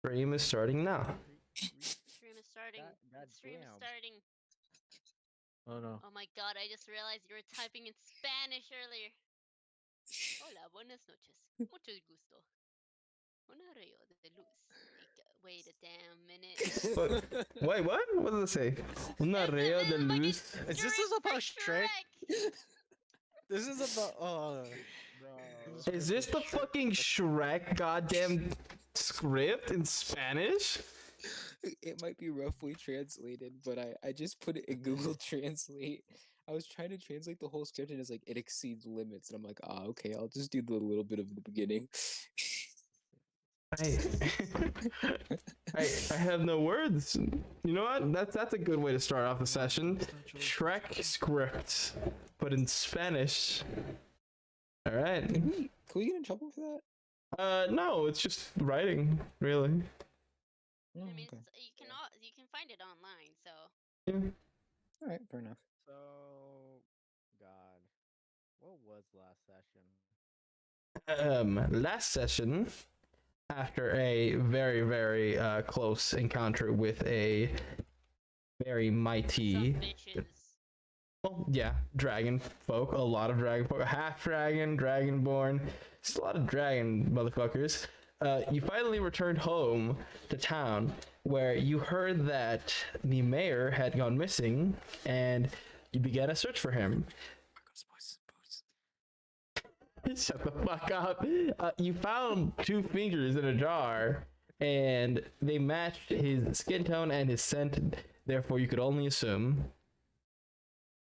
Stream is starting now. Stream is starting. God Stream is damn. starting. Oh no. Oh my god, I just realized you were typing in Spanish earlier. Hola, buenas noches. Mucho gusto. Un arroyo de luz. Wait a damn minute. Wait, what? What does it say? Un arreo de luz. Is this about Shrek? This is about bro. Is this the fucking Shrek goddamn script in Spanish? It might be roughly translated, but I just put it in Google Translate. I was trying to translate the whole script and it's like it exceeds limits, and I'm like, okay, I'll just do the little bit of the beginning. I have no words. You know what? That's a good way to start off the session. Shrek script, but in Spanish. All right. Can we get in trouble for that? No, it's just writing, really. Oh, I mean, okay. you can find it online, so. Yeah. All right, fair enough. So, God, what was last session? Last session, after a very, very close encounter with a very mighty, Some bitches. well, yeah, dragon folk, a lot of dragon folk, half dragon, dragonborn, just a lot of dragon motherfuckers. You finally returned home to town, where you heard that the mayor had gone missing, and you began a search for him. Shut the fuck up. You found 2 fingers in a jar, and they matched his skin tone and his scent, therefore you could only assume.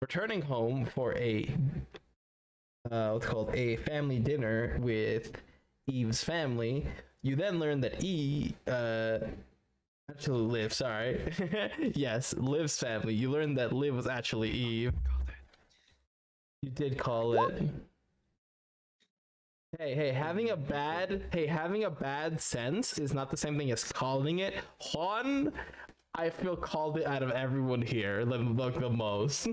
Returning home for a what's called a family dinner with Eve's family, you then learn that actually Liv, sorry. Yes, Liv's family. You learned that Liv was actually Eve. You did call it. Hey, having a bad sense is not the same thing as calling it. Juan, I feel called it out of everyone here, like the most.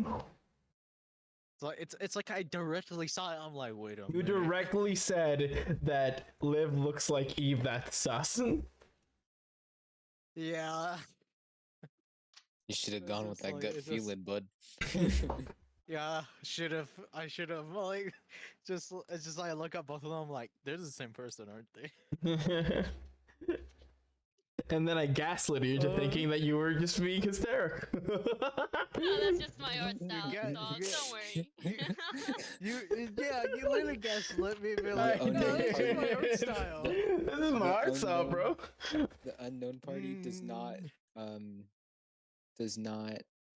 So it's like I directly saw it. I'm like, wait a minute. You directly said that Liv looks like Eve. That's sus. Yeah. You should have It's gone with just that like- gut it's just- feeling, bud. Yeah, I should have like it's just like I look at both of them like they're the same person, aren't they? And then I gaslit you into thinking that you were just being hysterical. No, that's just my art style, get- so you get- don't worry. You literally gaslit me, be like, Oh, no, no, this is my art no. style. This is my art style, bro. The unknown party does not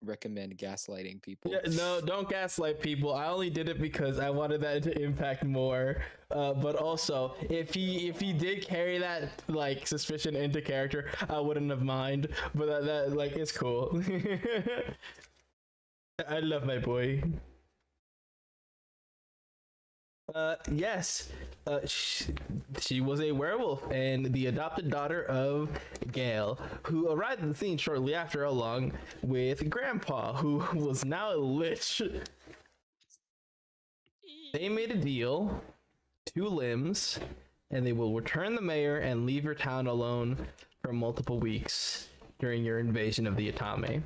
recommend gaslighting people. Yeah, no, don't gaslight people. I only did it because I wanted that to impact more. But also, if he did carry that like suspicion into character, I wouldn't have mind. But that like it's cool. I love my boy. Yes, she was a werewolf and the adopted daughter of Gale, who arrived at the scene shortly after, along with Grandpa, who was now a lich. They made a deal, 2 limbs, and they will return the mayor and leave your town alone for multiple weeks during your invasion of the Atame.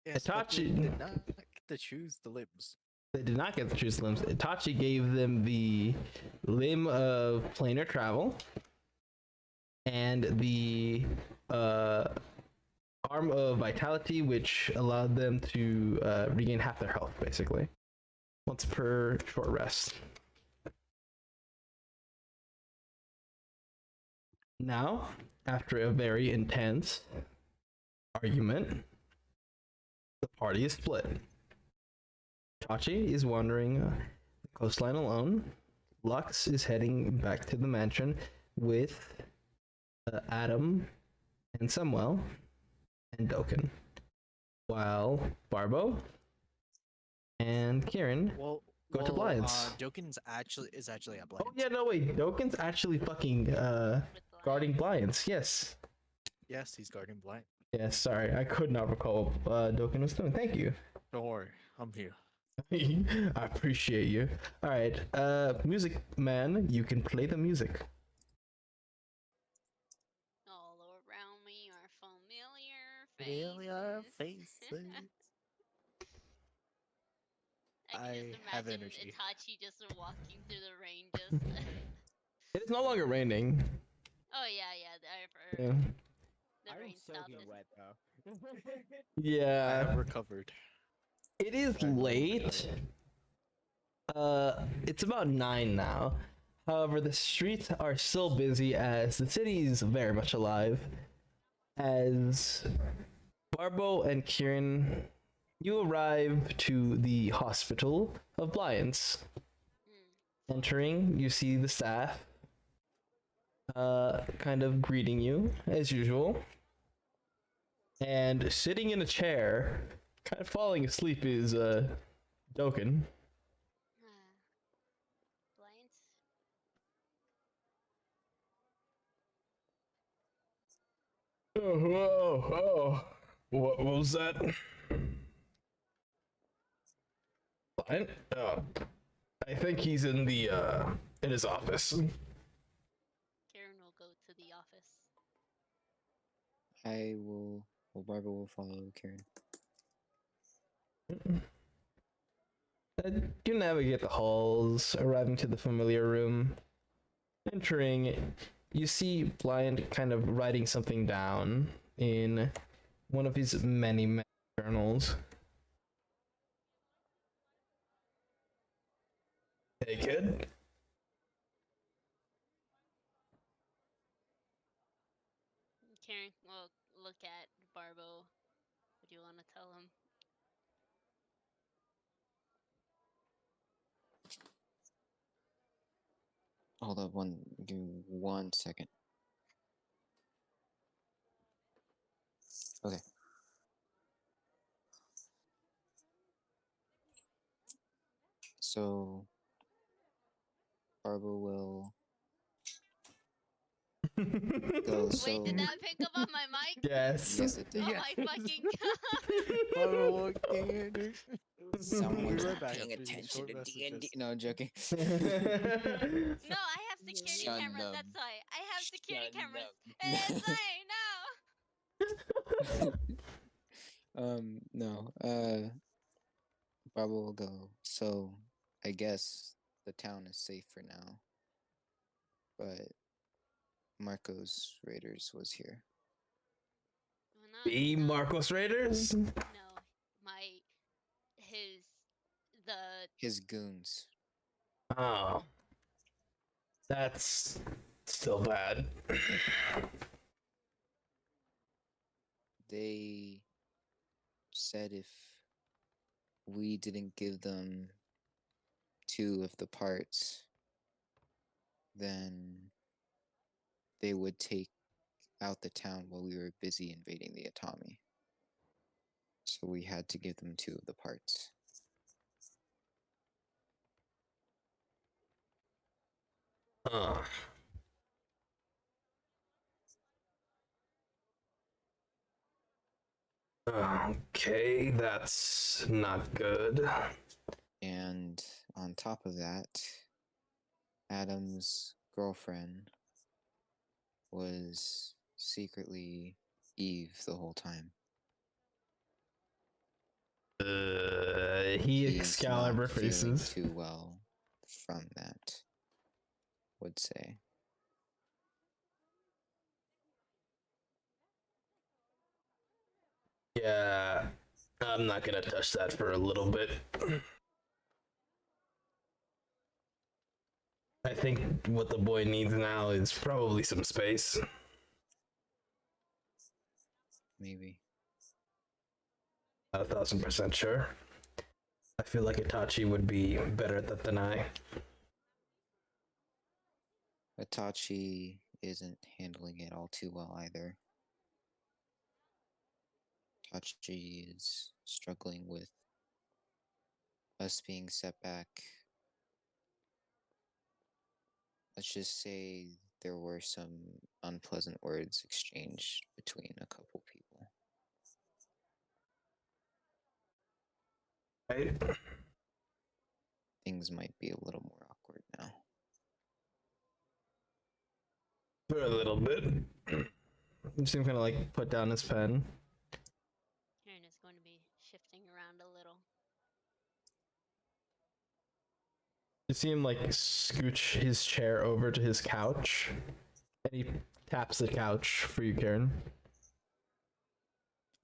Yes, but they Itachi- did not get to choose the limbs. They did not get to choose limbs. Itachi gave them the limb of planar travel and the arm of vitality, which allowed them to regain half their health, basically, once per short rest. Now, after a very intense argument, the party is split. Tachi is wandering the coastline alone. Lux is heading back to the mansion with Adam and Samuel and Doken, while Barbo and Kieran Well, go to Blinds. Doken's is actually at Oh Blinds. yeah, no wait, Doken's actually fucking guarding Blinds. Yes. Yes, he's guarding blind. Yes, sorry, I could not recall what Doken was doing. Thank you. Don't worry, I'm here. I appreciate you. All right, music man, you can play the music. Familiar faces. faces. I can I just have imagine energy. Itachi just walking through the rain, just. It is no longer raining. Oh yeah, Yeah. the rain stopped. wet though. I Yeah. have recovered. It is I no longer late. It's about 9 now. However, the streets are still busy as the city is very much alive. As Barbo and Kieran, you arrive to the hospital of Blyance. Mm. Entering, you see the staff kind of greeting you as usual. And sitting in a chair, kind of falling asleep, is Doken. Blinds. Oh. What was that? Blind? Oh. I think he's in the in his office. Karen will go to the office. I will. Well, Barbara will follow Karen. You navigate the halls, arriving to the familiar room. Entering, you see Blind kind of writing something down in one of his many journals. Hey, kid. Karen will look at Barbo. What do you want to tell him? Hold up, give me 1 second. Okay. So, Barbara will go. So, Wait, did that pick up on my mic? Yes. yes, it did. Oh Yeah. my fucking god! Barbara walking in. Someone's Be not right back paying after these attention short to D&D. messages. No, I'm joking. No, I have security Shut cameras. up. That's why I have security Shut cameras. up. It's fine. No. No. Barbara will go. So, I guess the town is safe for now. But Marco's Raiders was here. Well, not, The not- Marcos Raiders? No, the His goons. Oh. That's still bad. They said if we didn't give them 2 of the parts, then they would take out the town while we were busy invading the Atami. So we had to give them 2 of the parts. Oh. Okay, that's not good. And on top of that, Adam's girlfriend was secretly Eve the whole time. He He's Excalibur not feeling faces. too well from that, would say. Yeah, I'm not gonna touch that for a little bit. I think what the boy needs now is probably some space. Maybe. Not 1,000% sure. I feel like Itachi would be better at that than I. Itachi isn't handling it all too well either. Itachi is struggling with us being set back. Let's just say there were some unpleasant words exchanged between a couple people. Right? Things might be a little more awkward now. For a little bit. You seem kind of like put down his pen. see him like scooch his chair over to his couch, and he taps the couch for you, Kieran.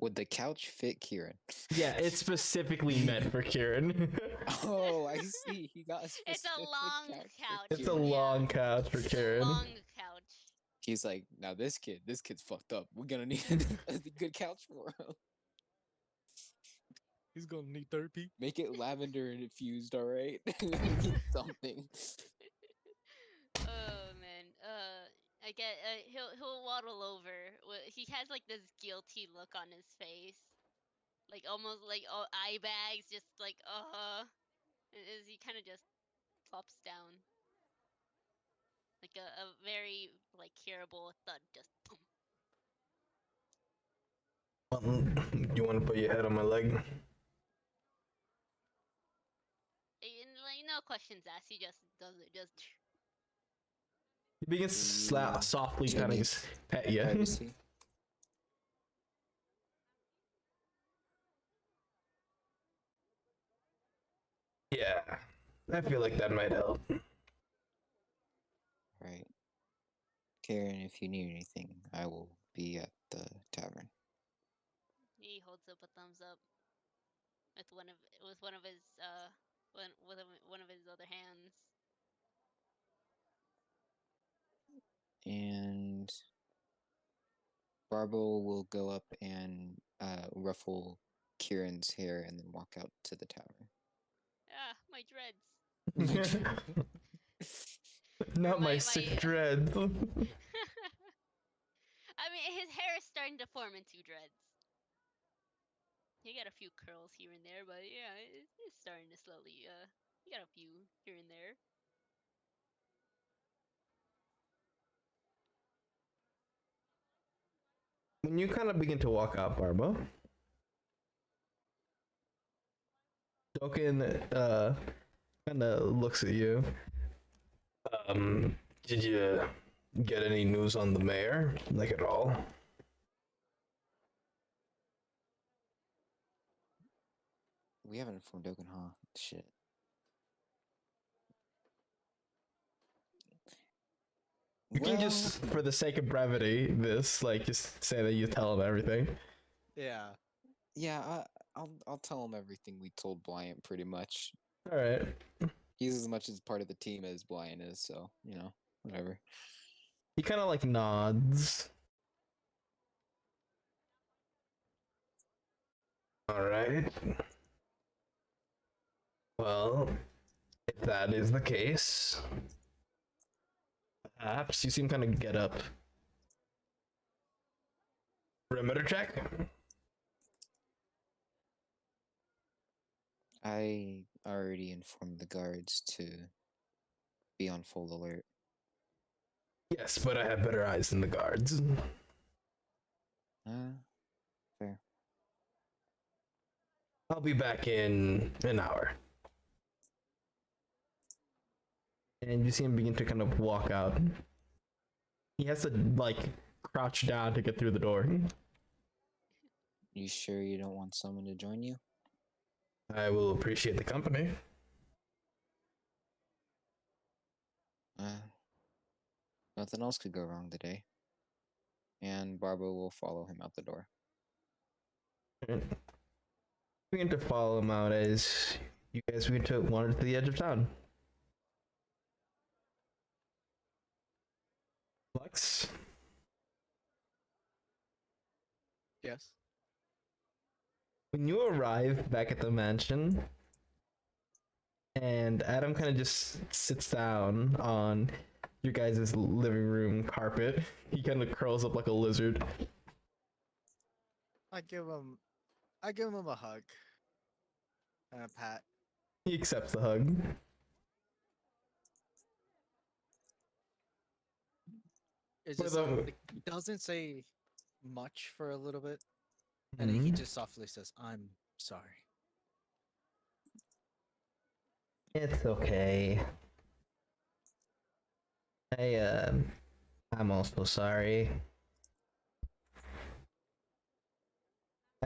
Would the couch fit Kieran? Yeah, it's specifically meant for Kieran. Oh, I see. He got a It's specific a long couch for couch. It's a Kieran. long couch for It's a Kieran. long couch. He's like, now this kid's fucked up. We're gonna need a good couch for him. He's gonna need therapy. Make it lavender infused, all right? Something. Oh man. I get. He'll waddle over. He has like this guilty look on his face, like almost like eye bags, just like As he kind of just plops down, like a very like hearable thud, just boom. You want to put your head on my leg? And like no questions asked. He just does it. Just. He begins to slap softly, kind Jimmy. of pet you. Privacy. Yeah, I feel like that might help. Right. Karen, if you need anything, I will be at the tavern. He holds up a thumbs up with one of his one of his other hands. And Barbo will go up and ruffle Kieran's hair and then walk out to the tavern. Ah, my dreads. Not my my- sick dread. I mean, his hair is starting to form into dreads. He got a few curls here and there, but yeah, it's starting to slowly. He got a few here and there. When you kind of begin to walk out, Barbo, Token kind of looks at you. Did you get any news on the mayor? Like at all? We haven't informed Dogen, huh? Shit. You can just, for the sake of brevity, just say that you tell him everything. Yeah. Yeah, I'll tell him everything we told Bryant pretty much. All right. He's as much as part of the team as Bryant is, so whatever. He kind of like nods. All right. Well, if that is the case, perhaps you seem kind of get up. Perimeter check. I already informed the guards to be on full alert. Yes, but I have better eyes than the guards. Fair. I'll be back in an hour. And you see him begin to kind of walk out. He has to crouch down to get through the door. You sure you don't want someone to join you? I will appreciate the company. Nothing else could go wrong today. And Barbo will follow him out the door. Begin to follow him out as you guys begin to wander to the edge of town. Lex, Yes. when you arrive back at the mansion, and Adam kind of just sits down on your guys' living room carpet, he kind of curls up like a lizard. I give him a hug and a pat. He accepts the hug. It's For just the- like, he doesn't say much for a little bit, and then he just softly says, "I'm sorry." It's okay. I'm also sorry.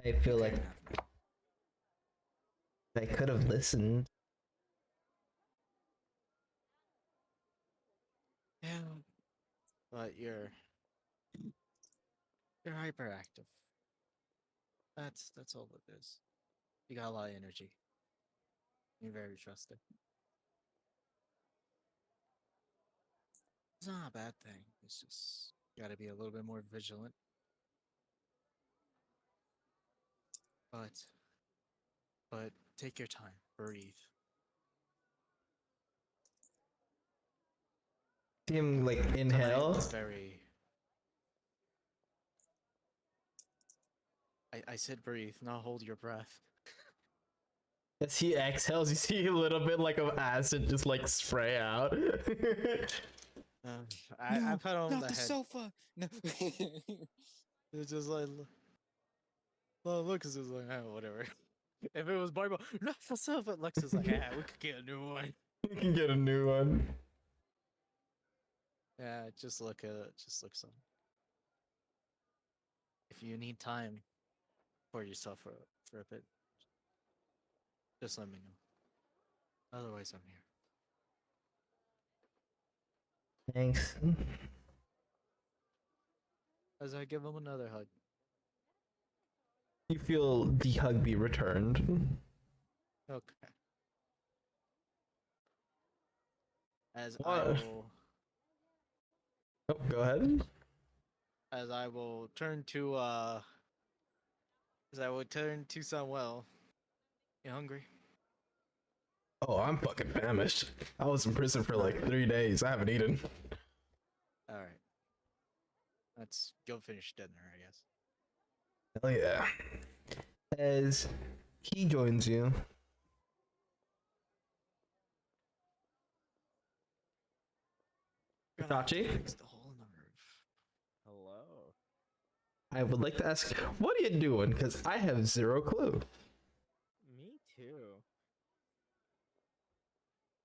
I feel like Couldn't have me. I could have listened. but you're hyperactive. That's all it is. You got a lot of energy. You're very trusting. It's not a bad thing. It's just you gotta be a little bit more vigilant. But take your time. Breathe. See him like Tonight inhale. is very. I said breathe, not hold your breath. As he exhales, you see a little bit like of acid just like spray out. I put on not the the head. sofa. No. It's just like, Lux is just like, oh, whatever. If it was Bible, not the sofa. Lux is like, ah, we could get a new one. You can get a new one. Yeah, just look at it. Just look some. If you need time for yourself for a bit, just let me know. Otherwise, I'm here. Thanks. As I give him another hug. You feel the hug be returned. Okay. As I What? will, Oh, go ahead. as I will turn to, as I will turn to Samuel. You hungry? Oh, I'm fucking famished. I was in prison for like 3 days. I haven't eaten. All right. Let's go finish dinner, I guess. Hell yeah. As he joins you, Gonna have to Itachi? fix the hole in the roof. Hello. I would like to ask, what are you doing? Because I have zero clue. Me too.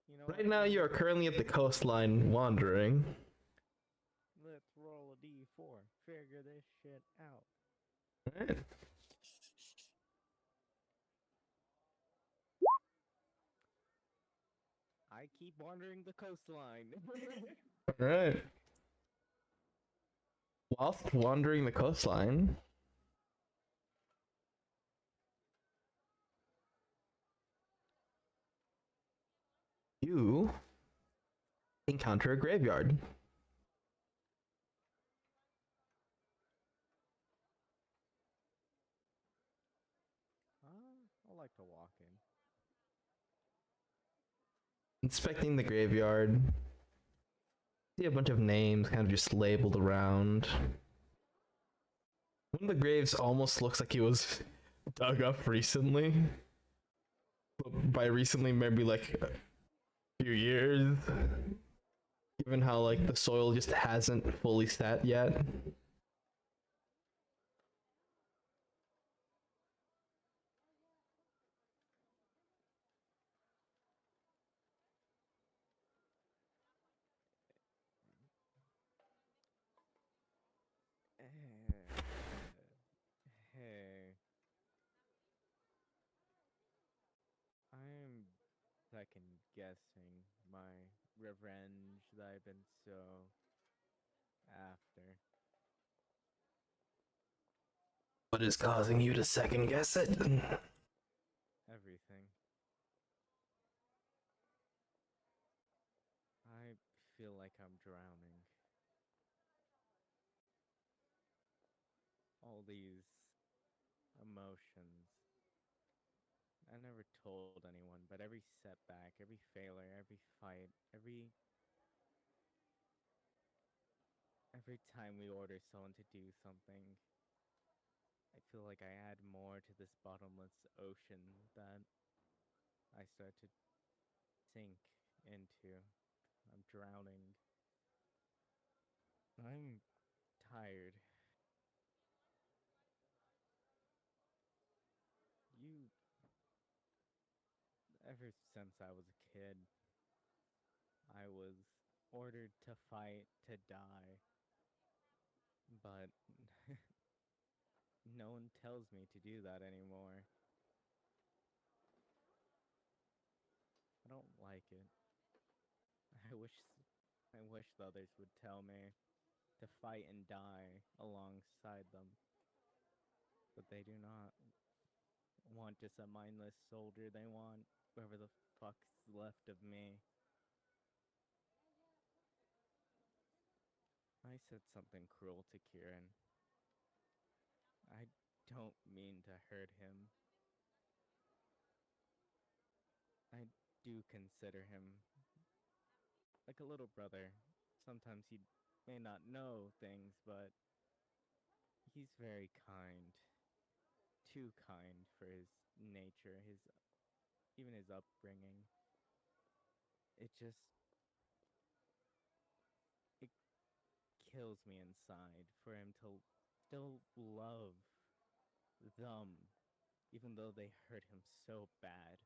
You know Right what, now, you are currently at the coastline wandering. let's roll a d4. Figure this shit out. Alright. I keep wandering the coastline. Alright. Whilst wandering the coastline, you encounter a graveyard. I like to walk in. Inspecting the graveyard, see a bunch of names kind of just labeled around. One of the graves almost looks like it was dug up recently. But by recently, maybe like a few years. Given how like the soil just hasn't fully set yet. Hey. I'm second guessing my revenge that I've been so after. What is causing you to second guess it? Everything. I feel like I'm drowning. All these emotions. I never told anyone, but every setback, every failure, every fight, every time we order someone to do something, I feel like I add more to this bottomless ocean that I start to sink into. I'm drowning. I'm tired. You, ever since I was a kid, I was ordered to fight to die, but no one tells me to do that anymore. I don't like it. I wish I wish the others would tell me. to fight and die alongside them. But they do not want just a mindless soldier, they want whoever the fuck's left of me. I said something cruel to Kieran. I don't mean to hurt him. I do consider him like a little brother. Sometimes he may not know things, but he's very kind. Too kind for his nature, his even his upbringing. It just it kills me inside for him to still love them, even though they hurt him so bad.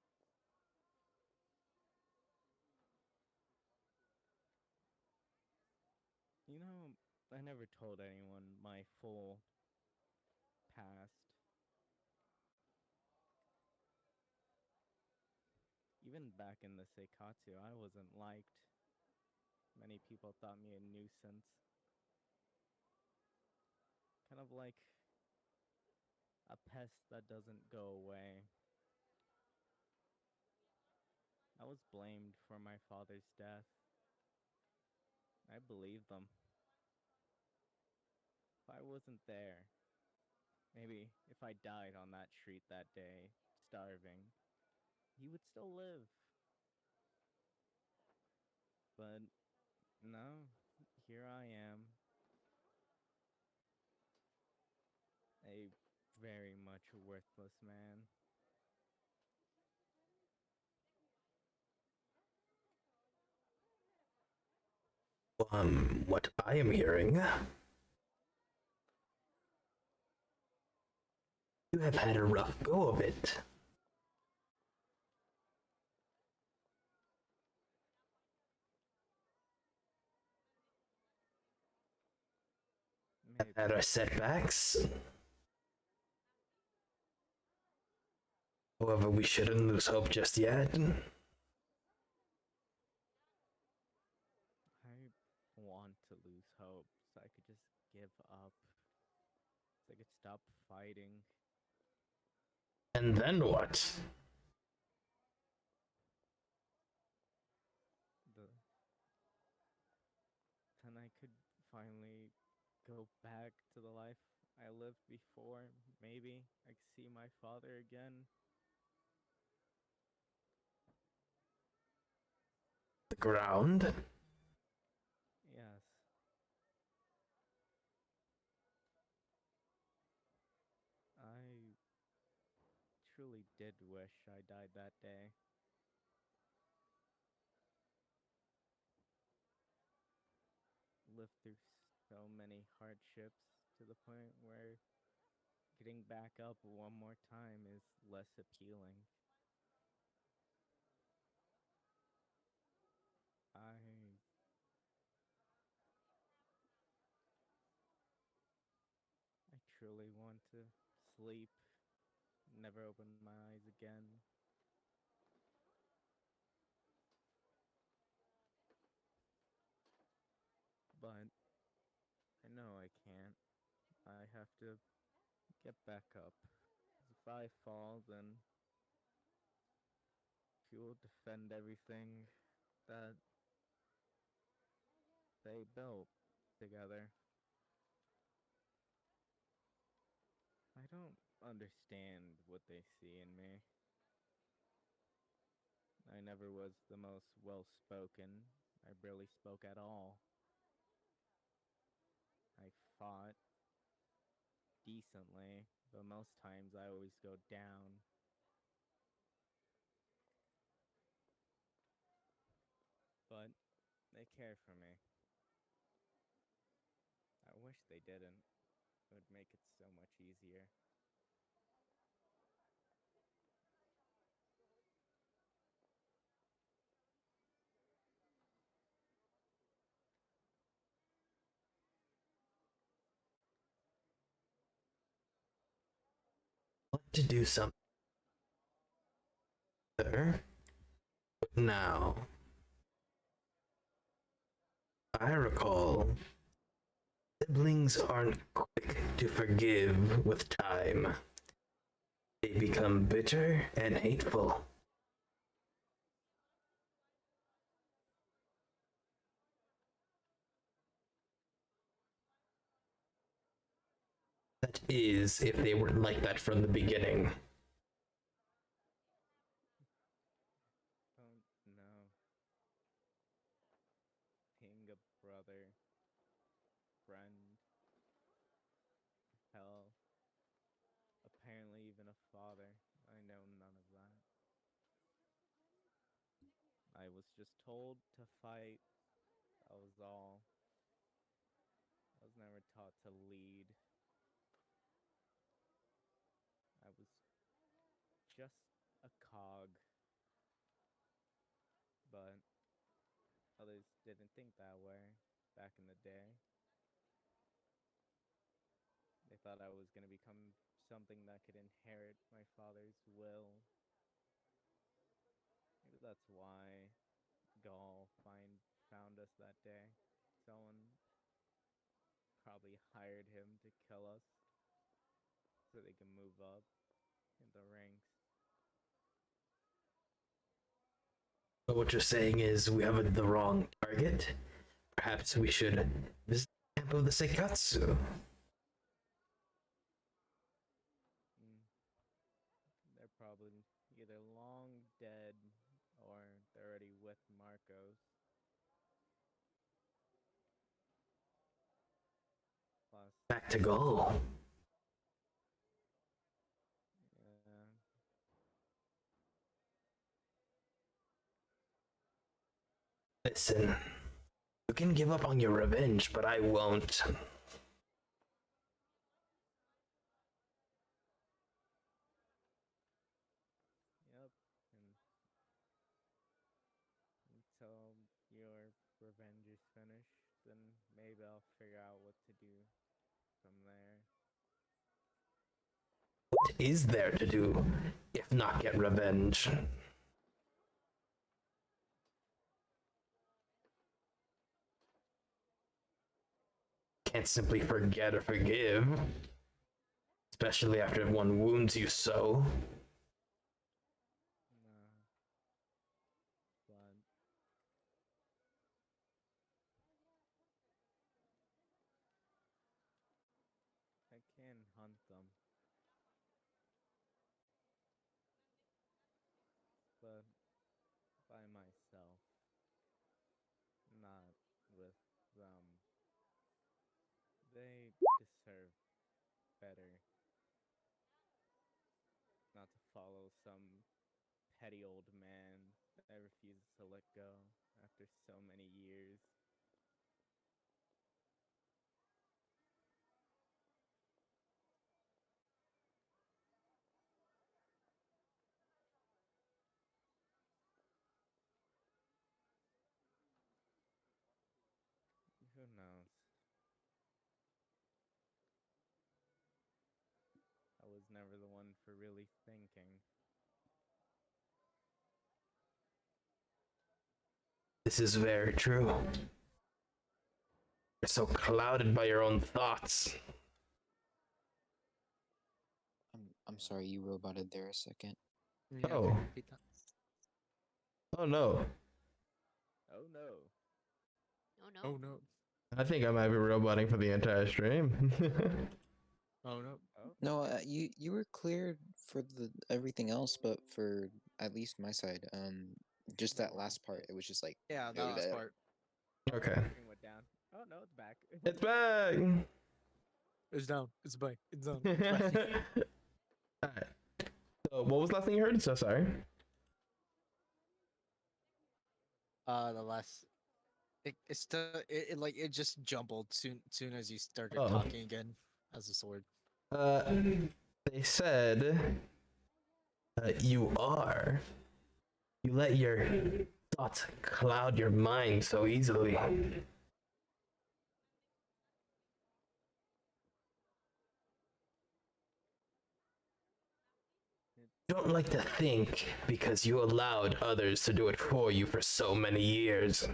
You know, I never told anyone my full past. Even back in the Seikatsu, I wasn't liked. Many people thought me a nuisance. Kind of like a pest that doesn't go away. I was blamed for my father's death. I believed them. If I wasn't there, maybe if I died on that street that day, starving, he would still live. But no, here I am. A very much worthless man. What I am hearing, you have had a rough go of it. Maybe. Had our setbacks. However, we shouldn't lose hope just yet. I want to lose hope so I could just give up. So I could stop fighting. And then what? Then I could finally go back to the life I lived before. Maybe I could see my father again. The ground? Yes. I truly did wish I died that day. Lived through so many hardships to the point where getting back up one more time is less appealing. I truly want to sleep, never open my eyes again. But I know I can't. I have to get back up. 'Cause if I fall, then he will defend everything that they built together. I don't understand what they see in me. I never was the most well-spoken. I barely spoke at all. I fought decently, but most times I always go down. But they care for me. I wish they didn't. It would make it so much easier. Want to do something. But now, I recall Siblings aren't quick to forgive with time. They become bitter and hateful. That is, if they weren't like that from the beginning. Don't know. Being a brother, friend, hell, apparently even a father. I know none of that. I was just told to fight. That was all. I was never taught to lead. I was just a cog. But others didn't think that way back in the day. They thought I was going to become something that could inherit my father's will. Maybe that's why Gaul found us that day. Someone probably hired him to kill us so they can move up in the ranks. So what you're saying is we have the wrong target? Perhaps we should visit the camp of the Seikatsu. They're probably either long dead or they're already with Marcos. Plus, Back to Gaul. yeah, Listen, you can give up on your revenge, but I won't. yep. And until your revenge is finished, then maybe I'll figure out what to do from there. What is there to do if not get revenge? Can't simply forget or forgive, especially after one wounds you so. But I can hunt them. But by myself, not with them. They deserve better. Not to follow some petty old man that refuses to let go after so many years. Who knows? I was never the one for really thinking. This is very true. You're so clouded by your own thoughts. I'm sorry, you roboted there a second. Yeah, Oh. can you repeat that? Oh no. Oh no. Oh no. Oh no. I think I might be roboting for the entire stream. Oh no. Oh, No, you were cleared for the everything else, but for at least my side, just that last part, it was just like Yeah, that last part. Okay. everything went down. Oh no, it's back. It's back! It's down. It's back. It's down. It's back. Alright. So, what was the last thing you heard? So sorry. The last. It's still like it just jumbled soon as you started Oh. talking again as a sword. They said you are. You let your thoughts cloud your mind so easily. You don't like to think because you allowed others to do it for you for so many years.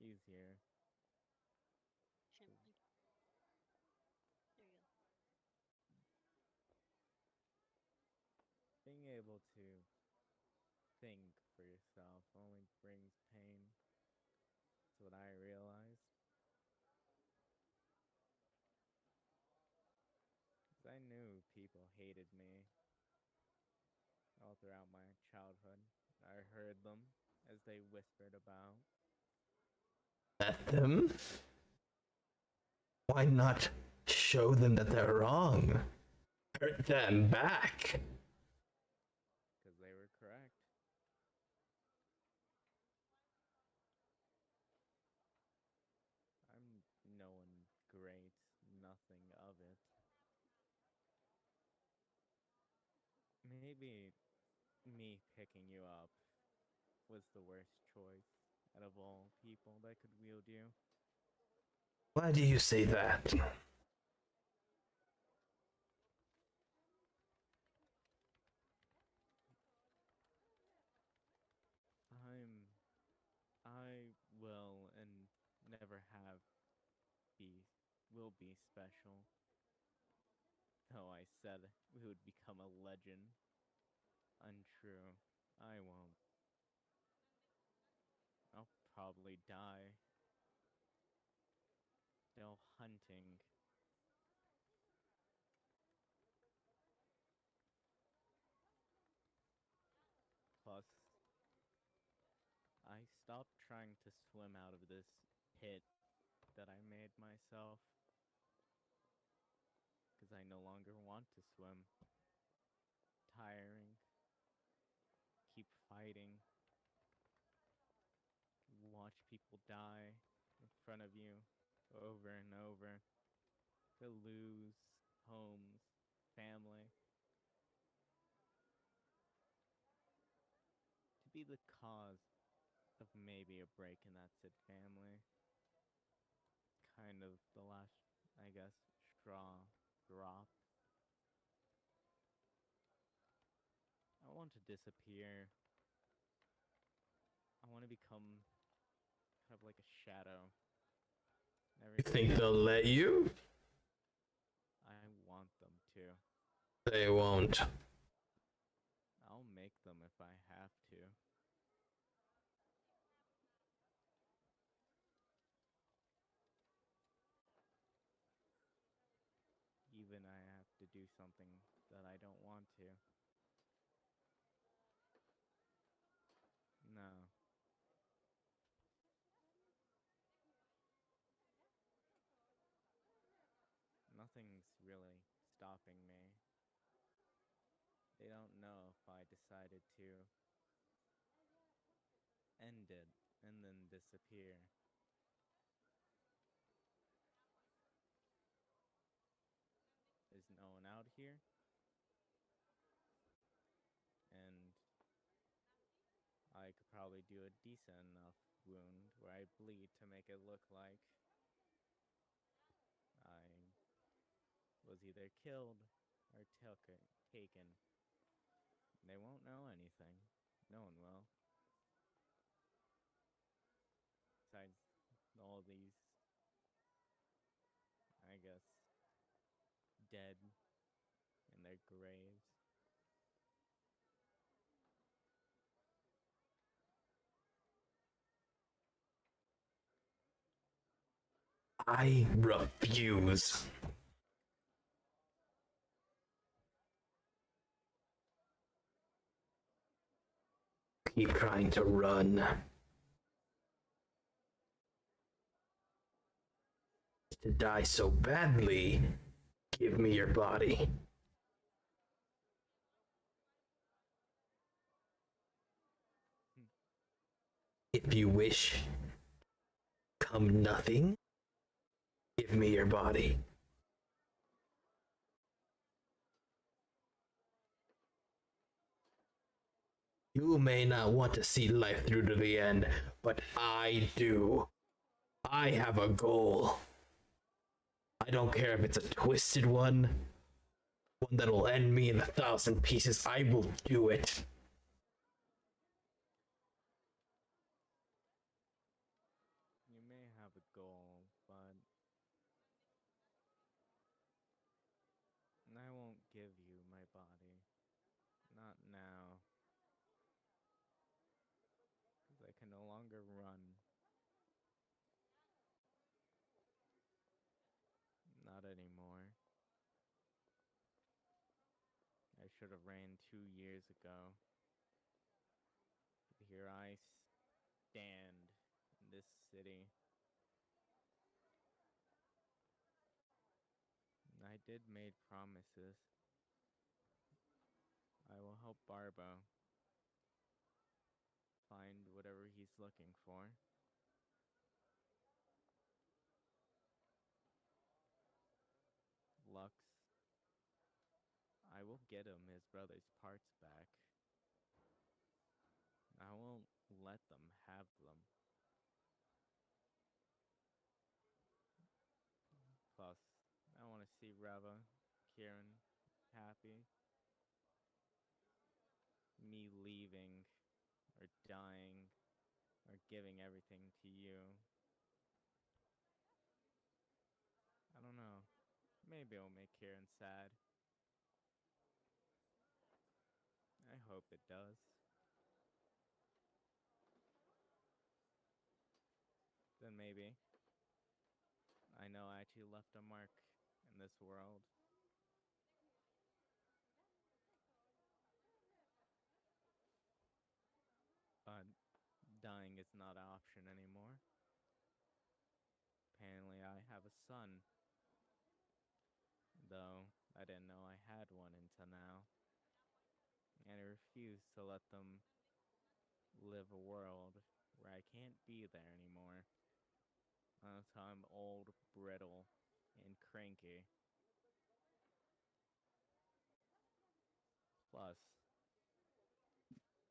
easier. Shrimp. There you go. Being able to think for yourself only brings pain. That's what I realized. 'Cause I knew people hated me all throughout my childhood. I heard them as they whispered about. At them? Why not show them that they're wrong? Hurt them back. Because they were correct. I'm no one great, nothing of it. Maybe me picking you up was the worst choice out of all people that could wield you. Why do you say that? I will and never have be, will be special. Though I said we would become a legend. Untrue. I won't. I'll probably die. Go hunting. Plus, I stopped trying to swim out of this pit that I made myself. Because I no longer want to swim. Tiring. Keep fighting. Watch people die in front of you over and over. To lose homes, family. To be the cause of maybe a break in that said family. Kind of the last, I guess, straw drop. I want to disappear. I want to become kind of like a shadow. You think they'll let you? I want them to. They won't. I'll make them if I have to. Even I have to do something that I don't want to. No. Nothing's really stopping me. They don't know if I decided to end it and then disappear. There's no one out here. And I could probably do a decent enough wound where I bleed to make it look like I was either killed or taken. They won't know anything. No one will. Besides all these, I guess, dead in their graves. I refuse. Keep trying to run. To die so badly, give me your body. If you wish, come nothing, give me your body. You may not want to see life through to the end, but I do. I have a goal. I don't care if it's a twisted one that'll end me in 1,000 pieces. I will do it. You body. Not now. Because I can no longer run. Not anymore. I should have ran 2 years ago. But here I stand in this city. I did made promises. I will help Barbo find whatever he's looking for. Lux, I will get him his brother's parts back. I won't let them have them. Plus, I want to see Reva, Kieran happy. Me leaving, or dying, or giving everything to you. I don't know. Maybe it'll make Kieran sad. I hope it does. Then maybe I know I actually left a mark in this world. But dying is not an option anymore. Apparently I have a son. Though I didn't know I had one until now. And I refuse to let them live a world where I can't be there anymore. Until I'm old, brittle, and cranky. Plus,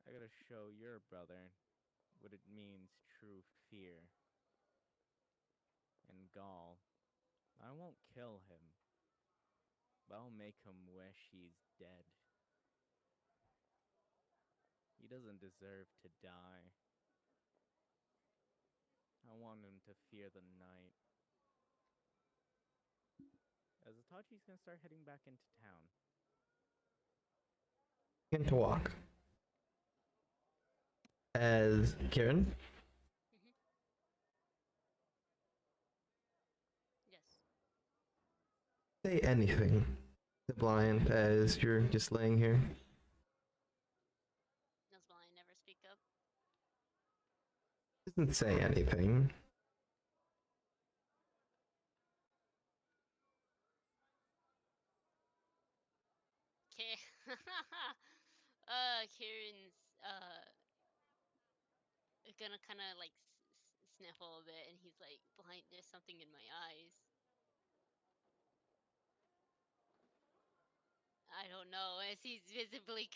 I gotta show your brother what it means true fear. And Gaul, I won't kill him, but I'll make him wish he's dead. He doesn't deserve to die. I want him to fear the night. As Itachi's gonna start heading back into town. Begin to walk. As Kieran, Mhm. Yes. say anything to Blind as you're just laying here. That's why I never speak up. Doesn't say anything. Okay. Kieran's gonna kind of like sniffle a bit, and he's like, "Blind, there's something in my eyes." I don't know. As he's visibly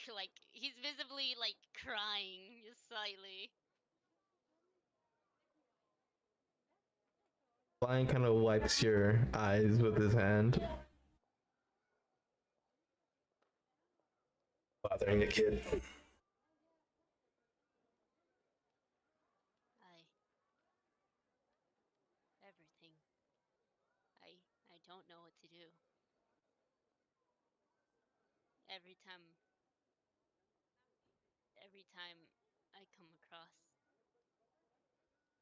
like crying just slightly. Blind kind of wipes your eyes with his hand. Bothering a kid. Everything. I don't know what to do. Every time I come across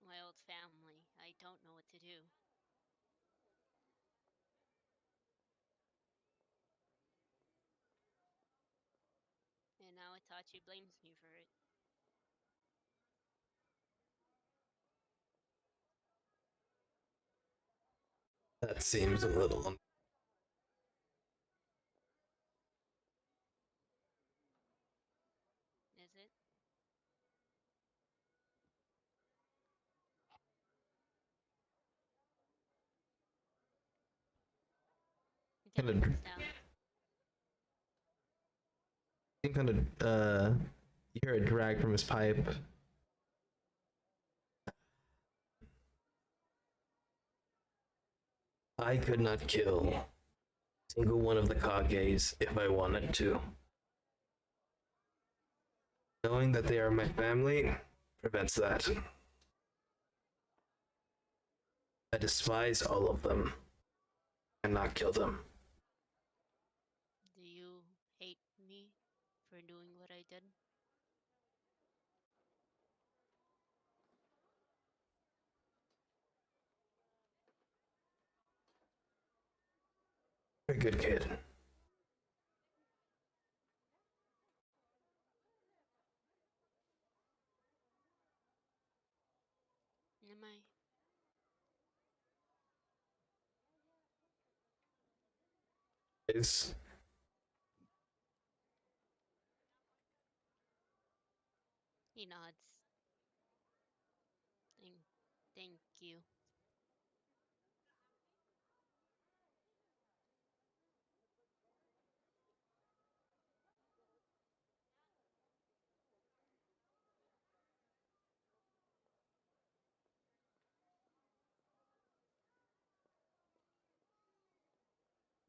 my old family, I don't know what to do. And now Itachi blames me for it. That seems a little. Is it? Kind of. Looks down. Kind of. You hear a drag from his pipe. I could not kill a single one of the Kages if I wanted to. Knowing that they are my family prevents that. I despise all of them and not kill them. Do you hate for doing what I did. Very good kid. Am I? Is He nods. Thank you.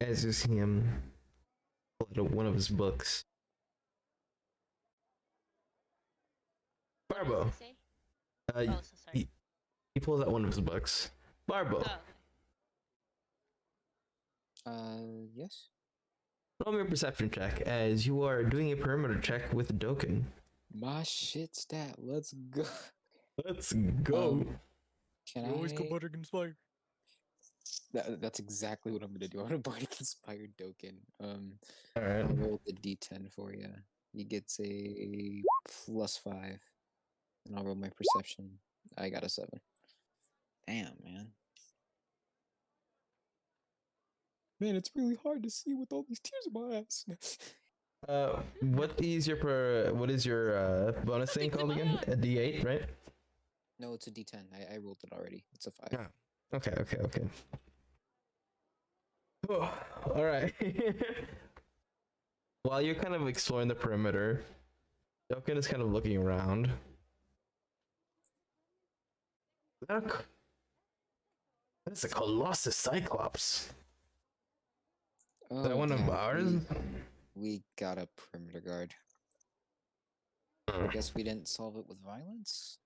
as you see him pull out one of his books. What does Barbo. he say? Uh, Oh, so sorry. he pulls out one of his books. Barbo. Oh, Yes. Roll me a perception check as you are doing a perimeter check with Doken. My shit stat. Let's go. Let's go. Can You always I? go Bardic Inspire. That's exactly what I'm gonna do. I'm gonna Bardic Inspired Doken. All right. I'll roll the D10 for you. You get a +5, and I'll roll my perception. I got a 7. Damn, man. Man, it's really hard to see with all these tears in my eyes. What is your bonus thing called again? A D8, right? No, it's a D10. I rolled it already. It's a 5. Yeah. Okay. Oh, all right. While you're kind of exploring the perimeter, Doken is kind of looking around. That's a Colossus Cyclops. Oh, Is that one of yeah, ours? We got a perimeter guard. I guess we didn't solve it with violence.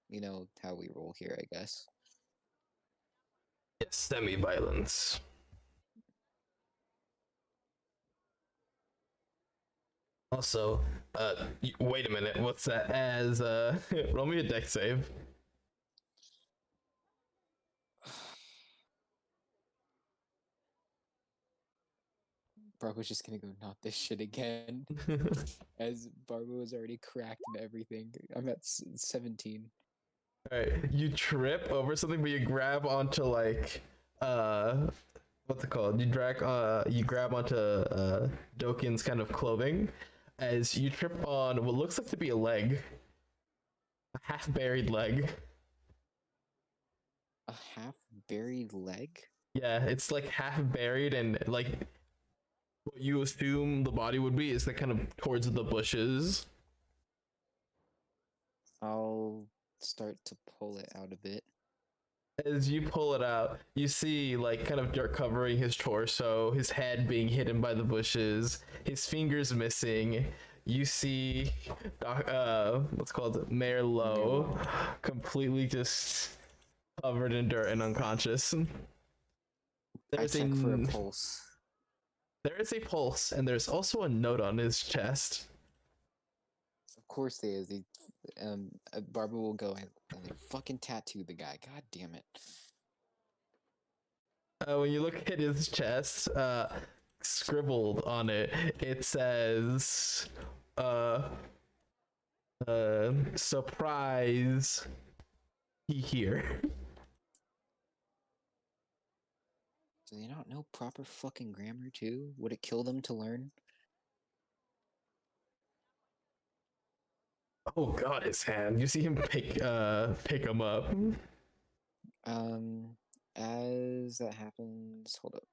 You know how we roll here, I guess. Yes, semi-violence. Also, wait a minute. What's that? As roll me a deck save. Barbo's just gonna go not this shit again. As Barbo is already cracked and everything. I'm at 17. All right, you trip over something, but you grab onto like what's it called? You grab onto Doken's kind of clothing as you trip on what looks like to be a leg, a half buried leg. A half buried leg? Yeah, it's like half buried and like what you assume the body would be is like kind of towards the bushes. I'll start to pull it out a bit. As you pull it out, you see like kind of dirt covering his torso, his head being hidden by the bushes, his fingers missing. You see, what's called Mayor Lowe, completely just covered in dirt and unconscious. I There's check for a n- pulse. There is a pulse, and there's also a note on his chest. Of course there is. Barbara will go and they fucking tattoo the guy. God damn it. When you look at his chest, scribbled on it, it says, surprise, he here. Do they not know proper fucking grammar too? Would it kill them to learn? Oh god, his hand. You see him pick him up. As that happens, hold up.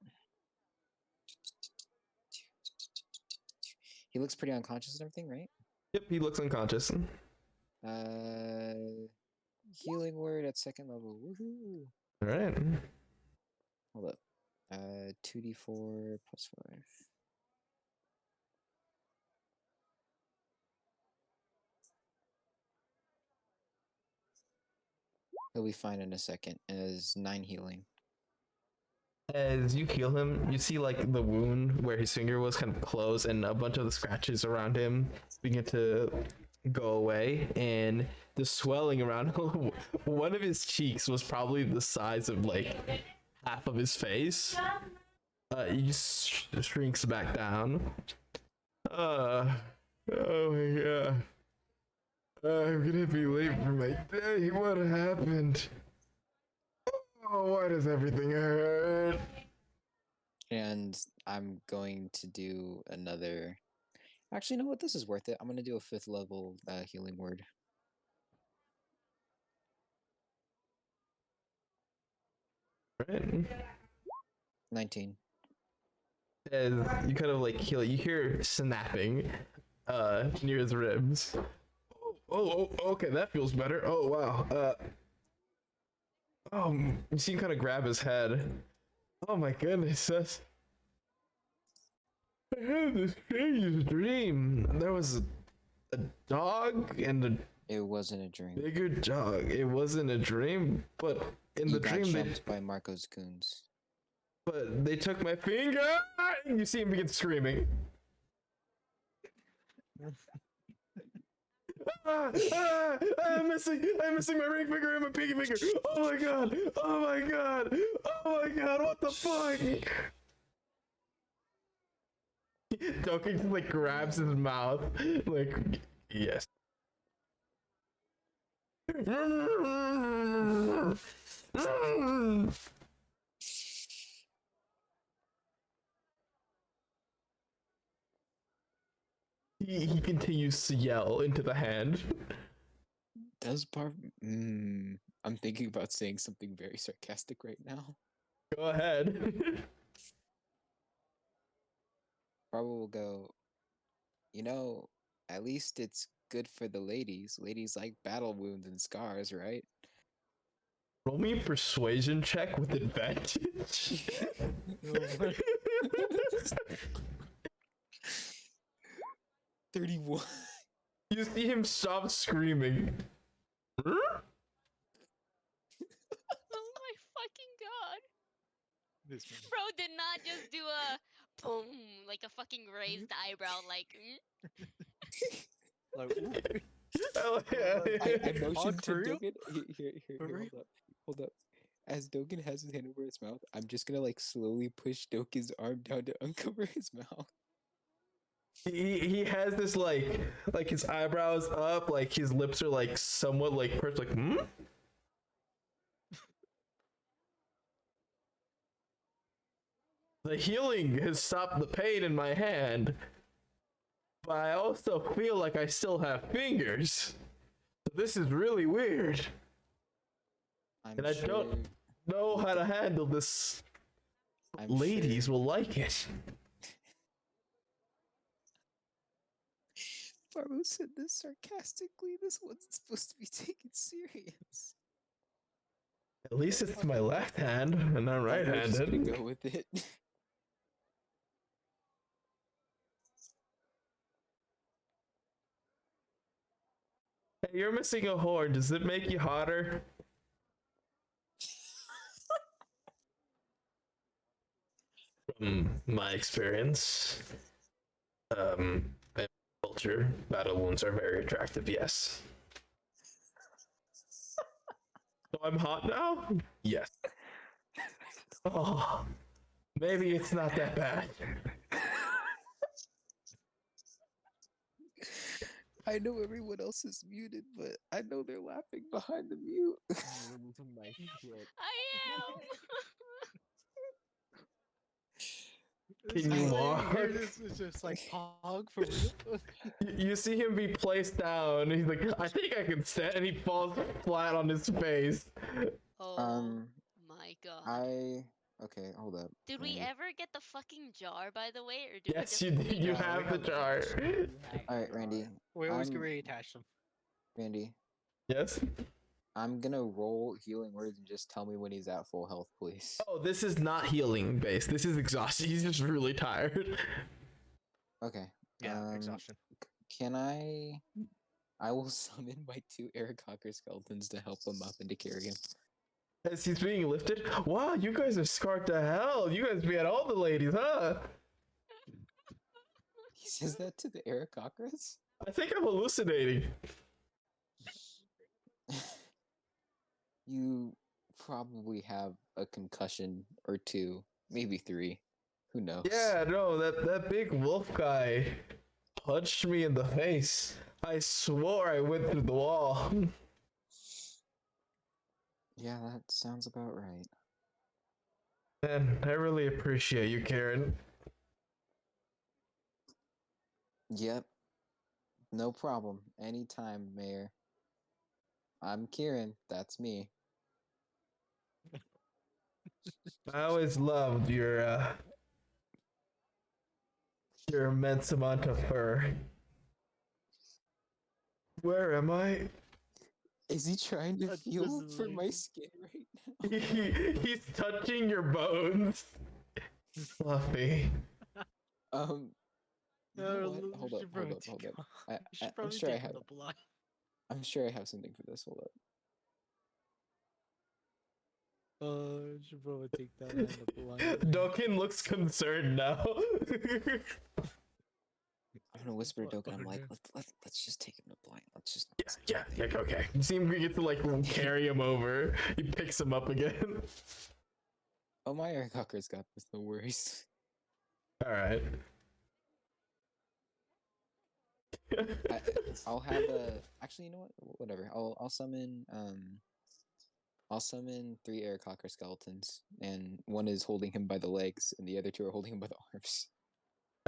He looks pretty unconscious and everything, right? Yep, he looks unconscious. Healing word at 2nd level. Woohoo! Alright. Hold up. 2d4 plus 5. He'll be fine in a second. As 9 healing. As you heal him, you see like the wound where his finger was kind of closed, and a bunch of the scratches around him begin to go away, and the swelling around one of his cheeks was probably the size of like half of his face. He just shrinks back down. Oh my god. I'm gonna be late for my day. What happened? Oh, why does everything hurt? And I'm going to do another. Actually, you know what? This is worth it. I'm gonna do a 5th level healing word. Right. 19. As you kind of like heal it, you hear snapping near his ribs. Oh, okay, that feels better. Oh wow. You see him kind of grab his head. Oh my goodness, I had this strange dream. There was a dog and a It wasn't a dream. bigger dog. It wasn't a dream, but in You the got dream, jumped by Marco's goons. but they took my finger. And you see him begin screaming. I'm missing my ring finger and my pinky finger. Oh my god! Oh my god! Oh my god! What the fuck? Doki just like grabs his mouth, like yes. He continues to yell into the hand. Does Barb? I'm thinking about saying something very sarcastic right now. Go ahead. Barbara will go. You know, at least it's good for the ladies. Ladies like battle wounds and scars, right? Roll me a persuasion check with advantage. 31. You see him stop screaming. Oh my fucking god. This man. Bro did not just do a boom like a fucking raised eyebrow like Like, ooh. Hell yeah. I motioned to For real? Dogen. Here, For real? hold up. As Dogen has his hand over his mouth, I'm just gonna like slowly push Dogen's arm down to uncover his mouth. He has this like his eyebrows up, like his lips are like somewhat like perched, like The healing has stopped the pain in my hand, but I also feel like I still have fingers. This is really weird. I'm And I don't know how to handle this. I'm Ladies sure will like it. Barbo said this sarcastically. This wasn't supposed to be taken serious. At least it's my left hand and not I'm just gonna right-handed. go with it. Hey, you're missing a horn. Does it make you hotter? From my experience, in culture, battle wounds are very attractive, yes. So I'm hot now? Yes. Oh, maybe it's not that bad. I know everyone else is muted, but I know they're laughing behind the mute. My shit. I am. Can you walk? It's just like Pog for real. You see him be placed down. He's like, I think I can stand, and he falls flat on his face. Oh my god. Okay, hold up. Did we Randy. ever get the fucking jar, by the way, or did Yes, we you just do. You Yeah, have we the have jar. Alright, Randy. We always get I'm- reattach them. Randy, Yes. I'm gonna roll healing words and just tell me when he's at full health, please. Oh, this is not healing based. This is exhausted. He's just really tired. Okay. Yeah, exhaustion. Can I will summon my 2 Aarakocra skeletons to help him up and to carry him. As he's being lifted. Wow, you guys are scarred to hell. You guys be at all the ladies, huh? He says that to the Aarakocras? I think I'm hallucinating. You probably have a concussion or two, maybe three. Who knows? Yeah, no, that big wolf guy punched me in the face. I swore I went through the wall. Yeah, that sounds about right. Man, I really appreciate you, Karen. Yep. No problem. Anytime, Mayor. I'm Kieran. That's me. I always loved your immense amount of fur. Where am I? Is he trying to That feel doesn't for like- my skin right now? He's touching your bones. Fluffy. You No, know what? we Hold should up. probably I, take- we should I'm probably sure I take have. the blood. I'm sure I have something for this. Hold up. We should probably take that and the blind. Dokin looks concerned now. I'm gonna whisper to Doken. I'm like, Motherfucker. let's just take him to blind. Let's just. yeah, okay. You seem we get to like carry him over. He picks him up again. Oh, my Aarakocra's got this. No worries. All right. I'll have a. Actually, you know what? Whatever. I'll summon. I'll summon 3 Aarakocra skeletons, and one is holding him by the legs, and the other 2 are holding him by the arms.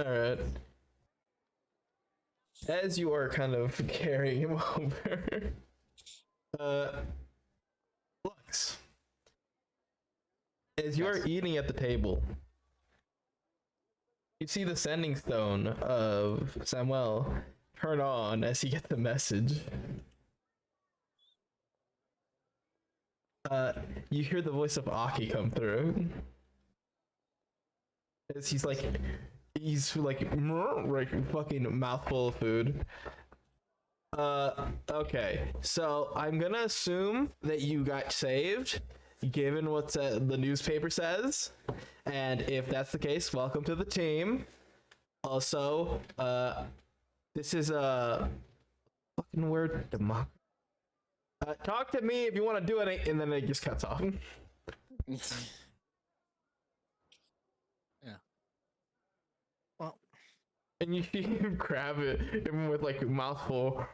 All right. As you are kind of carrying him over, Lux, as you are Yes. eating at the table, you see the sending stone of Samuel turn on as he gets the message. You hear the voice of Aki come through. As he's like fucking mouthful of food. Okay, so I'm gonna assume that you got saved, given what the newspaper says, and if that's the case, welcome to the team. Also, this is a fucking word, democracy. Talk to me if you want to do it, and then it just cuts off. Well, And you see him grab it, even with like a mouthful.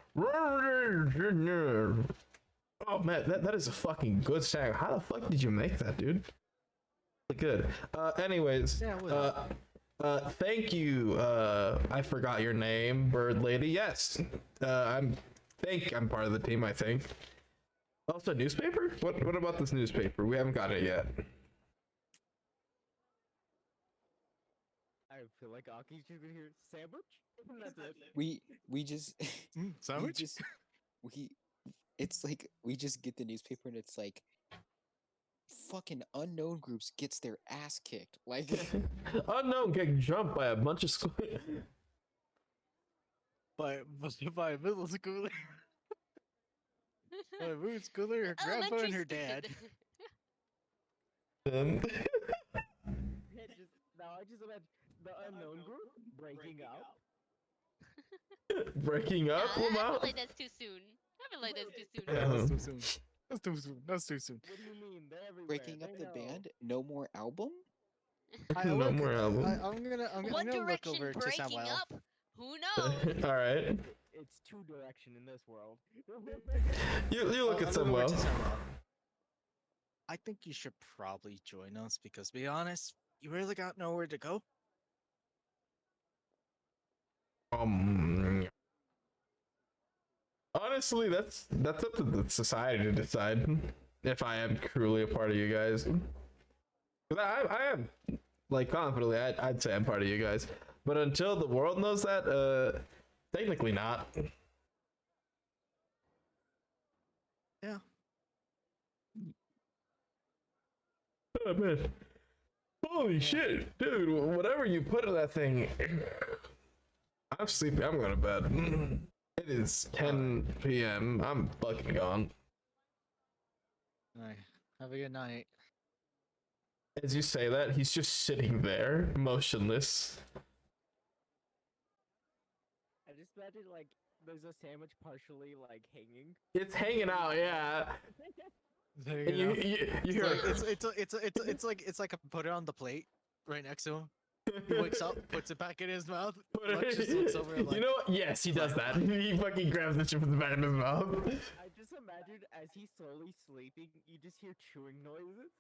Oh man, that is a fucking good sound. How the fuck did you make that, dude? Good. Anyways, yeah, what? thank you. I forgot your name, Bird Lady. Yes, I'm part of the team. I think. Also, newspaper. What about this newspaper? We haven't got it yet. I feel like Aki's just gonna hear sandwich. And that's it. we just we Sandwich? just it's like we just get the newspaper and it's like fucking unknown groups gets their ass kicked. Like Unknown get jumped by a bunch of by a middle schooler. By a middle schooler, her grandpa and her dad. And Now I just imagine the unknown group breaking up. breaking up, I feel Lamau? like that's too soon. I feel like that's too soon. Yeah, that's too soon. That's too soon. That's too soon. What do you mean? They're everywhere. breaking up they the know. band, no more album? No more album. I'm gonna What look direction over to breaking Samuel. up? Who knows? All right. It's 2 direction in this world. You look at I'll go over Samuel. to Samuel. I think you should probably join us because, to be honest, you really got nowhere to go. Honestly, that's up to the society to decide if I am truly a part of you guys. 'Cause I am, like, confidently, I'd say I'm part of you guys. But until the world knows that, technically not. Yeah. Oh man. Holy shit, dude! Whatever you put in that thing, I'm sleepy. I'm going to bed. It is 10 p.m. I'm fucking gone. Have a good night. As you say that, he's just sitting there, motionless. I just imagine like there's a sandwich partially like hanging. It's hanging out, yeah. There And you, go. you hear It's like I put it on the plate right next to him. He wakes up, puts it back in his mouth. Lux just looks over and like, you know what? Yes, he does that. He fucking grabs the chip from the back of his mouth. I just imagine as he's slowly sleeping, you just hear chewing noises.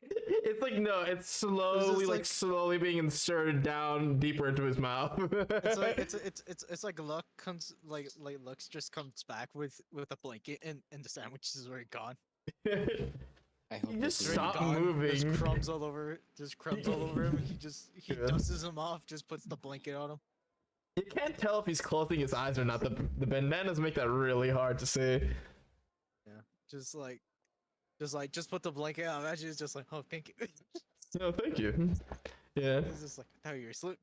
It's like no, it's slowly like- slowly being inserted down deeper into his mouth. it's like it's like Lux comes like Lux just comes back with a blanket and the sandwich is already gone. I hope You this just is stop Gone. moving. There's crumbs all over. There's crumbs all over him. He Yeah. dusts them off. Just puts the blanket on him. You can't tell if he's closing his eyes or not. The bandanas make that really hard to see. Yeah. Just put the blanket on. Imagine it's just like, oh, thank you. No, thank you. Yeah. It's just like, I thought you were asleep.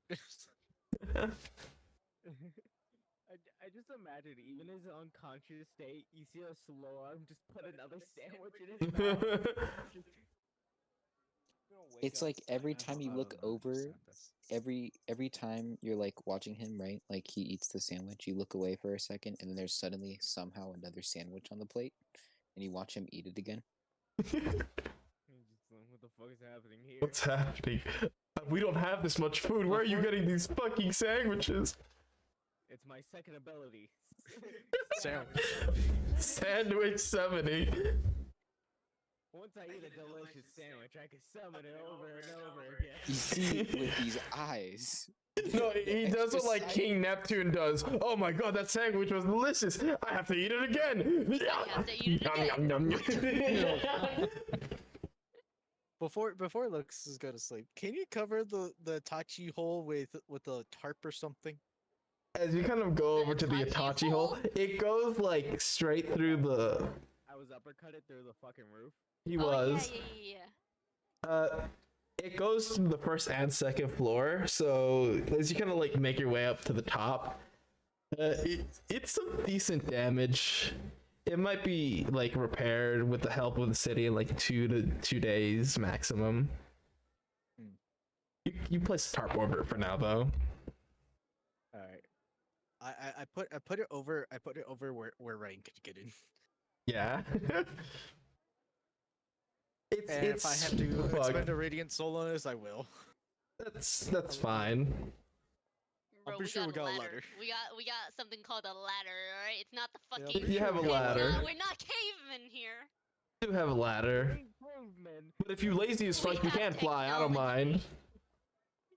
I just imagine even his unconscious state, you see a slow arm just put another sandwich in his mouth. It's like every time you look over, every time you're like watching him, right? Like he eats the sandwich, you look away for a second, and then there's suddenly somehow another sandwich on the plate, and you watch him eat it again. He's just like, what the fuck is happening here? What's happening? We don't have this much food. Where are you getting these fucking sandwiches? It's my second ability. Sandwich. Sandwich 70. Once I eat a delicious sandwich, I can summon it over and over again. You see with these eyes. No, he does what like extra King Neptune does. Oh my god, that sandwich was delicious. I have to eat it again. I have to eat it again. Yum, yum, yum. Before Lux is go to sleep, can you cover the Tachi hole with a tarp or something? As you kind of go over to the Itachi hole, it goes like straight through the. I was uppercutted through the fucking roof. He Oh, was. yeah. It goes to the first and second floor. So as you kind of like make your way up to the top, it's some decent damage. It might be like repaired with the help of the city in like 2 days maximum. You place a tarp over it for now though. All right. I put it over where Rain could get in. Yeah. And if I have to fuck. expend a radiant soul on this, I will. That's fine. Bro, pretty sure we got a ladder. We got something called a ladder, alright? It's not the fucking. You have a it's ladder. not- we're not cavemen here. You have a ladder. Improvement. But if you lazy as We fuck, you have can't fly. I don't mind. technology.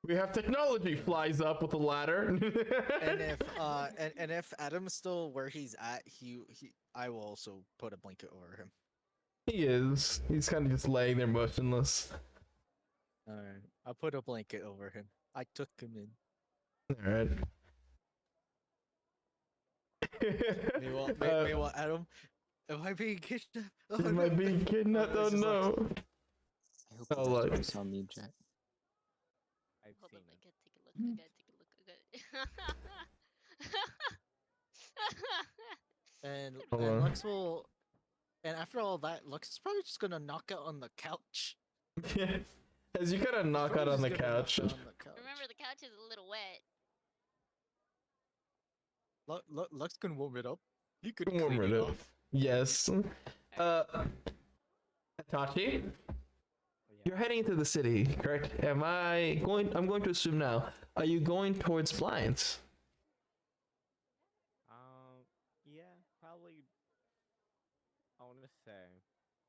We have technology. Flies up with a ladder. And if Adam's still where he's at, I will also put a blanket over him. He is. He's kind of just laying there motionless. Alright. I'll put a blanket over him. I took him in. All right. Meanwhile, Adam, am I being kidnapped? Oh, Am I no. being kidnapped? Oh This is like- no. I hope Oh, it look. doesn't on me, Jack. I've Hold seen up, I him. gotta take a look. I gotta take a look. And, Hold and on. Lux will. And after all that, Lux is probably just gonna knock out on the couch. As you kind of knock out Probably on the just gonna knock couch. out on the couch. Remember, the couch is a little wet. Lux can warm it up. You could Warm clean it it up. off. Yes. Tachi, you're heading into the city, correct? I'm going to assume now. Are you going towards Blinds? Yeah, probably. I want to say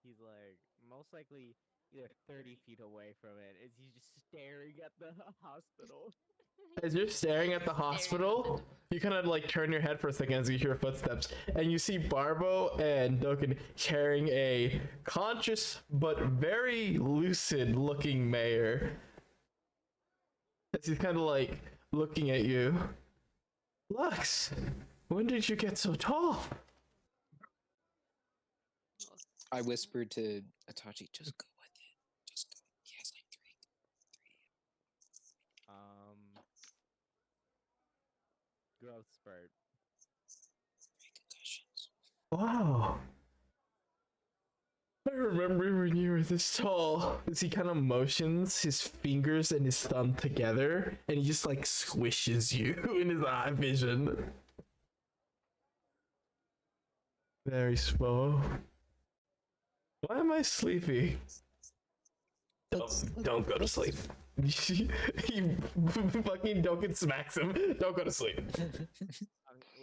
he's like most likely either 30 feet away from it. Is he just staring at the hospital? As you're staring at the hospital, you kind of like turn your head for a second as you hear footsteps, and you see Barbo and Dokkan carrying a conscious but very lucid looking mayor. As he's kind of like looking at you. Lux, when did you get so tall? I whispered to Itachi, just go with it. Just go. He has like three. Growth spurt. 3 concussions. Wow. remember when you were this tall. As he kind of motions his fingers and his thumb together, and he just like squishes you in his eye vision. Very small. Why am I sleepy? Don't go to sleep. You fucking Doken smacks him. Don't go to sleep.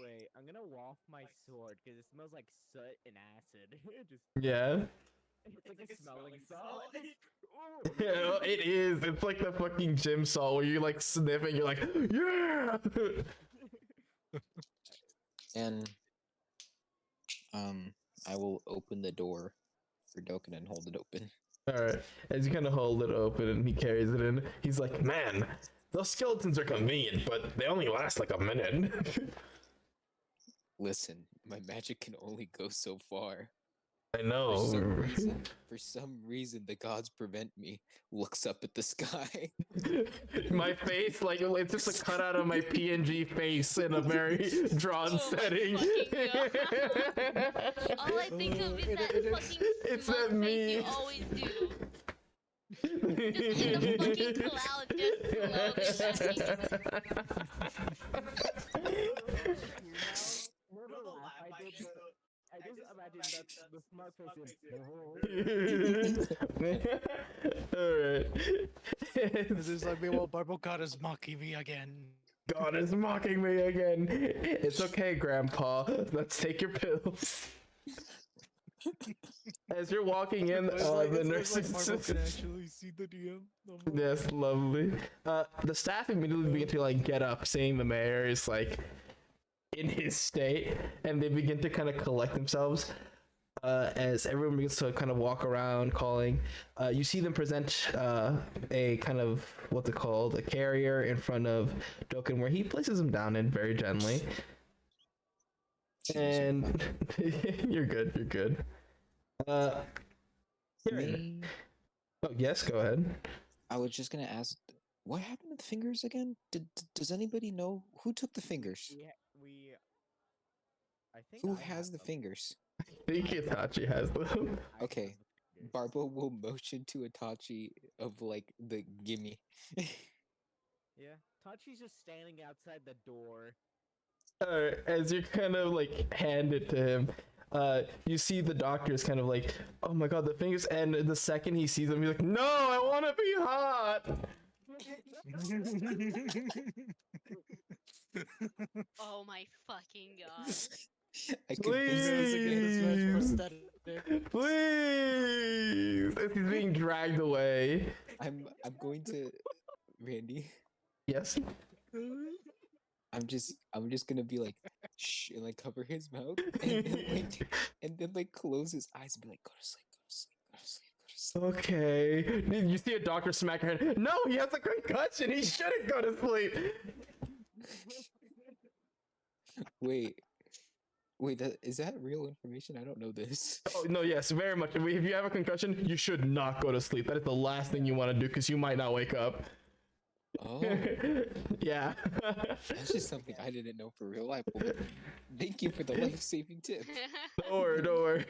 Wait, I'm gonna waft my sword because it smells like soot and acid. Just Yeah. it's like a smelling salt. Yeah, it is. It's like the fucking gym salt where you like sniff and you're like, yeah. And I will open the door for Doken and hold it open. All right. As you kind of hold it open and he carries it in, he's like, man, those skeletons are convenient, but they only last like a minute. Listen, my magic can only go so far. I know. For some reason, the gods prevent me. Looks up at the sky. My face, like it's just a cutout of my PNG face in a very drawn Oh my setting. fucking God. All I think of is that fucking It's smug that face me. you always do. Just in the fucking cloud, just slowly vanishing. I just imagine that the smug face is. Alright. This is like, meanwhile, Barbo God is mocking me again. God is mocking me again. It's okay, Grandpa. Let's take your pills. As you're walking in, It's the it's nurses. like Barbo can actually see the DM. Yes, lovely. The staff immediately begin to like get up, saying the mayor is like in his state, and they begin to kind of collect themselves. As everyone begins to kind of walk around calling, you see them present a kind of what's it called, a carrier in front of Doken, where he places him down in very gently. And you're good. You're good. Kieran. Me, Oh yes, go ahead. I was just gonna ask, what happened to the fingers again? Does anybody know who took the fingers? We I think Who I has have the them. fingers? I think Itachi has them. I have Okay, the fingers. Barbo will motion to Itachi of like the gimme. Yeah, Tachi's just standing outside the door. As you kind of like hand it to him, you see the doctor's kind of like, oh my god, the fingers. And the second he sees them, he's like, no, I want to be hot. Oh my fucking God. I Please. convinced this again. Please. As he's being dragged away. I'm going to Randy. Yes. I'm just gonna be like shh and like cover his mouth and then like close his eyes and be like, go to sleep, go to sleep, go to sleep, go to sleep. Okay. You see a doctor smack her head. No, he has a concussion. He shouldn't go to sleep. Wait, is that real information? I don't know this. Oh, no, yes, very much. If you have a concussion, you should not go to sleep. That is the last thing you want to do because you might not wake up. Oh, Yeah. that's just something I didn't know for real life. Well, thank you for the life-saving tip. Don't worry, don't worry.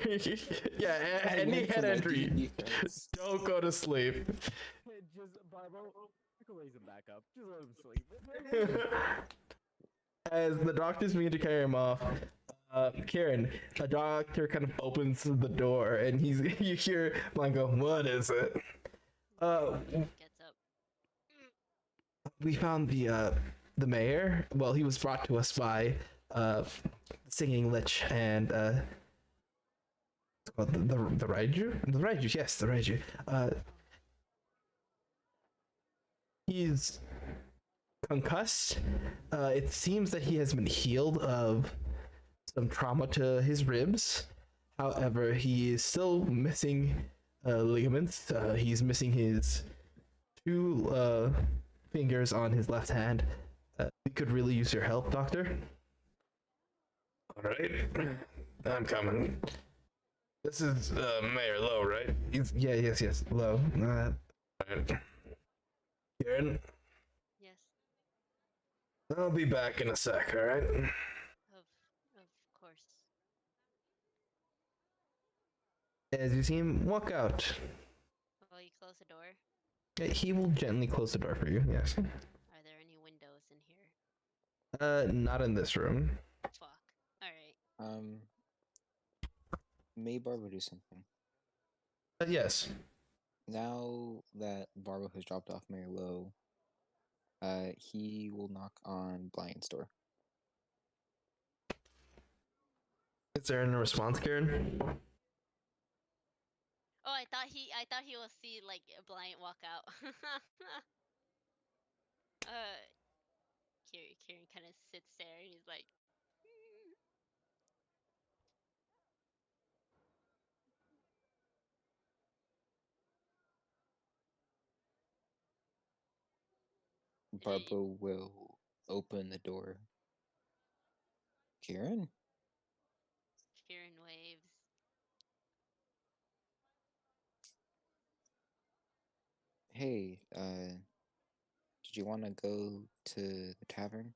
Yeah, I any learned head from my injury, D&D friends. don't go to sleep. Just Barbo, I can raise him back up. Just let him sleep. As the doctors begin to carry him off, Kieran, a doctor kind of opens the door and you hear mine go, what is it? Gets up. We found the mayor. Well, he was brought to us by Singing Lich and what's it called? The Raiju? The Raiju, yes, the Raiju. He's concussed. It seems that he has been healed of some trauma to his ribs. However, he is still missing ligaments. He's missing his two fingers on his left hand. We could really use your help, doctor. All right, I'm coming. This is Mayor Lowe, right? Yes, Lowe. Right. Kieran, Yes. I'll be back in a sec. All right. Of course. as you see him walk out. Will you close the door? He will gently close the door for you, yes. Are there any windows in here? Not in this room. Fuck. Alright. May Barbo do something? Yes. Now that Barbo has dropped off Mary Lowe, he will knock on Bliand's door. Is there any response, Karen? Oh, I thought he will see like a blind walk out. Kieran kind of sits there and he's like, "Hmm." Barbo will open the door. Kieran? Kieran waves. Hey, did you want to go to the tavern?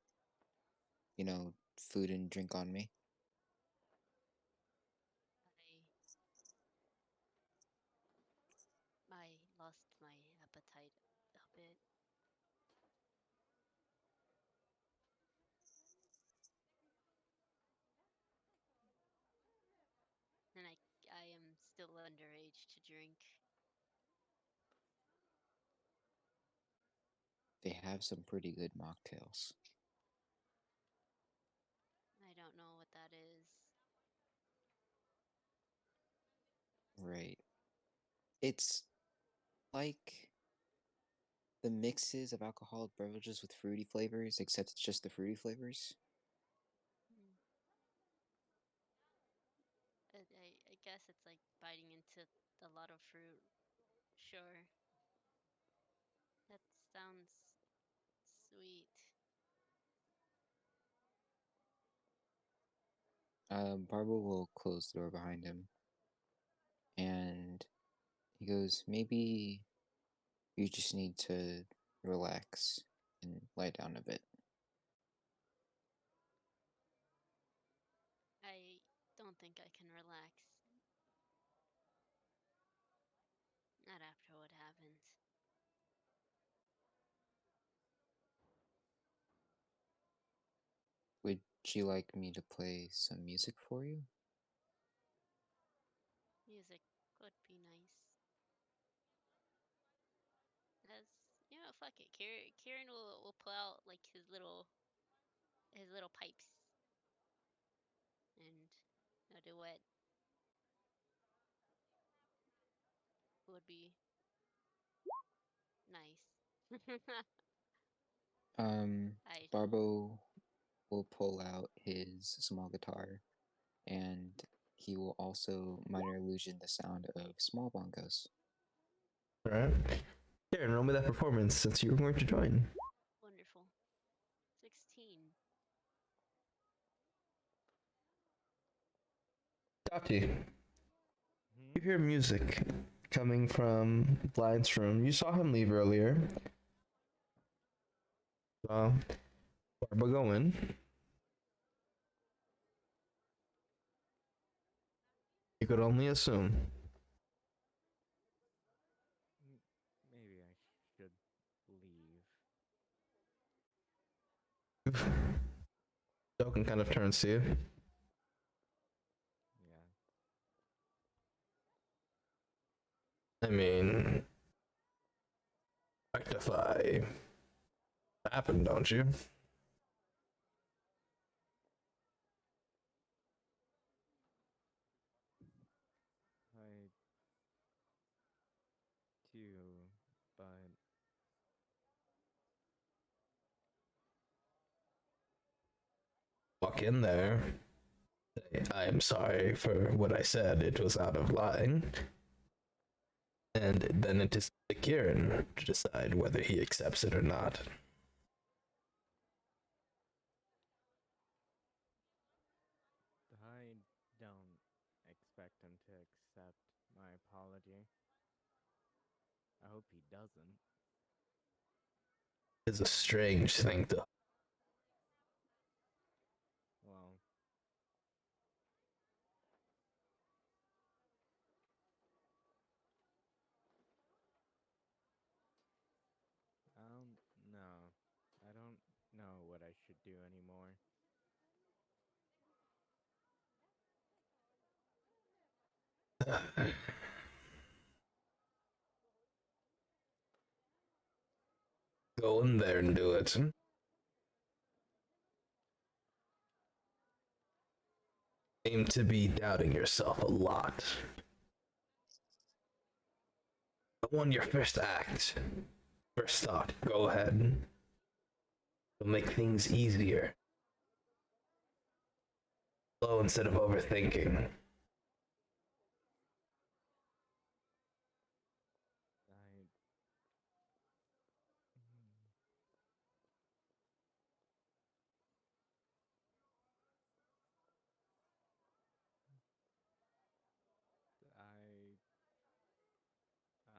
You know, food and drink on me. I lost my appetite a bit. And I am still underage to drink. They have some pretty good mocktails. I don't know what that is. Right. It's like the mixes of alcoholic beverages with fruity flavors, except it's just the fruity flavors. Hmm. I guess it's like biting into a lot of fruit. Sure. That sounds sweet. Barbo will close the door behind him. And he goes, maybe you just need to relax and lie down a bit. I don't think I can relax. Not after what happened. Would you like me to play some music for you? Music would be nice. As you know, fuck it. Kieran will pull out like his little pipes and a duet would be nice. I Barbo will pull out his small guitar, and he will also minor illusion the sound of small bongos. Alright. Karen, roll me that performance since you were going to join. Wonderful. 16. Dati, Hmm? you hear music coming from Blind's room. You saw him leave earlier. Saw Barba go in. You could only assume. Maybe I should leave. Doken kind of turns to you. Yeah. I mean, rectify happened, don't you? I do, but Walk in there. Say, I am sorry for what I said. It was out of line. And then it is to Kieran to decide whether he accepts it or not. I don't expect him to accept my apology. I hope he doesn't. It's a strange thing to. Well, do anymore. Go in there and do it. Seem to be doubting yourself a lot. Go on your first act. First thought. Go ahead. It'll make things easier. Slow instead of overthinking. I. I.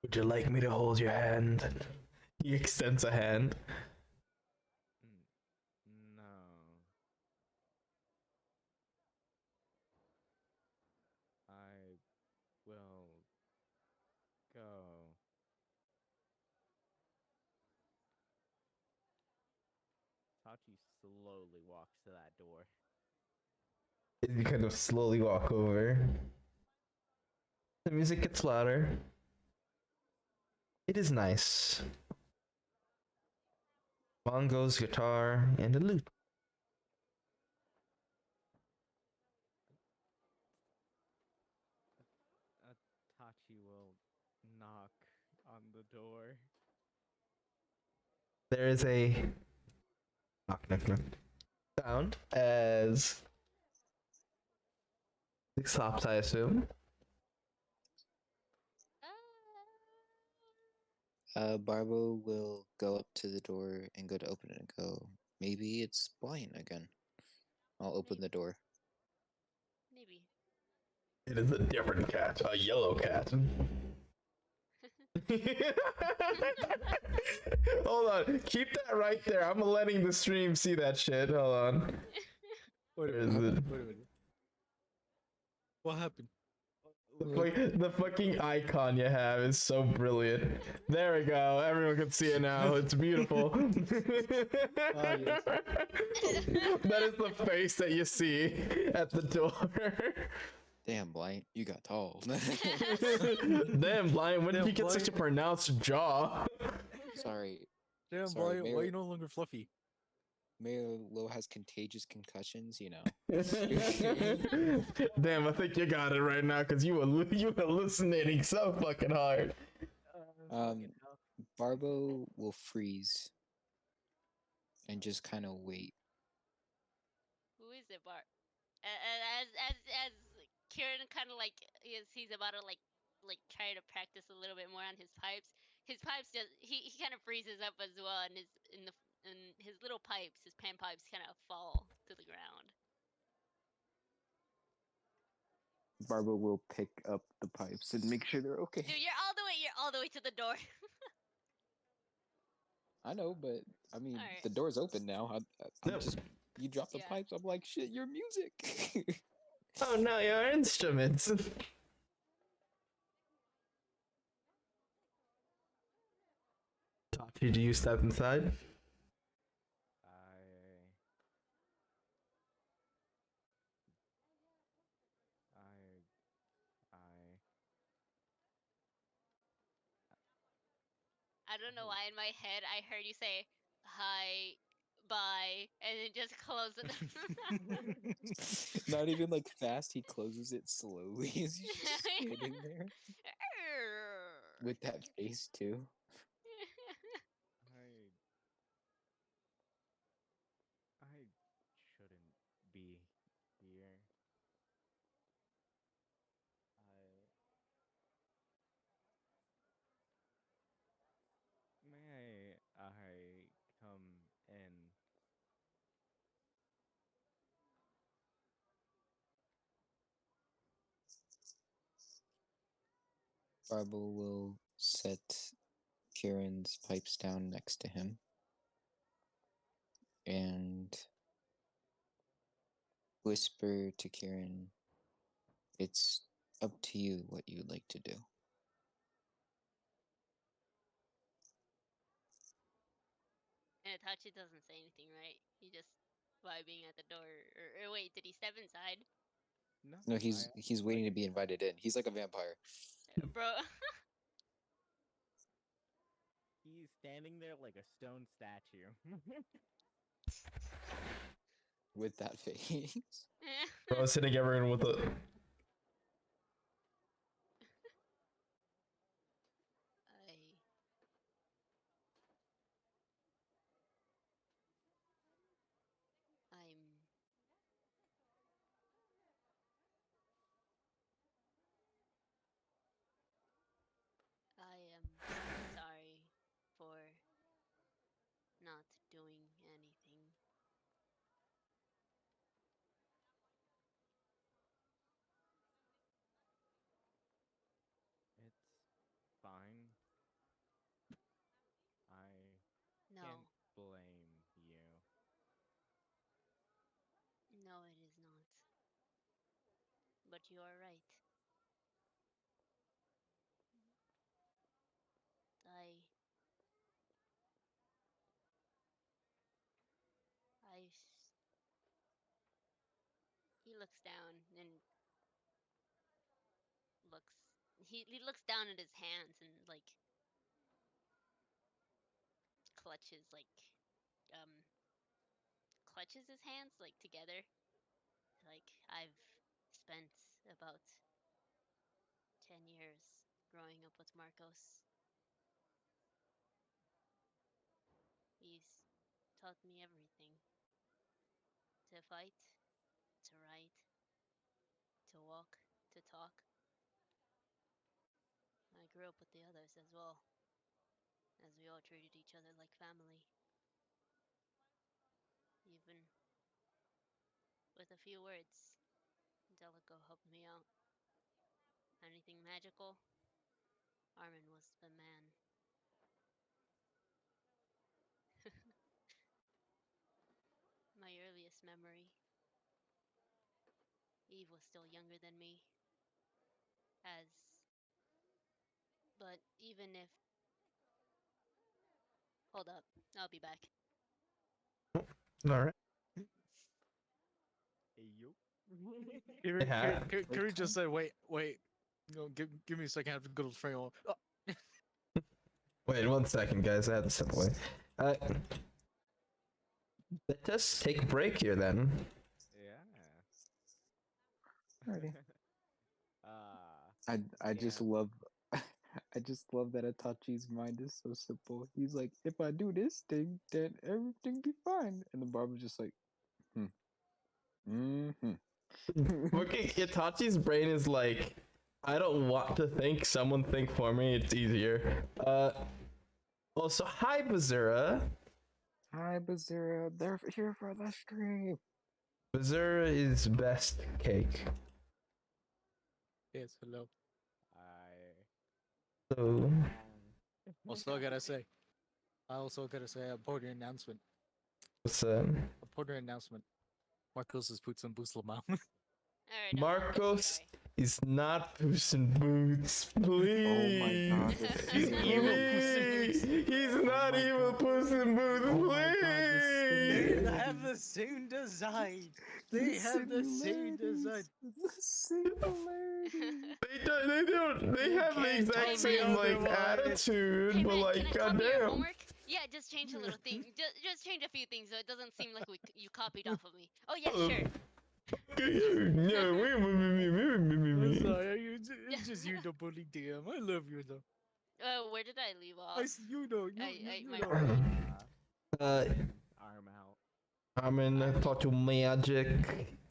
Would you like me to hold your hand? He extends a hand. No. I will go. Tachi slowly walks to that door. You kind of slowly walk over. The music gets louder. It is nice. Bongos, guitar, and a lute. Tachi will knock on the door. There is a knock, knock, knock sound as it stops, I assume. Barbo will go up to the door and go to open it and go, maybe it's blind again. I'll open the door. Maybe. It is a different cat, a yellow cat. Hold on, keep that right there. I'm letting the stream see that shit. Hold on. Wait a Where is minute. it? Wait a minute. What happened? The fucking icon you have is so brilliant. There we go. Everyone can see it now. It's beautiful. Yes. That is the face that you see at the door. Damn, blind, you got tall. Damn, Blind, when did Damn, you get such a Blind. pronounced jaw? Sorry, Damn, Sorry, why Mayor. you no longer fluffy? Mayor Lo has contagious concussions, you know. Damn, I think you got it right now because you hallucinating so fucking hard. Barbo will freeze and just kind of wait. Who is it, Bart? As Kieran kind of like he's about to like try to practice a little bit more on his pipes. His pipes does he kind of freezes up as well, and his little pipes, his pan pipes, kind of fall to the ground. Barbo will pick up the pipes and make sure they're okay. Dude, you're all the way to the door. I know, but I mean, Alright. the door's open now. I'm Yep. just you drop the Yeah. pipes. I'm like, shit, your music. Oh no, your instruments. Tachi, do you step inside? I don't know why in my head I heard you say hi, bye, and then just close it. Not even like fast. He closes it slowly as he's just standing there with that face too. I shouldn't be here. May I come in? Barbo will set Kieran's pipes down next to him and whisper to Kieran, It's up to you what you'd like to do. And Itachi doesn't say anything, right? He just vibing at the door. Or wait, did he step inside? No, he's waiting to be invited in. He's like a vampire Bro, He's standing there like a stone statue. with that face. Bro, sitting everyone with a. I'm I am sorry for not doing anything. It's fine. I No, can't blame you. no, it is not. But you are right. I I he looks down and looks he looks down at his hands and like clutches um clutches his hands like together. Like I've spent about 10 years growing up with Marcos. He's taught me everything. To fight, to write, to walk, to talk. I grew up with the others as well, as we all treated each other like family. Even with a few words, Delico helped me out. Anything magical, Armin was the man. My earliest memory, Eve was still younger than me. But even if. Hold up, I'll be back. All right. Hey, yo. Yeah. Kiri just said, wait. No, give me a second. I have to go to the frame. Oh, Wait 1 second, guys. I have to step away. Let us take a break here then. Yeah. Alrighty. uh, I just Yeah. love I just love that Itachi's mind is so simple. He's like, if I do this thing, then everything be fine. And the barber's just like, Looking, Itachi's brain is like, I don't want to think. Someone think for me. It's easier. Also, hi, Bazura. Hi, Bazura. They're here for the stream. Bazura is best cake. yes, hello. So, Also, I also gotta say, a important announcement. what's that? Important announcement. Marcos has put some boost Lamau. Alright, Marcos sorry. is not Puss in Boots. Oh my Please. god. this He's is evil so Puss in evil. Boots. He's Oh not my evil God. Puss in Boots. Oh my God, this Please. They have the same design. They have the same design. The singularity. They You have the can't exact tell me same like otherwise. attitude, Hey but man, like can I copy your goddamn. homework? Yeah, just change a little thing. Just change a few things so it doesn't seem like you copied off of me. Oh yeah, sure. I'm sorry, it's just you, the bully DM. I love you though. Where did I leave off? You know, you my know. brain. Arm out. Armin taught you magic.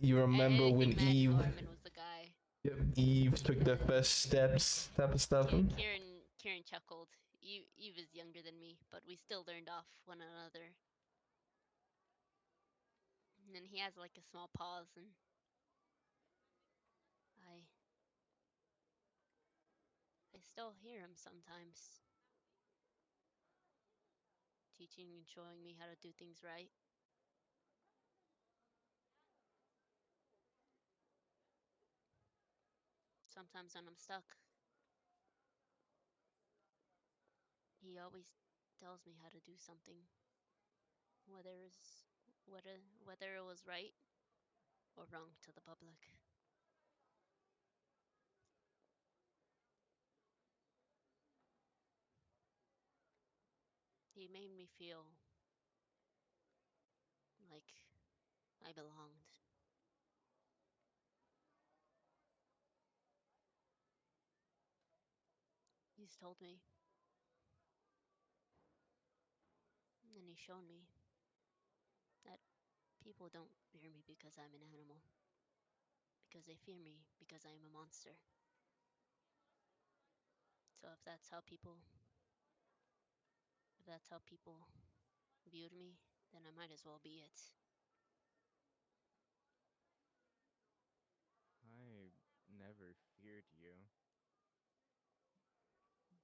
You remember Anything when magical, Eve, Armin was the guy. yep, Eve took the first steps, type of stuff. Kieran chuckled. Eve is younger than me, but we still learned off one another. And then he has like a small pause, and I still hear him sometimes, teaching and showing me how to do things right. Sometimes when I'm stuck, he always tells me how to do something, whether it's whether it was right or wrong to the public. He made me feel like I belonged. He's told me, and he's shown me that people don't fear me because I'm an animal, because they fear me because I am a monster. So if that's how people viewed me, then I might as well be it. I never feared you.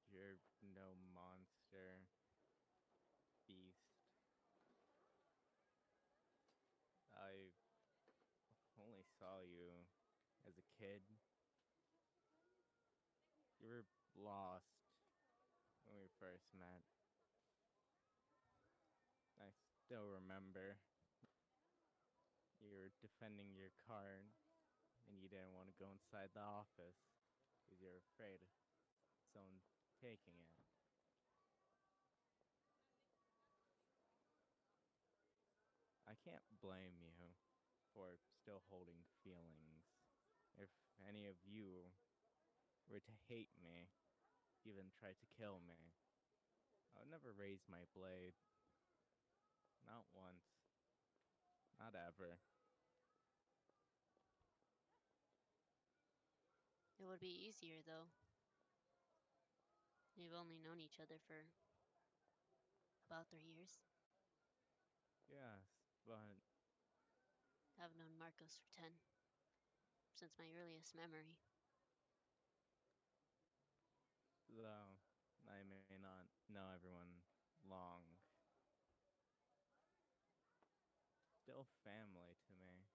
You're no monster, beast. I only saw you as a kid. You were lost when we first met. I still remember you were defending your card and you didn't want to go inside the office because you're afraid of someone taking it. I can't blame you for still holding feelings. If any of you were to hate me, even try to kill me, I would never raise my blade. Not once. Not ever. It would be easier though. We've only known each other for about 3 years. Yes, but I've known Marcos for 10, since my earliest memory. though I may not know everyone long, still family to me.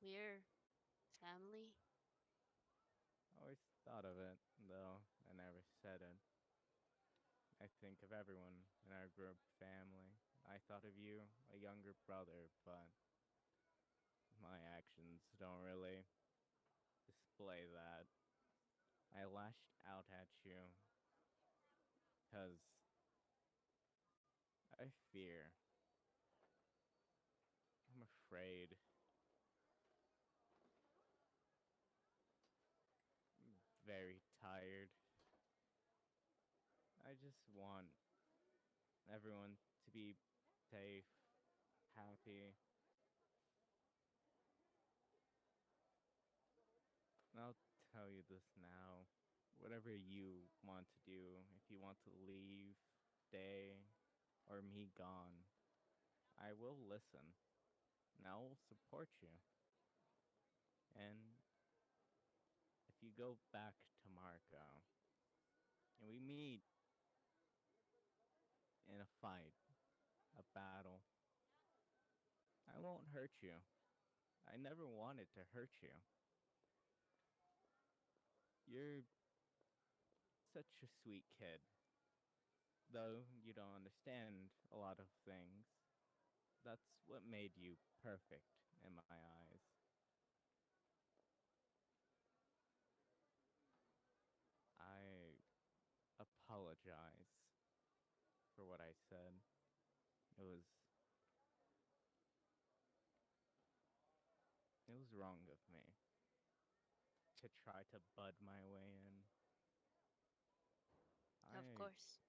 We're family. I always thought of it, though I never said it. I think of everyone in our group family. I thought of you, a younger brother, but my actions don't really display that. I lashed out at you because I fear. I'm afraid. I'm very tired. I just want everyone to be safe, happy. And I'll tell you this now. Whatever you want to do, if you want to leave, stay, or me gone, I will listen. And I will support you. And if you go back to Marco, and we meet in a fight, a battle, I won't hurt you. I never wanted to hurt you. You're such a sweet kid. Though you don't understand a lot of things, that's what made you perfect in my eyes. I apologize for what I said. It was wrong of me to try to bud my way in. Of I course.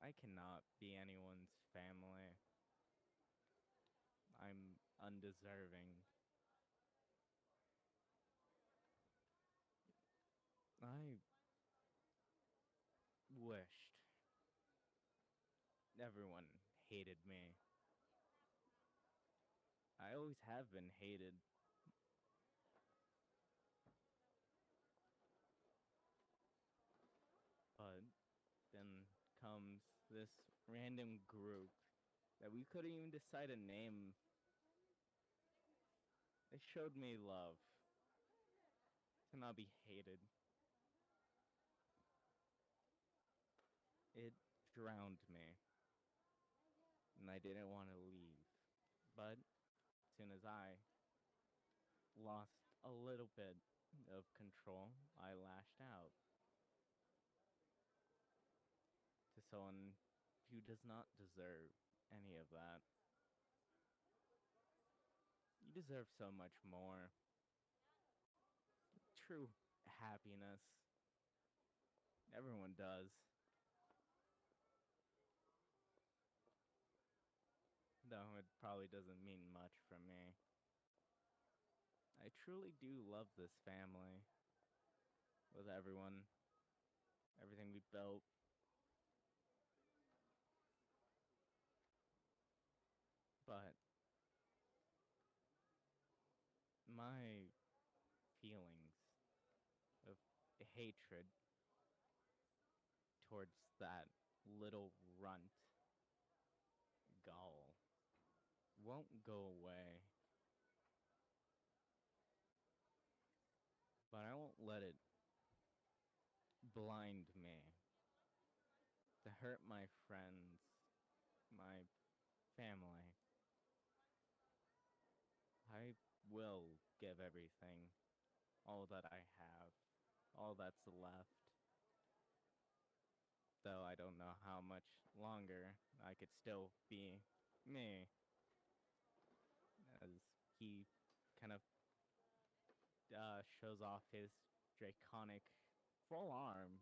I cannot be anyone's family. I'm undeserving. I wished everyone hated me. I always have been hated. But then comes this random group that we couldn't even decide a name. They showed me love to not be hated. It drowned me, and I didn't want to leave. But as soon as I lost a little bit of control, I lashed out to someone who does not deserve any of that. You deserve so much more. True happiness. Everyone does. Though it probably doesn't mean much from me. I truly do love this family. With everyone. Everything we built. But my feelings of hatred towards that little runt Gull won't go away. But I won't let it blind me to hurt my friends, my family. I will give everything, all that I have, all that's left. Though I don't know how much longer I could still be me. As he kind of shows off his draconic full arm.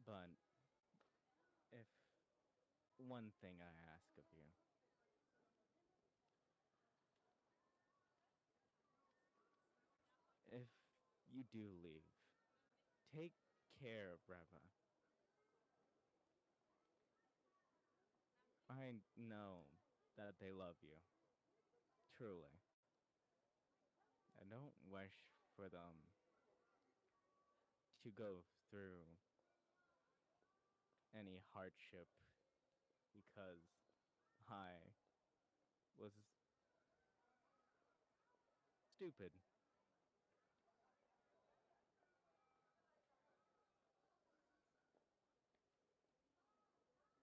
But if one thing I ask of you, if you do leave, take care of Reva. I know that they love you. Truly. I don't wish for them to go through any hardship because I was stupid.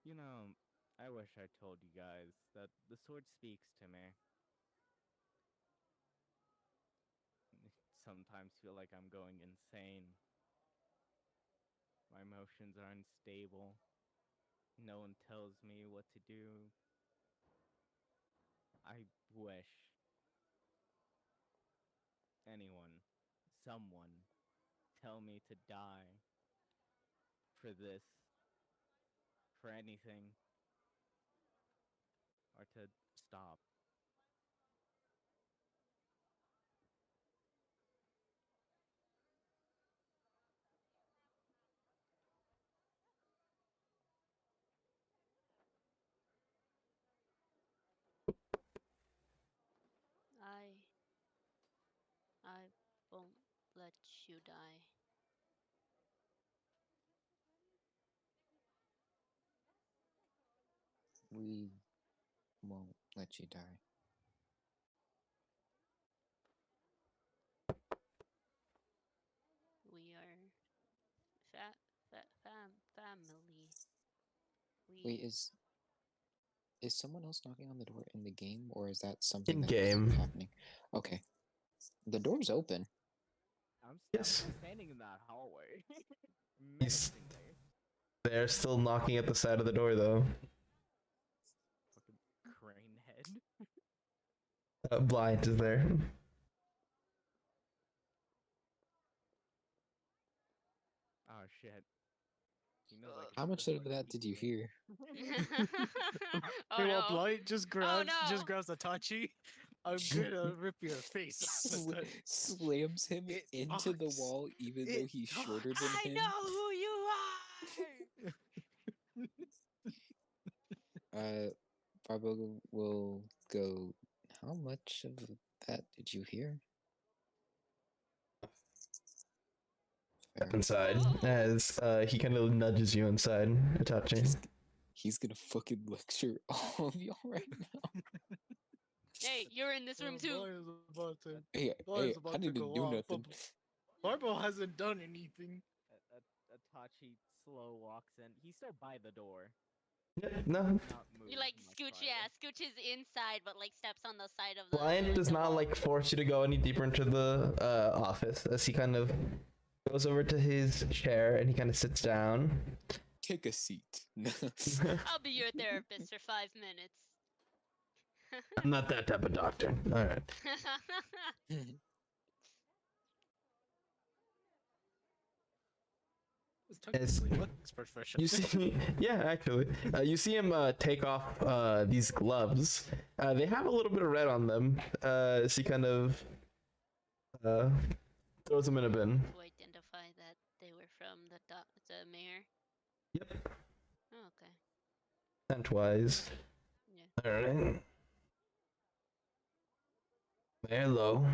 You know, I wish I told you guys that the sword speaks to me. Sometimes feel like I'm going insane. My emotions are unstable. No one tells me what to do. I wish anyone, someone, tell me to die for this, for anything, or to stop. I I won't let you die. We won't let you die. We are family. Wait, We is someone else knocking on the door in the game, or is that something In that's game. happening? Okay, the door's open. I'm Yes. standing in that hallway. He's menacingly. They're still knocking at the side of the door, though. Fucking crane head. Blind is there. Oh shit. He knows I can How do much this of like that did you easily. hear? Oh Meanwhile, no. Blight just grabs no. Itachi. I'm gonna rip your face off. with that. Slams him It into the talks. wall, even though It he's shorter talks. than I him. know who you are. Barbo will go. How much of that did you hear? Fair. inside as he kind of nudges you inside, Itachi. He's gonna fucking lecture all of y'all right now. Hey, you're in this room too. Boy is about to. Hey, Boy hey, is I about to didn't go do off. nothing. Barbo hasn't done anything. Itachi slow walks in. He's still by the door. Yeah, no, Not moved You like much scooch, farther. yeah, scooches inside, but like steps on the side of the. Bryant does the not wall. like force you to go any deeper into the office as he kind of goes over to his chair and he kind of sits down. Take a seat. I'll be your therapist for 5 minutes. I'm not that type of doctor. All right. It's It's- technically looks professional. You see, yeah, actually, you see him take off these gloves. They have a little bit of red on them. As he kind of throws them in a bin. To identify that they were from the mayor. Yep, Oh, okay. scent-wise. Yeah. All right. Hello.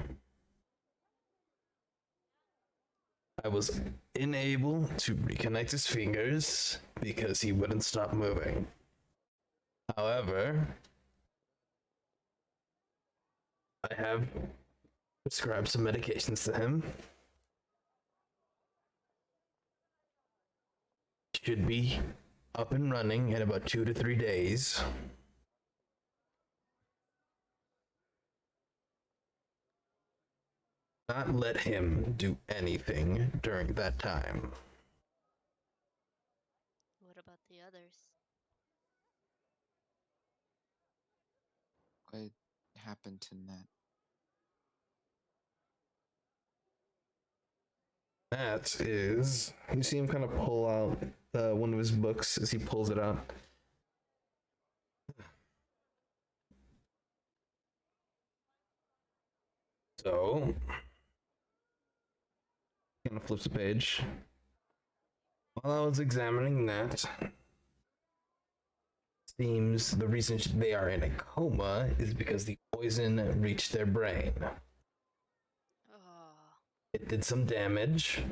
I was unable to reconnect his fingers because he wouldn't stop moving. However, I have prescribed some medications to him. Should be up and running in about 2 to 3 days. Not let him do anything during that time. What about the others? What happened to Nat? That is, you see him kind of pull out one of his books as he pulls it out. So, kind of flips the page. While I was examining that, seems the reason they are in a coma is because the poison reached their brain. Oh, It did some damage.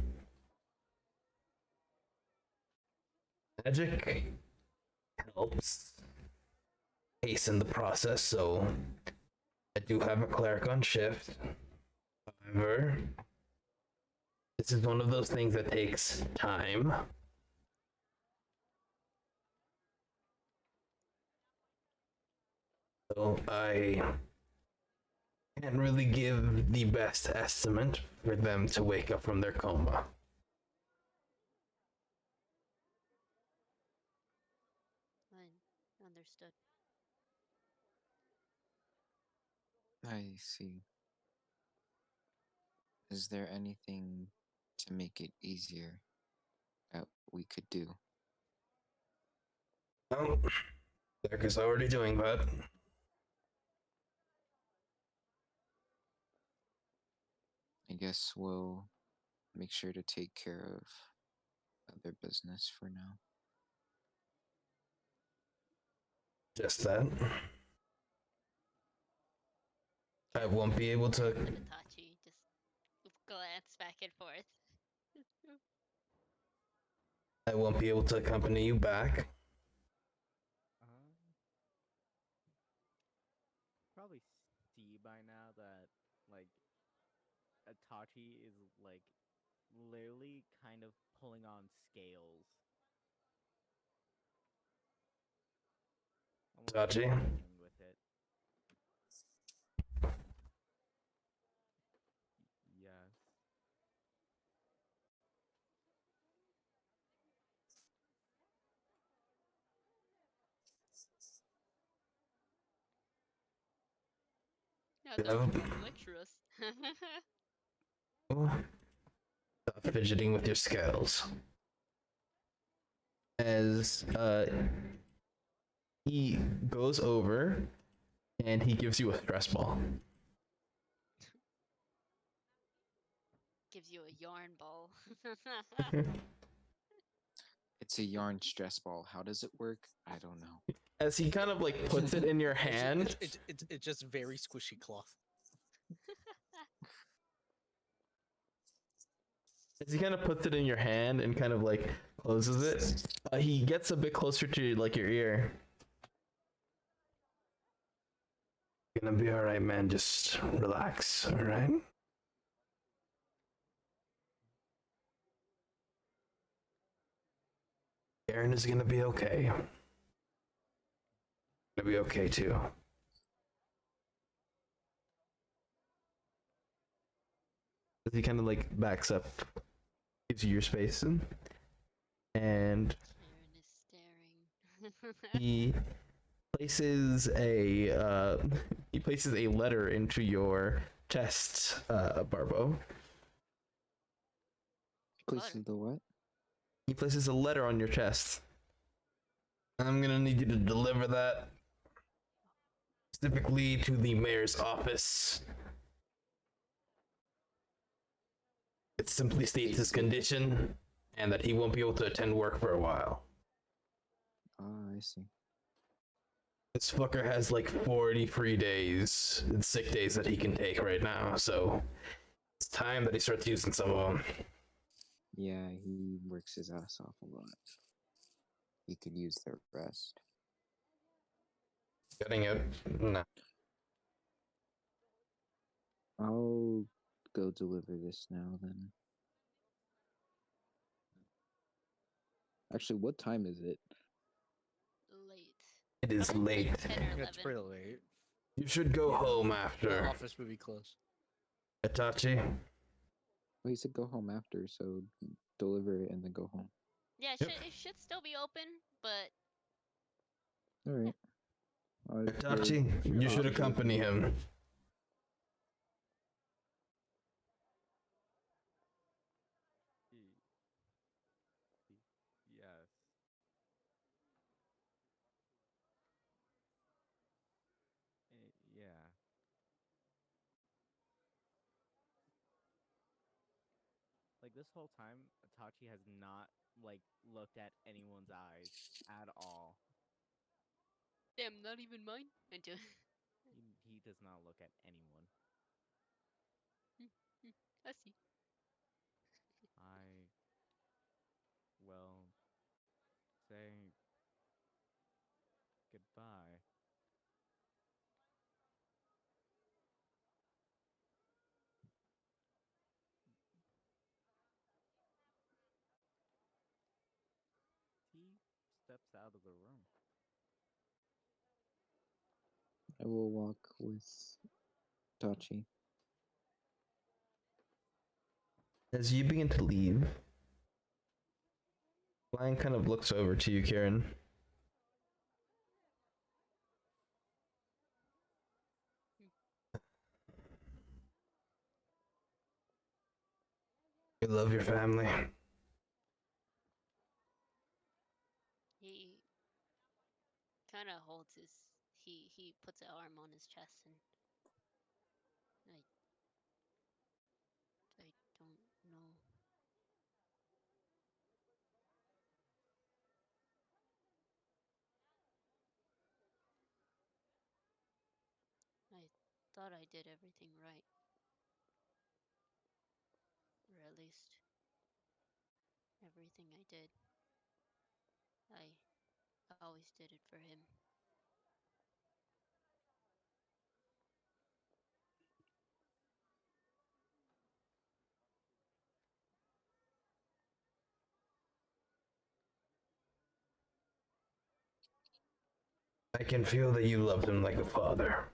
Magic helps hasten the process, so I do have a cleric on shift. However, this is one of those things that takes time. So I can't really give the best estimate for them to wake up from their coma. fine. Understood. I see. Is there anything to make it easier that we could do? Well, Derek is already doing that. I guess we'll make sure to take care of other business for now. Just that. I won't be able to. And Itachi just glance back and forth. I won't be able to accompany you back. Probably see by now that like Itachi is like literally kind of pulling on scales. Almost Itachi? playing with it. Yes. Yeah, Yeah. don't lecture us. Stop fidgeting with your scales. As he goes over and he gives you a stress ball. Gives you a yarn ball. It's a yarn stress ball. How does it work? I don't know. As he kind of like puts it in your hand. It's just very squishy cloth. As he kind of puts it in your hand and kind of like closes it, he gets a bit closer to like your ear. Gonna be all right, man. Just relax, all right? Aaron is gonna be okay. Gonna be okay too. As he kind of like backs up, gives you your space, and Aaron is staring. he places a letter into your chest, Barbo. Places the what? He places a letter on your chest. I'm gonna need you to deliver that specifically to the mayor's office. It simply states his condition and that he won't be able to attend work for a while. Ah, I see. This fucker has like 40 free days and sick days that he can take right now, so it's time that he starts using some of them. Yeah, he works his ass off a lot. He could use the rest. Getting it? No. I'll go deliver this now then. Actually, what time is it? Late. It is Probably like late. 10 or 11. It's pretty late. You should go home The after. office would be closed. Itachi? Well, he said go home after, so deliver it and then go home. Yeah, Yep. it should still be open, but Alright. Itachi, you should accompany him. Yes. Yeah. Like this whole time, Itachi has not like looked at anyone's eyes at all. damn, not even mine. Until He does not look at anyone. I see. I will say goodbye. He steps out of the room. I will walk with Tachi. As you begin to leave, Lion kind of looks over to you, Karen. You love your family. He kind of holds his. He puts an arm on his chest and I don't know. I thought I did everything right. Or at least everything I did. I always did it for him. I can feel that you loved him like a father.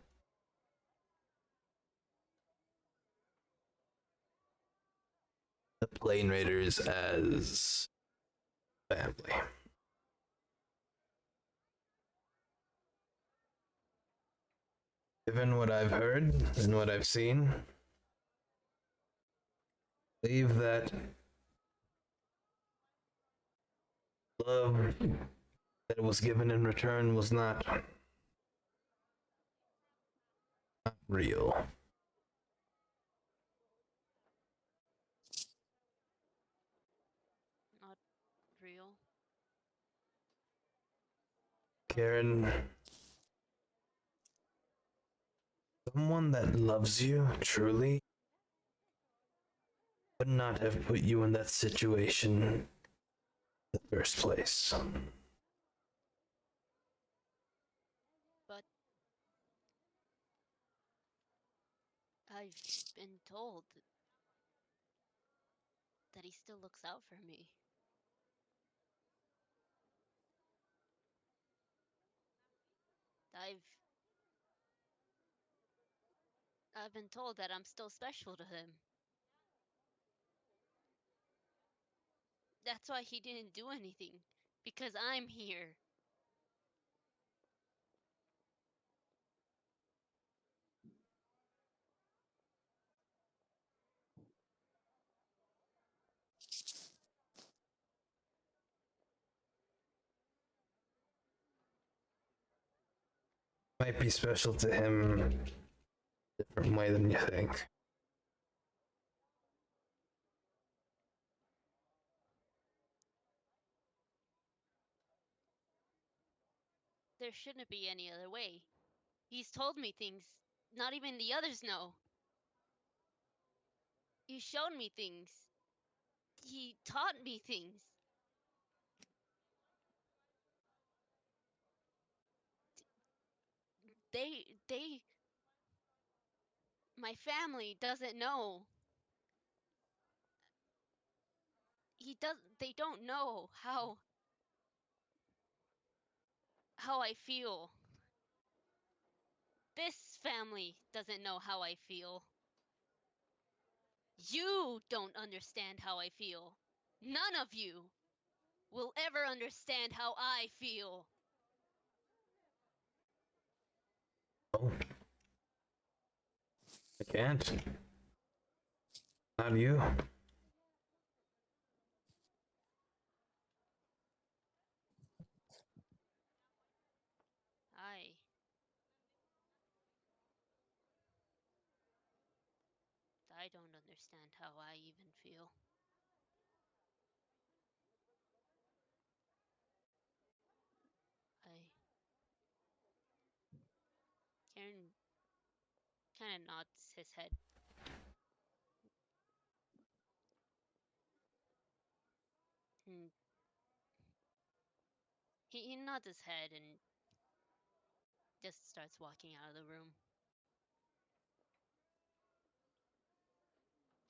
The Plane Raiders as family. Given what I've heard and what I've seen, I believe that love that was given in return was not real. Not real. Karen, someone that loves you truly would not have put you in that situation in the first place. But I've been told that he still looks out for me. I've I've been told that I'm still special to him. That's why he didn't do anything. Because I'm here. Might be special to him a different way than you think. There shouldn't be any other way. He's told me things not even the others know. He showed me things. He taught me things. They my family doesn't know. They don't know how I feel. This family doesn't know how I feel. You don't understand how I feel. None of you will ever understand how I feel. Oh, I can't. Not you. I I don't understand how I even feel. I Karen kind of nods his head. And he nods his head and just starts walking out of the room.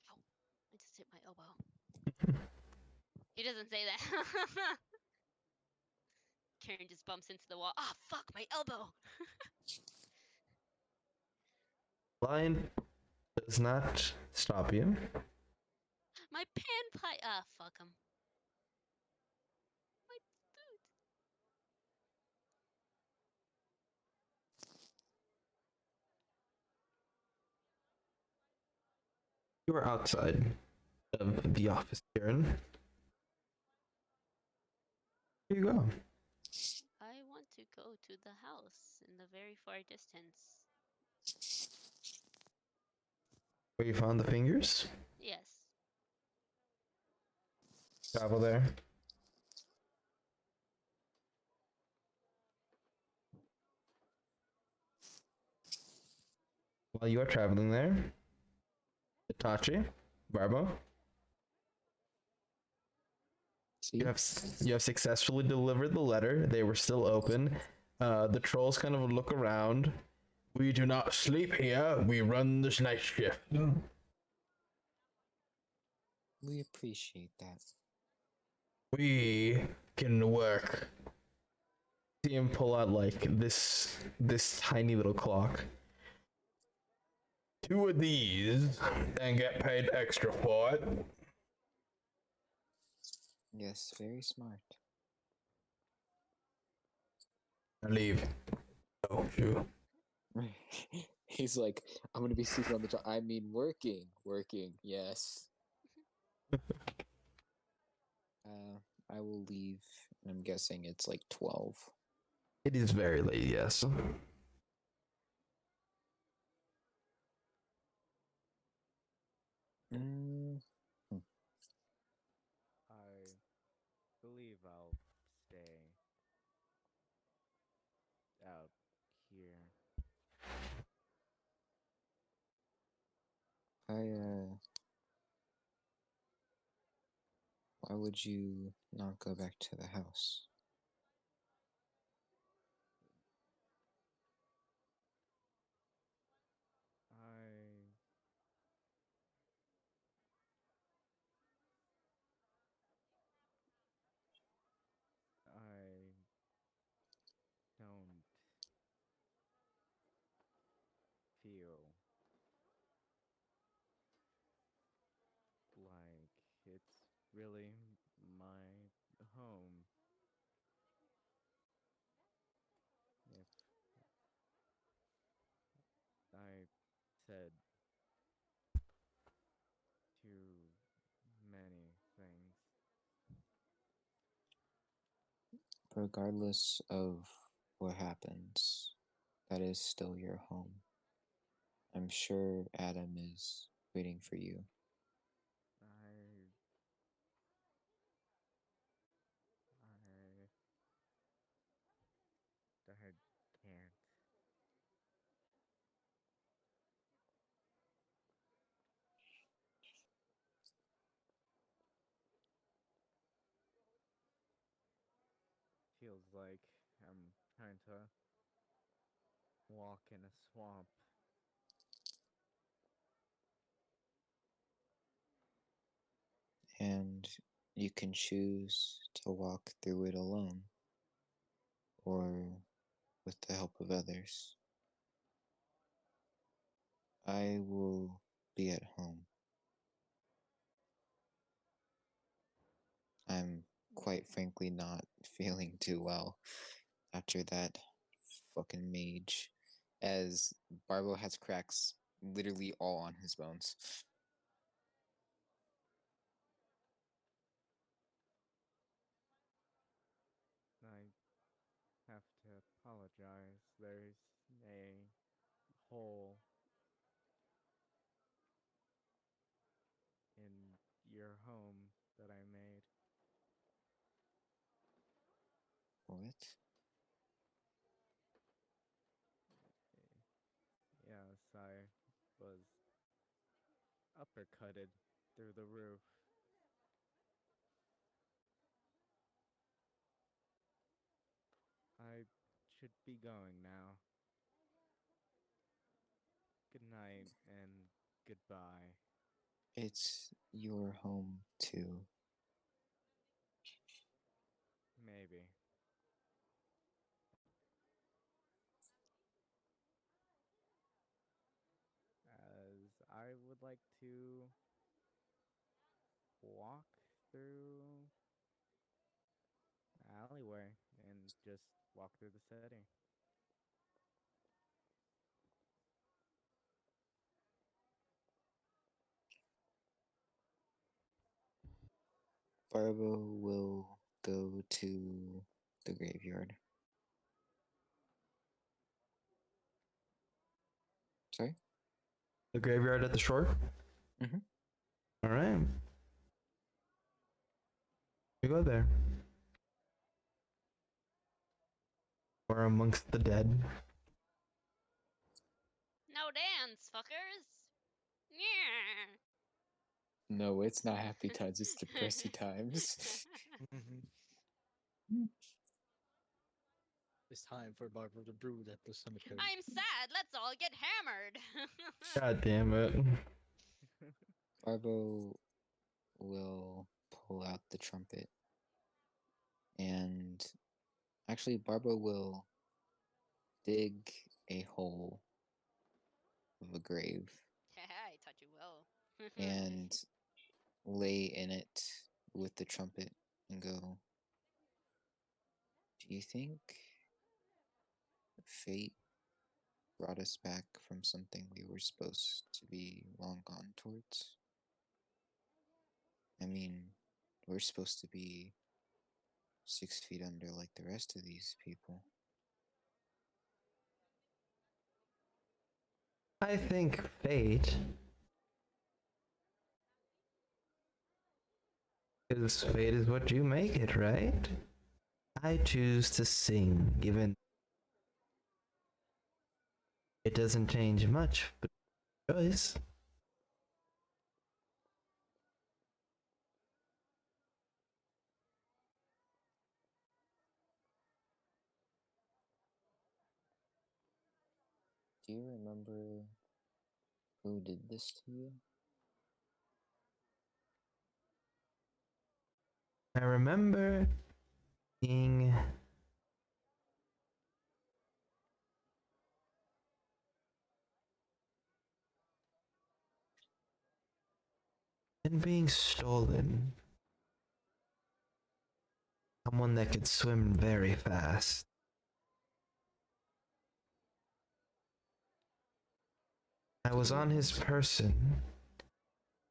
Ow, I just hit my elbow. He doesn't say that. Karen just bumps into the wall. Ah, fuck, my elbow! Lion does not stop you. My panpipe. Ah, fuck him. My food. You are outside of the office, Karen. Here you go. I want to go to the house in the very far distance. Where you found the fingers? Yes. Travel there. While you are traveling there, Itachi, Barbo, See? you have successfully delivered the letter. They were still open. The trolls kind of look around. We do not sleep here. We run this night shift. We appreciate that. We can work. See him pull out like this tiny little clock. 2 of these and get paid extra for it. Yes, very smart. I leave. Oh shoot. He's like, I'm gonna be sleeping on the job. I mean, working. Yes. I will leave. I'm guessing it's like 12. It is very late, yes. Mm, I believe I'll stay out here. I Why would you not go back to the house? I don't feel like it's really my home. If I said too many things, Regardless of what happens, that is still your home. I'm sure Adam is waiting for you. I can't. Feels like I'm trying to walk in a swamp. And you can choose to walk through it alone or with the help of others. I will be at home. I'm quite frankly not feeling too well after that fucking mage, as Barbo has cracks literally all on his bones. I have to apologize. There's a hole in your home that I made. What? Yes, I was uppercutted through the roof. I should be going now. Good night and goodbye. It's your home too. Maybe. As I would like to walk through the alleyway and just walk through the city. Barbo will go to the graveyard. Sorry? The graveyard at the shore? Mhm. All right. We go there. We're amongst the dead. No dance, fuckers. Yeah. No, it's not happy times, it's depressy times. It's time for Barbara to brood at the cemetery. I'm sad. Let's all get hammered. God damn it. Barbo will pull out the trumpet, and actually, Barbo will dig a hole of a grave I taught you well. and lay in it with the trumpet and go, do you think fate brought us back from something we were supposed to be long gone towards? I mean, we're supposed to be 6 feet under like the rest of these people. I think fate. Because fate is what you make it, right? I choose to sing, given it doesn't change much, but choice. Do you remember who did this to you? I remember being and being stolen. Someone that could swim very fast. I was on his person.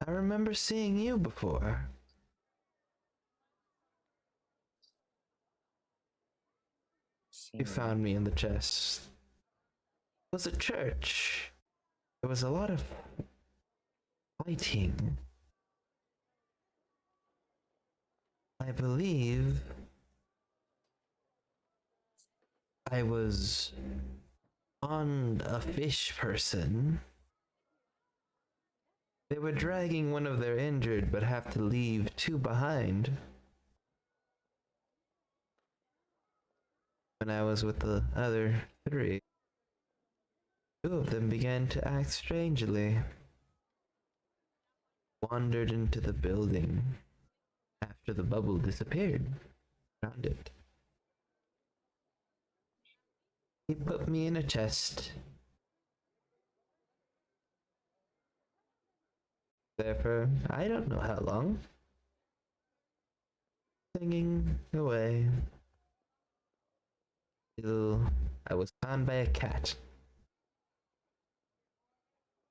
I remember seeing you before. You Seeing found me in the chest. It was a church. There was a lot of fighting. I believe I was on a fish person. They were dragging one of their injured but have to leave two behind. When I was with the other three, two of them began to act strangely. Wandered into the building after the bubble disappeared. Found it. He put me in a chest. There for I don't know how long. Singing away. Till I was found by a cat.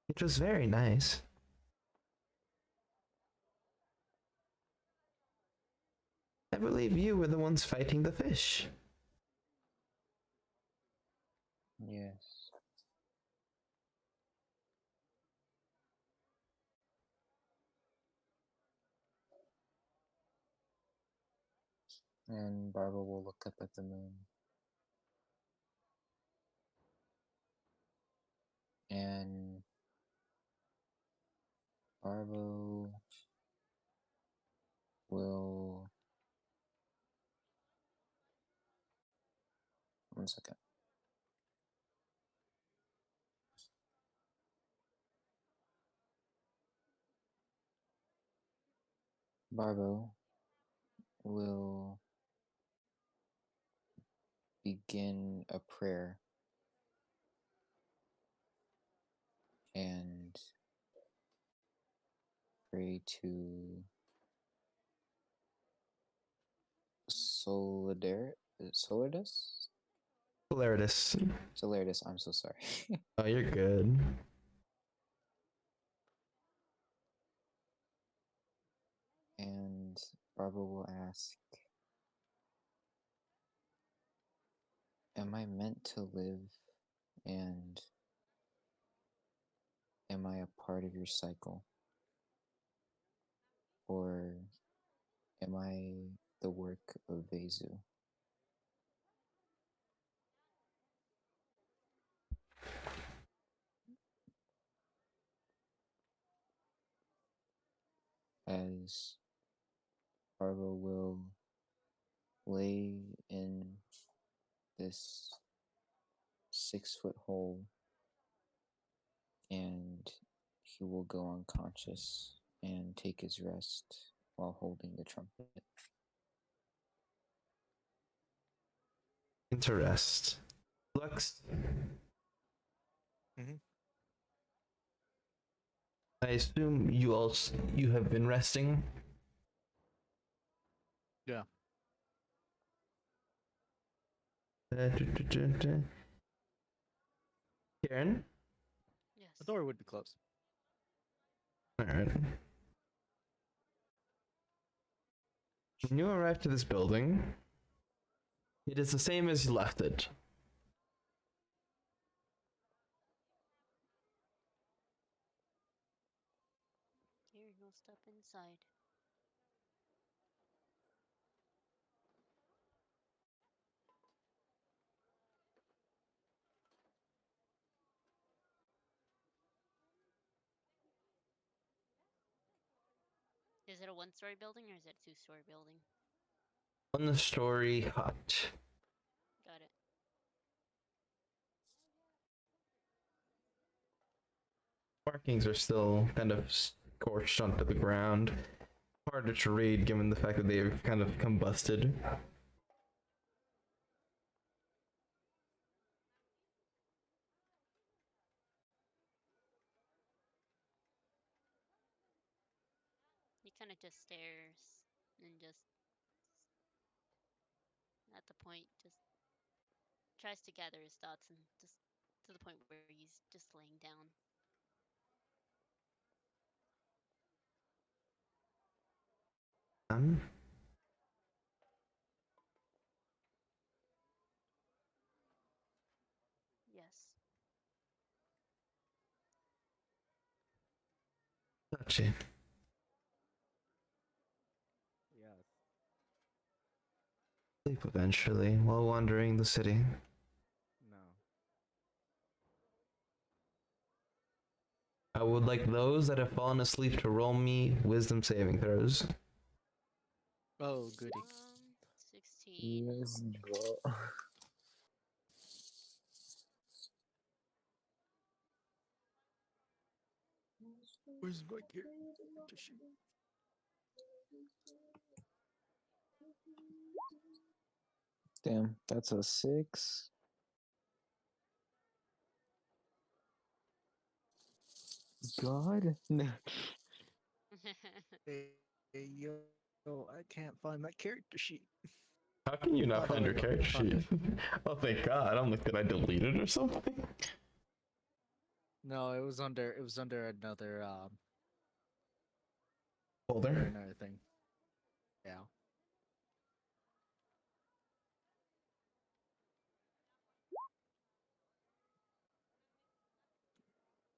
It was very nice. I believe you were the ones fighting the fish. Yes. And Barbara will look up at the moon. And Barbo will. One second. Barbo will begin a prayer and pray to Solidus? Hilarious. Solidus, I'm so sorry. Oh, you're good. And Barbara will ask, am I meant to live, and am I a part of your cycle? Or am I the work of Vezu? As Barbara will lay in this 6-foot hole, and he will go unconscious and take his rest while holding the trumpet. Interest. Lux. Mhm. I assume you have been resting. Yeah. Karen. Yes. The door would be closed. All right. When you arrive to this building, it is the same as you left it. Here, no step inside. Is it a one-story building or is it a two-story building? One-story hut. Got it. markings are still kind of scorched onto the ground. Harder to read given the fact that they've kind of combusted. He kind of just stares and just, at the point, just tries to gather his thoughts and just to the point where he's just laying down. Um, Yes. Touchy. Yes. Sleep eventually while wandering the city. No. I would like those that have fallen asleep to roll me wisdom saving throws. Oh, goody. 16. Yes, bro. Where's my character sheet? Damn, that's a 6. God, no. Hey, yo, I can't find my character sheet. How can you not Oh, find there your we go. character Found sheet? Oh, thank God. I'm like, did I delete it or something? No, it was under another Folder. another thing. Yeah.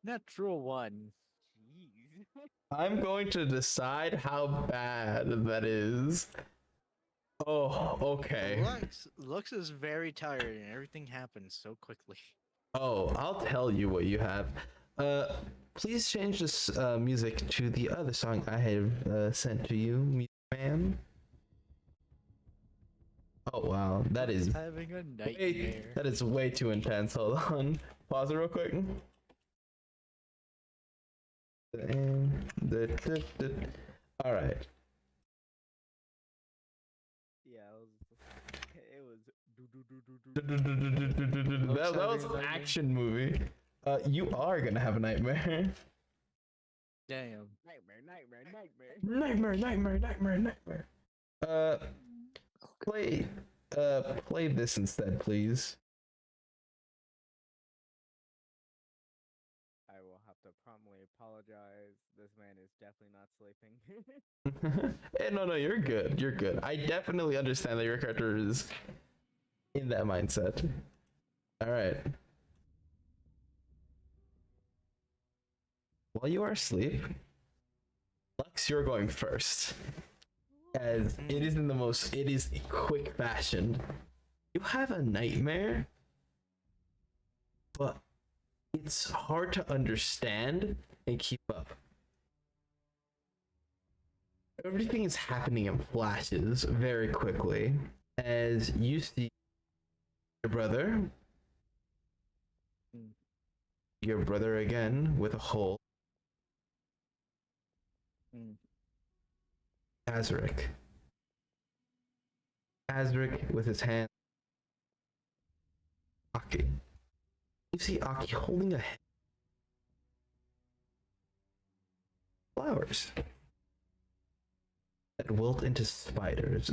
Natural one. Jeez. I'm going to decide how bad that is. Oh, okay. Lux is very tired and everything happens so quickly. Oh, I'll tell you what you have. Please change this music to the other song I have sent to you, ma'am. Oh wow, that is Having a nightmare. that is way too intense. Hold on, pause it real quick. All right. Yeah, it was do. That was an action movie. You are gonna have a nightmare. Damn. Nightmare. Play this instead, please. I will have to promptly apologize. This man is definitely not sleeping. No, you're good. You're good. I definitely understand that your character is in that mindset. All right. While you are asleep, Lux, you're going first. As it is it is a quick fashion. You have a nightmare, but it's hard to understand and keep up. Everything is happening in flashes very quickly as you see your brother again with a hole. Azric with his hand. Aki. You see Aki holding a flowers that wilt into spiders.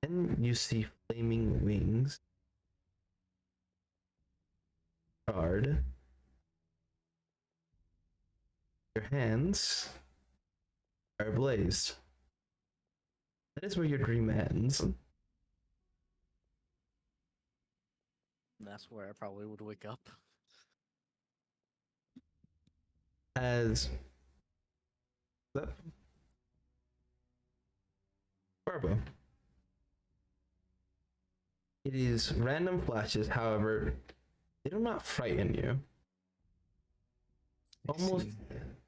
Then you see flaming wings. Guard. Your hands are ablaze. That is where your dream ends. That's where I probably would wake up. As Barbo. It is random flashes, however, they do not frighten you. Almost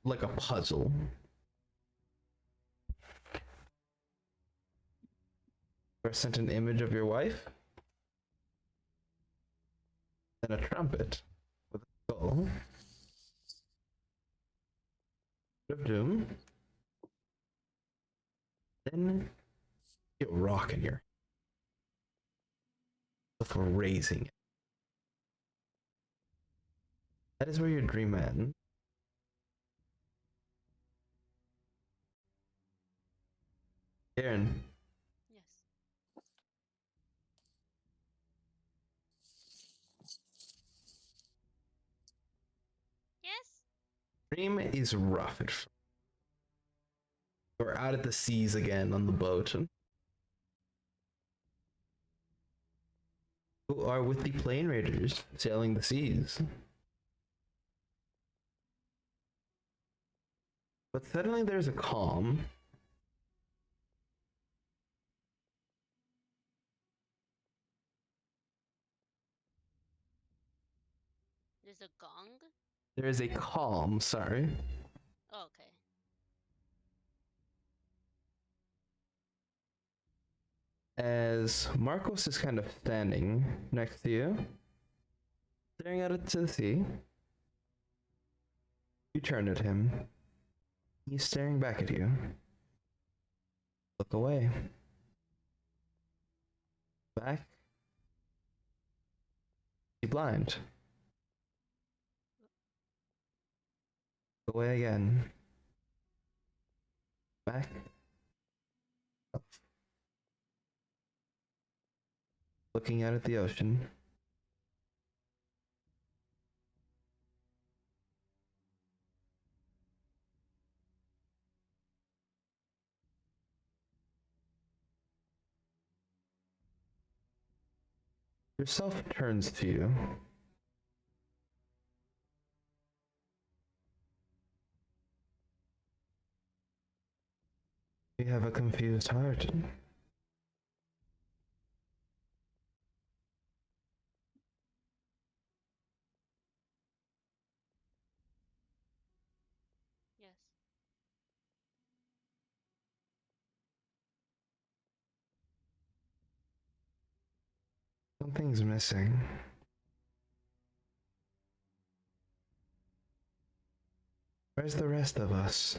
like a puzzle. Or sent an image of your wife? And a trumpet with a skull. Of doom. Then you a rock in your before raising it. That is where your dream ends. Aaron, Yes. Yes? dream is rough at first. You're out at the seas again on the boat. You are with the plane raiders sailing the seas. But suddenly there's a calm. There's a gong? There is a calm, sorry. Oh, okay. As Marcos is kind of standing next to you, staring out into the sea. You turn at him. He's staring back at you. Look away. Back. Be blind. Look away again. Back. Up. Looking out at the ocean. Yourself turns to you. You have a confused heart. Yes. Something's missing. Where's the rest of us?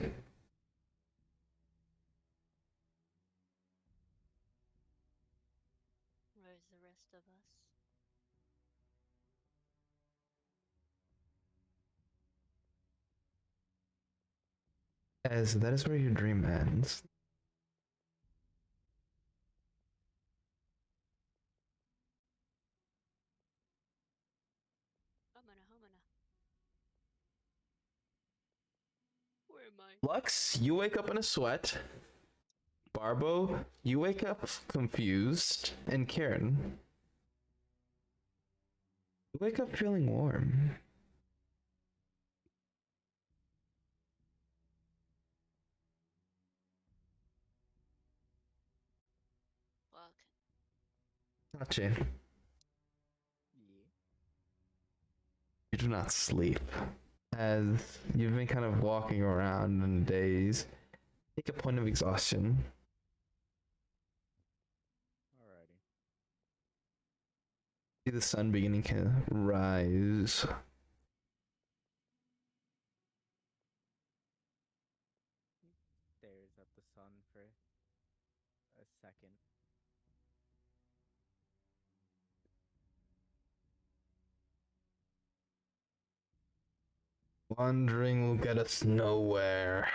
Where's the rest of us? As that is where your dream ends. Homina. Where am I? Lux, you wake up in a sweat. Barbo, you wake up confused. And Karen, you wake up feeling warm. Fuck. Hachi, Yeah. you do not sleep. As you've been kind of walking around in a daze, take a point of exhaustion. Alrighty. See the sun beginning to rise. Stares at the sun for a second. Wandering will get us nowhere.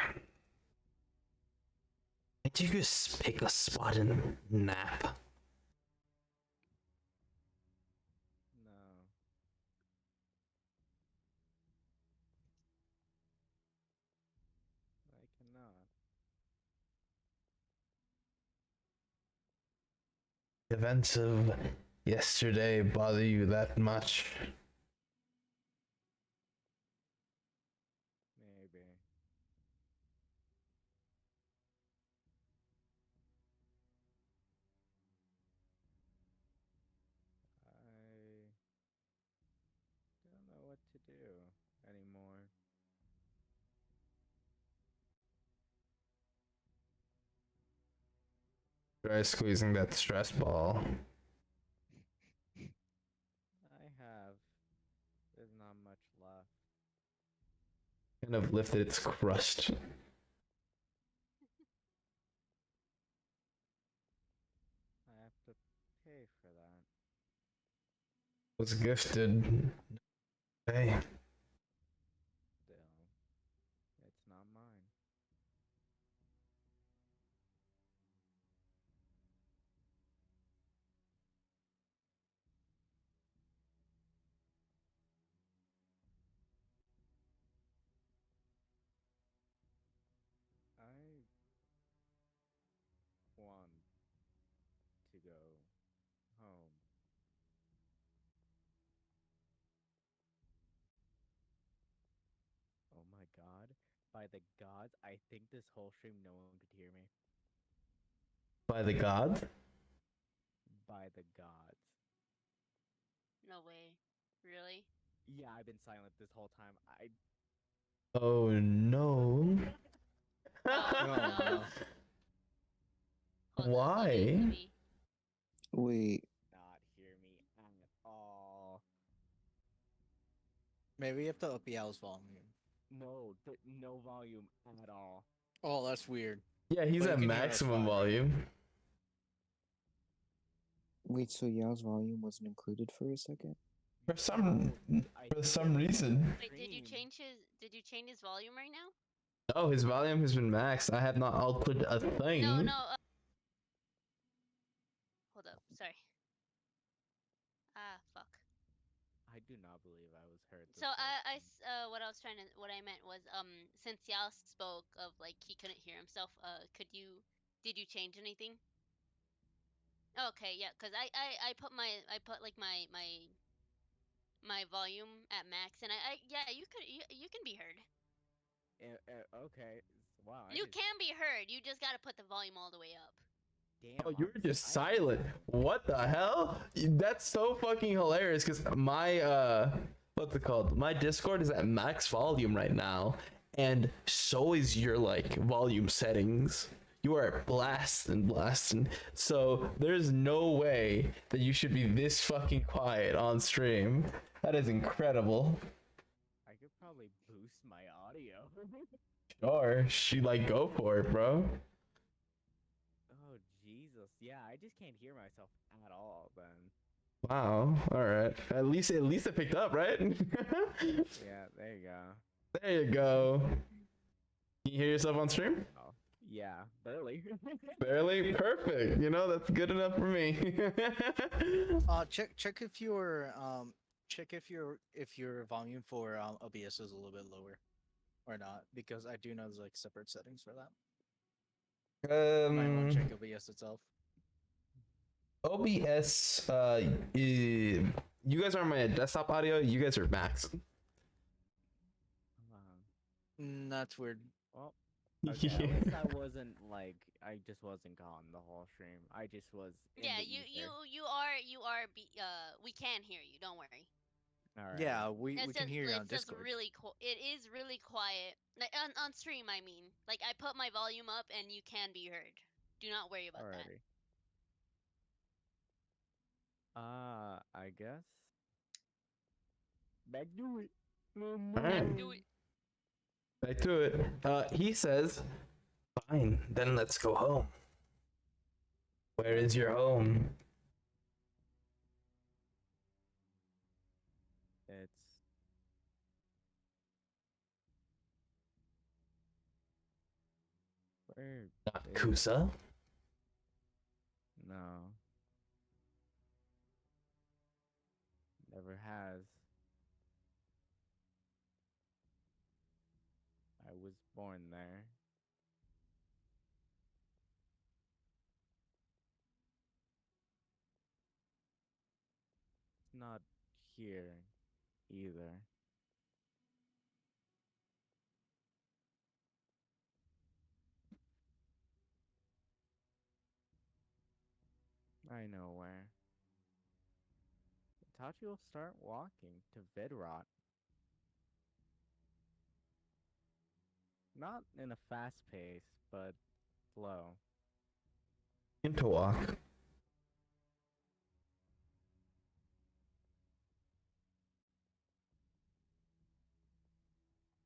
Can't you just pick a spot and nap? No. I cannot. Events of yesterday bother you that much? Maybe. I don't know what to do anymore. Try squeezing that stress ball. I have. There's not much left. Kind of lifted its crust. I have to pay for that. Was gifted. Hey. Still, it's not mine. I want to go home. Oh my god. By the gods, I think this whole stream no one could hear me. By the god? By the gods. No way. Really? Yeah, I've been silent this whole time. Oh no. Oh, no. Hold on, Why? let me- Wait, not hear me at all. Maybe you have to up Yao's volume. No, no volume at all. Oh, that's weird. Yeah, he's But you at can hear us maximum fine, right? volume. wait. So Yao's volume wasn't included for a second. For some I for think some every reason. Wait, did you stream- change his volume right now? Oh, his volume has been maxed. I have not output a thing. No, no. Hold up. Sorry. Ah, fuck. I do not believe I was heard. this So whole what stream. I meant was, since Yao spoke of like he couldn't hear himself, did you change anything? Okay, yeah, cause I put like my volume at max, and yeah, you can be heard. Okay. Wow. I You just, can be heard. You just gotta put the volume all the way up. damn. Oh, you were just I- silent. What the hell? That's so fucking hilarious because my what's it called? My Discord is at max volume right now, and so is your like volume settings. You are blasting. So there's no way that you should be this fucking quiet on stream. That is incredible. I could probably boost my audio. Sure, she like go for it, bro. Oh Jesus. Yeah, I just can't hear myself at all. Then. Wow. All right. At least it picked up, right? Yeah. There you go. There you go. Can you hear yourself on stream? Oh. Yeah. Barely. Barely. Perfect. You know, that's good enough for me. Check if your if your volume for OBS is a little bit lower, or not, because I do know there's like separate settings for that. You might want to check OBS itself. OBS, you guys are my desktop audio. You guys are max. That's weird. Well. Okay, at least I wasn't like I just wasn't gone the whole stream. I just was. In Yeah, the you ether. are we can hear you. Don't worry. All right. Yeah, we It's can just, hear you on it's just Discord. really cool. It is really quiet. Like on stream, I mean. Like I put my volume up and you can be heard. Do not worry about that. Alrighty. I guess. Back to it. Alright. Do it. Back to it. He says, "Fine, then let's go home." Where is your home? It's where Not is- Kusa. No. Never has. I was born there. It's not here either. I know where. Itachi will start walking to Vidrot. Not in a fast pace, but slow. Into walk.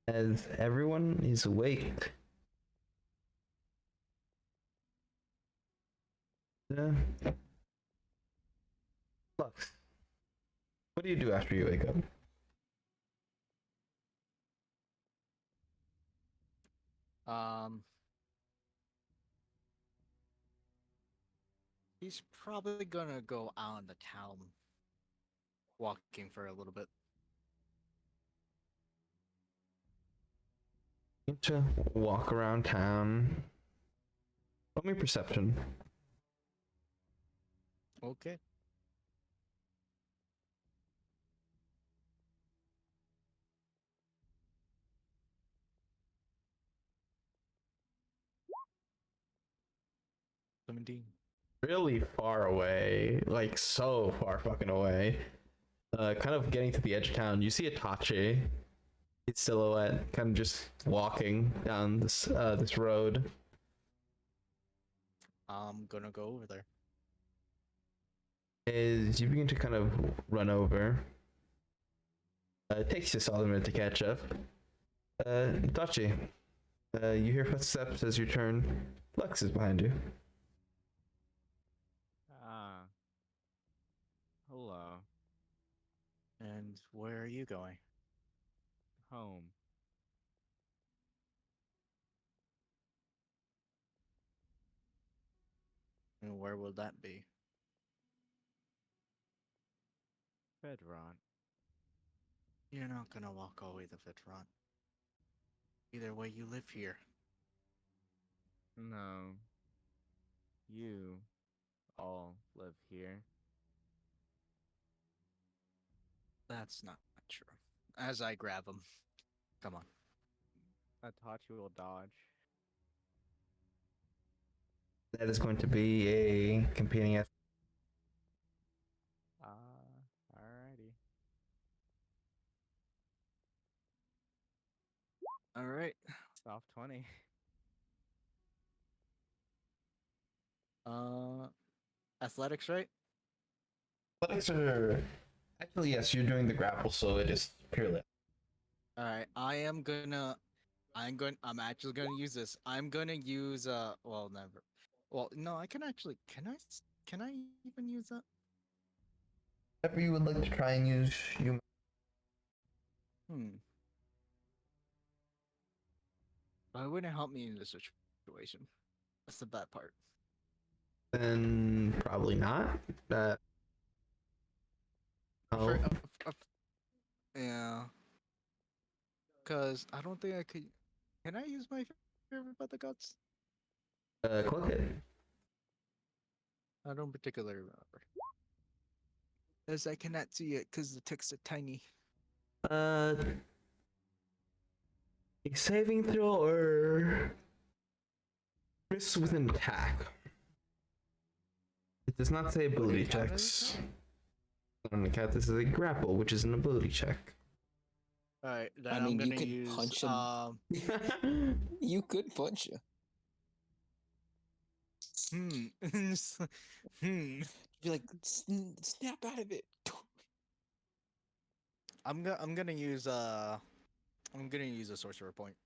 As everyone is awake. Lux, what do you do after you wake up? He's probably gonna go out in the town, walking for a little bit. Need to walk around town. Roll me perception. Okay. $17. Really far away, like so far fucking away. Kind of getting to the edge of town. You see Itachi, his silhouette, kind of just walking down this road. I'm gonna go over there. As you begin to kind of run over, it takes you a solid minute to catch up. Itachi, you hear footsteps as you turn. Lux is behind you. Ah. Hello. And where are you going? Home. And where will that be? Bedron. You're not gonna walk all the way to Vitron. Either way, you live here. No. You all live here. That's not true. As I grab him. Come on. Itachi will dodge. That is going to be a competing Alrighty. Alright. Soft 20. Athletics, right? athletics are actually yes. You're doing the grapple, so it is purely. Alright, I'm actually gonna use this. I'm gonna use well, never. Well, no, I can actually can I even use that? Whatever you would like to try and use, you. It wouldn't help me in this situation. That's the bad part. Then probably not. Oh. Yeah. Cause I don't think I could. Can I use my favorite by the gods? Click it. I don't particularly remember. As I cannot see it because the text is tiny. A saving throw or miss with an attack. It does not say ability Would it count as checks. On the cat, this is a grapple, which is an ability check. Alright, then I I'm mean, you gonna could use punch him. You could punch you. Be like, snap out of it. I'm gonna use a sorcerer point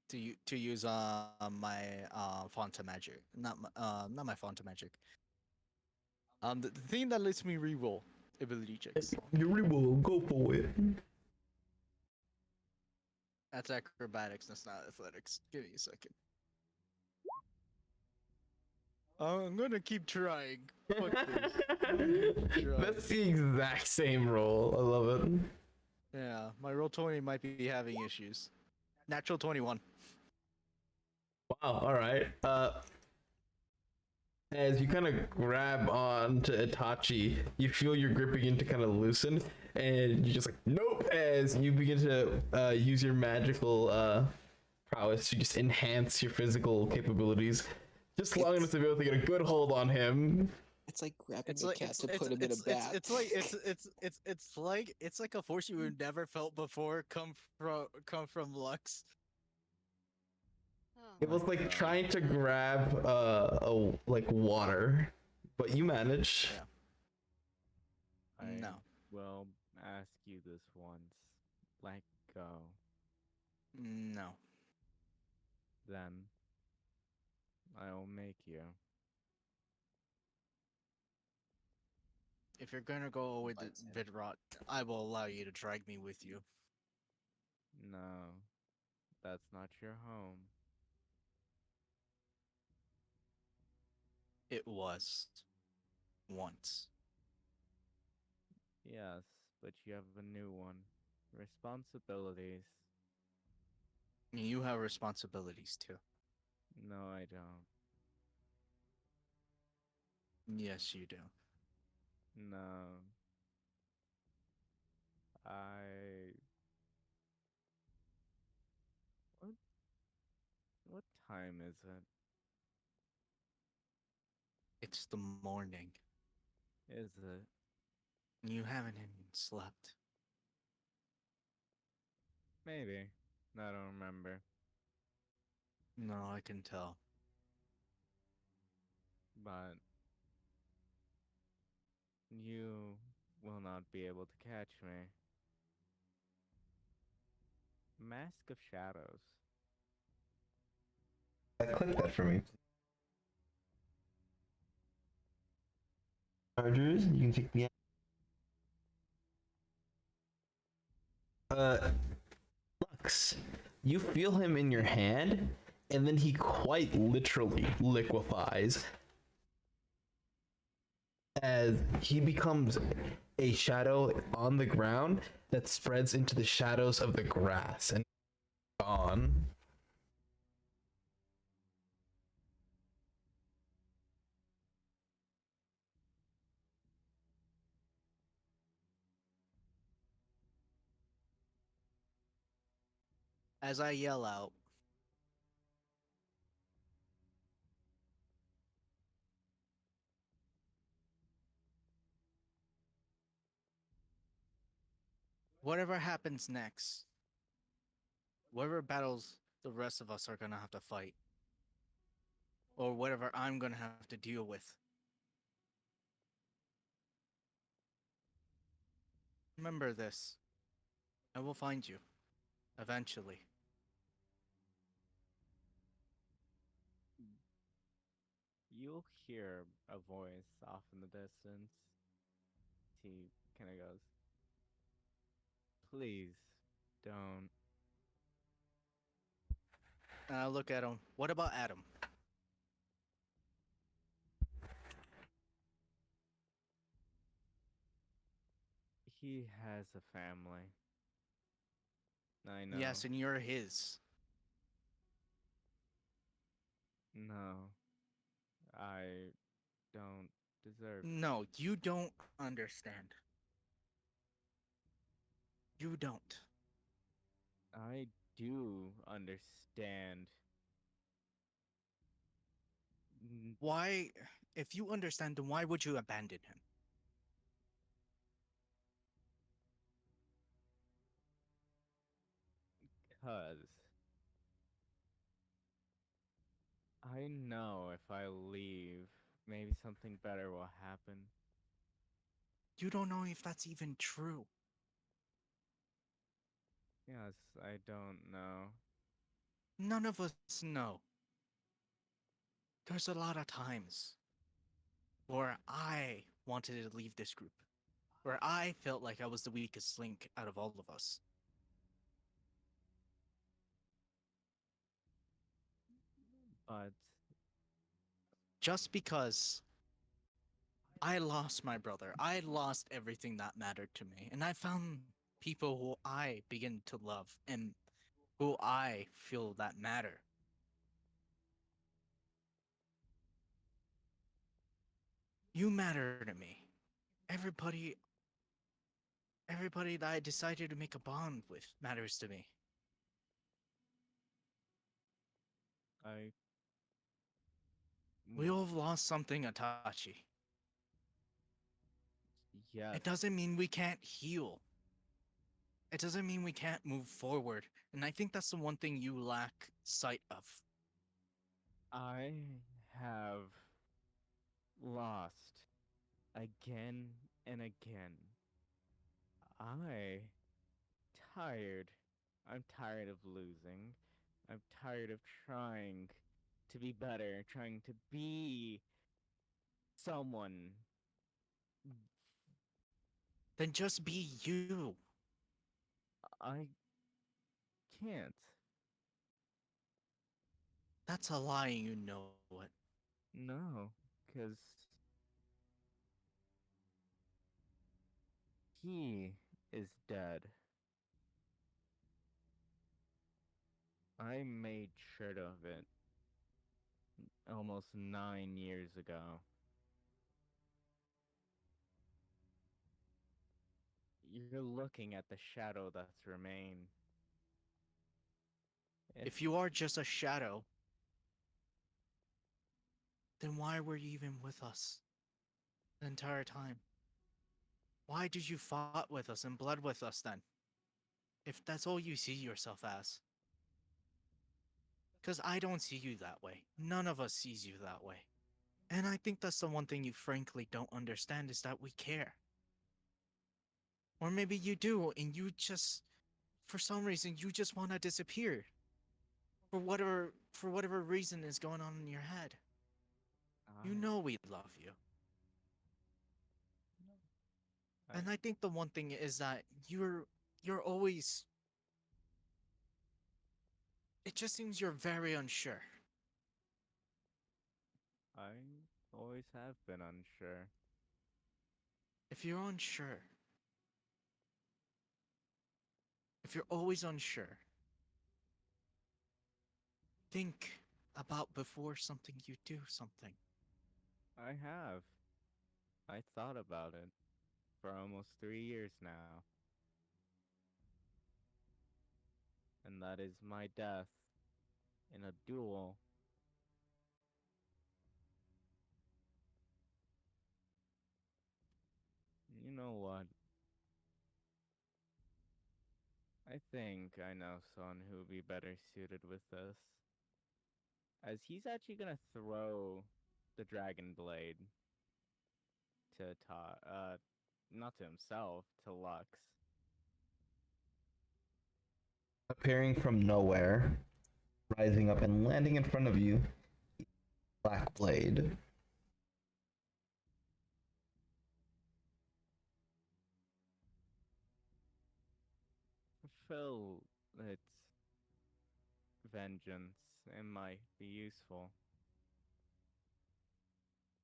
to use my font of magic, not my font of magic. The thing that lets me reroll ability checks. You reroll, go for it. That's acrobatics. That's not athletics. Give me a second. I'm gonna keep trying. Fuck this. I'm gonna keep trying. That's the exact same roll. I love it. Yeah, my roll 20 might be having issues. Natural 21. Wow. All right. As you kind of grab on to Itachi, you feel your grip begin to kind of loosen, and you're just like, nope. As you begin to use your magical prowess to just enhance your physical capabilities, just long enough to be able to get a good hold on him. It's like grabbing a cat to put him in a bath. It's like a force you have never felt before come from Lux. Oh, It was like trying to grab like water, but you managed. Yeah. I No. will ask you this once. Let go. No. Then I'll make you. If you're gonna go with the Bites him. Vidrot, I will allow you to drag me with you. No, that's not your home. It was. Once. Yes, but you have a new one. Responsibilities. You have responsibilities too. No, I don't. Yes, you do. No. I. What? What time is it? It's the morning. Is it? You haven't even slept. Maybe. I don't remember. No, I can tell. But you will not be able to catch me. Mask of Shadows. Click that for me. Chargers, you can take me out. Lux, you feel him in your hand, and then he quite literally liquefies as he becomes a shadow on the ground that spreads into the shadows of the grass and gone. As I yell out, whatever happens next, whatever battles the rest of us are gonna have to fight, or whatever I'm gonna have to deal with, remember this. I will find you. Eventually. You'll hear a voice off in the distance. He kind of goes, "Please don't." And I look at him. What about Adam? He has a family. I know. Yes, and you're his. No, I don't deserve. No, you don't understand. You don't. I do understand. Why, if you understand, then why would you abandon him? Because I know if I leave, maybe something better will happen. You don't know if that's even true. Yes, I don't know. None of us know. There's a lot of times where I wanted to leave this group, where I felt like I was the weakest link out of all of us. But Just because I lost my brother, I lost everything that mattered to me, and I found people who I begin to love and who I feel that matter. You matter to me. Everybody that I decided to make a bond with matters to me. I. We all have lost something, Atachi. Yes. It doesn't mean we can't heal. It doesn't mean we can't move forward. And I think that's the one thing you lack sight of. I have lost again and again. I tired. I'm tired of losing. I'm tired of trying to be better, trying to be someone. Then just be you. I can't. That's a lie, you know it. No, because he is dead. I made sure of it almost 9 years ago. You're looking at the shadow that's remained. If you are just a shadow, then why were you even with us the entire time? Why did you fight with us and blood with us then? If that's all you see yourself as. Because I don't see you that way. None of us sees you that way. And I think that's the one thing you frankly don't understand is that we care. Or maybe you do, and you just, for some reason, you just want to disappear. For whatever reason is going on in your head. You know we love you. And I think the one thing is that you're always, it just seems you're very unsure. I always have been unsure. If you're unsure, if you're always unsure, think about before something you do something. I have. I thought about it for almost 3 years now. And that is my death in a duel. You know what? I think I know someone who would be better suited with this. As he's actually gonna throw the dragon blade to not to himself, to Lux. Appearing from nowhere, rising up and landing in front of you, Black Blade. Fulfill its vengeance. It might be useful.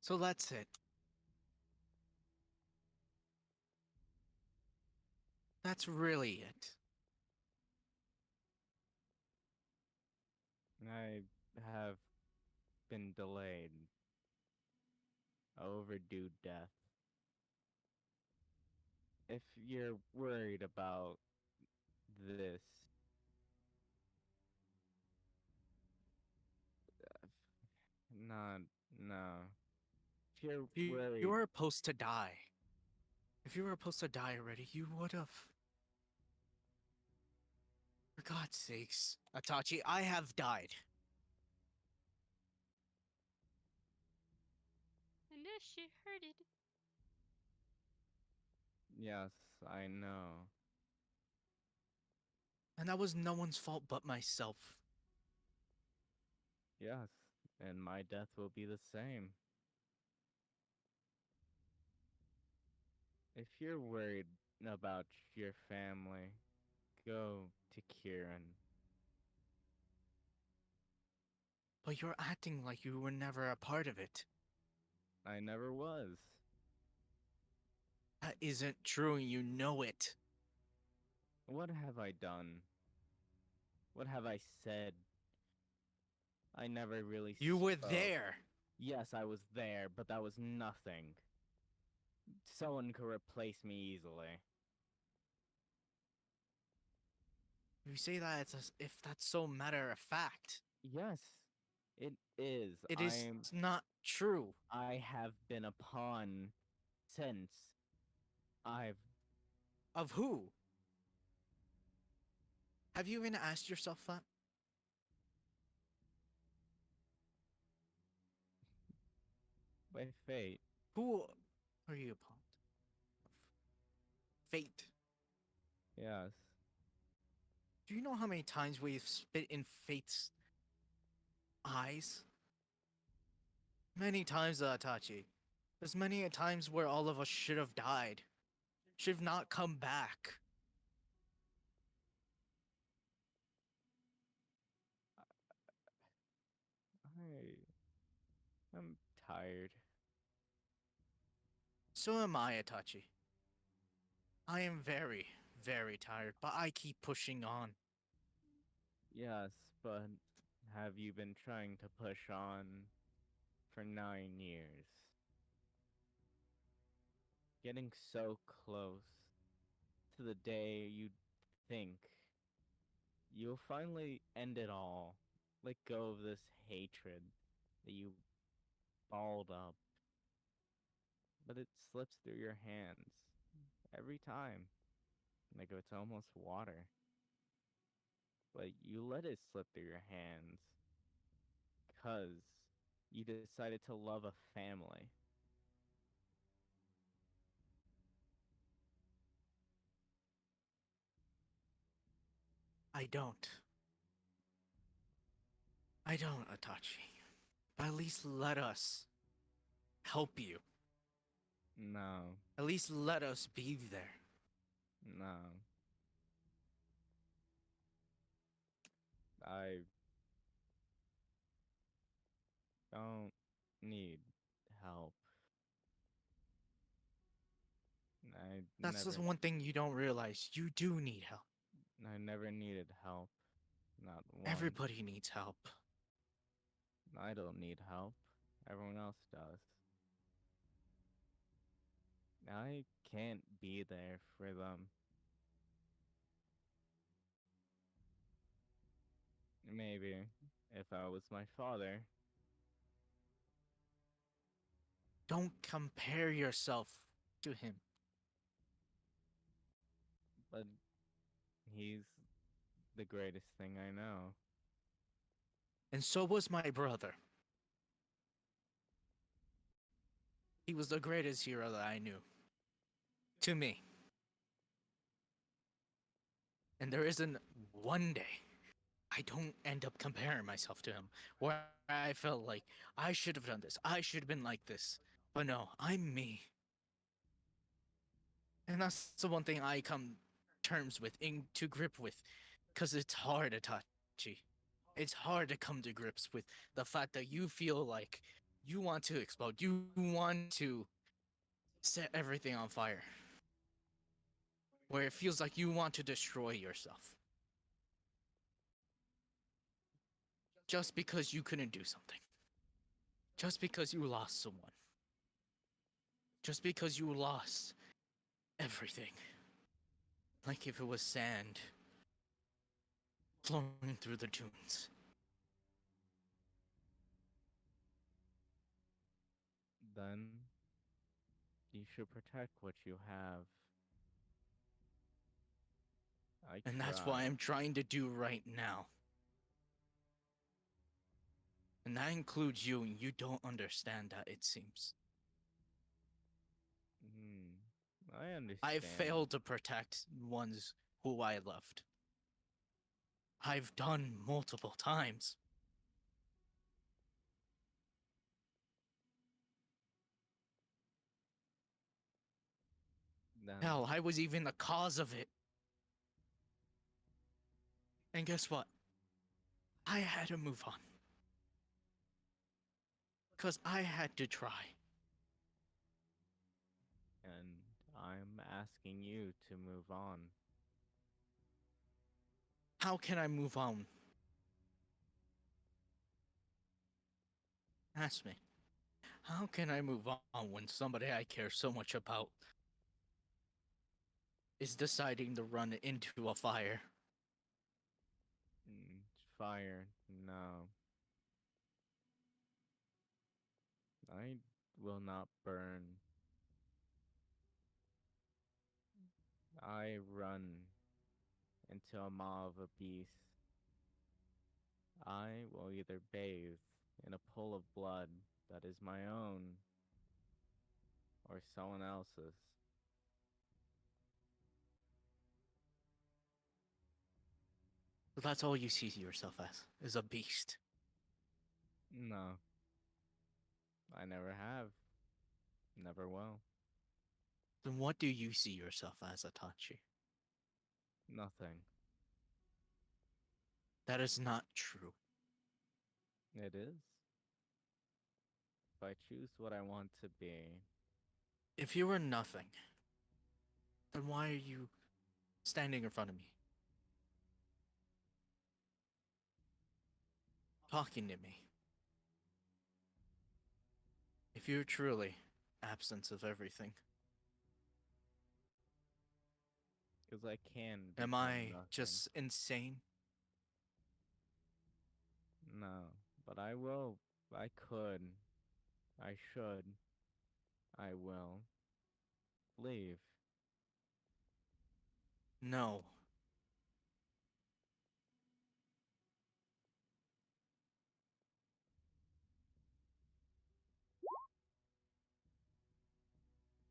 So that's it. That's really it. I have been delayed. Overdue death. If you're worried about this, not, no. If you're worried, You were supposed to die. If you were supposed to die already, you would have. For God's sakes, Itachi, I have died. And this shit hurted. yes, I know. And that was no one's fault but myself. Yes, and my death will be the same. If you're worried about your family, go to Kieran. But you're acting like you were never a part of it. I never was. That isn't true and you know it. What have I done? What have I said? I never really You were spoke. there. Yes, I was there, but that was nothing. Someone could replace me easily. You say that as if that's so matter of fact. Yes, it is. It is not true. I have been a pawn since. Of who? Have you even asked yourself that? by fate. Who are you upon? Fate. Yes. Do you know how many times we've spit in fate's eyes? Many times, Itachi. There's many a times where all of us should have died. Should have not come back. I'm tired. So am I, Itachi. I am very, very tired, but I keep pushing on. Yes, but have you been trying to push on for 9 years? Getting so close to the day you'd think you'll finally end it all. Let go of this hatred that you balled up. But it slips through your hands every time. Like it's almost water. But you let it slip through your hands because you decided to love a family. I don't. I don't, Itachi. But at least let us help you. No, At least let us be there. no. I don't need help. That's just one thing you don't realize. You do need help. I never needed help. Not once. Everybody needs help. I don't need help. Everyone else does. I can't be there for them. Maybe if I was my father. Don't compare yourself to him. But he's the greatest thing I know. And so was my brother. He was the greatest hero that I knew. To me. And there isn't one day I don't end up comparing myself to him where I felt like I should have done this. I should have been like this. But no, I'm me. And that's the one thing I come terms with, into grip with, because it's hard, Itachi. It's hard to come to grips with the fact that you feel like you want to explode. You want to set everything on fire. Where it feels like you want to destroy yourself. Just because you couldn't do something. Just because you lost someone. Just because you lost everything. Like if it was sand flowing through the dunes. Then you should protect what you have. And that's what I'm trying to do right now. And that includes you, and you don't understand that, it seems. I understand. I failed to protect ones who I loved. I've done multiple times. Then Hell, I was even the cause of it. And guess what? I had to move on. Because I had to try. and I'm asking you to move on. How can I move on? Ask me. How can I move on when somebody I care so much about is deciding to run into a fire? Fire, no. I will not burn. I run into a maw of a beast. I will either bathe in a pool of blood that is my own, or someone else's. So that's all you see yourself as, is a beast. No, I never have. Never will. Then what do you see yourself as, Itachi? Nothing. That is not true. It is. If I choose what I want to be, If you were nothing, then why are you standing in front of me? Talking to me. If you're truly absence of everything, because I can. am become I nothing. just insane? No, but I will. I could. I should. I will. Leave. No.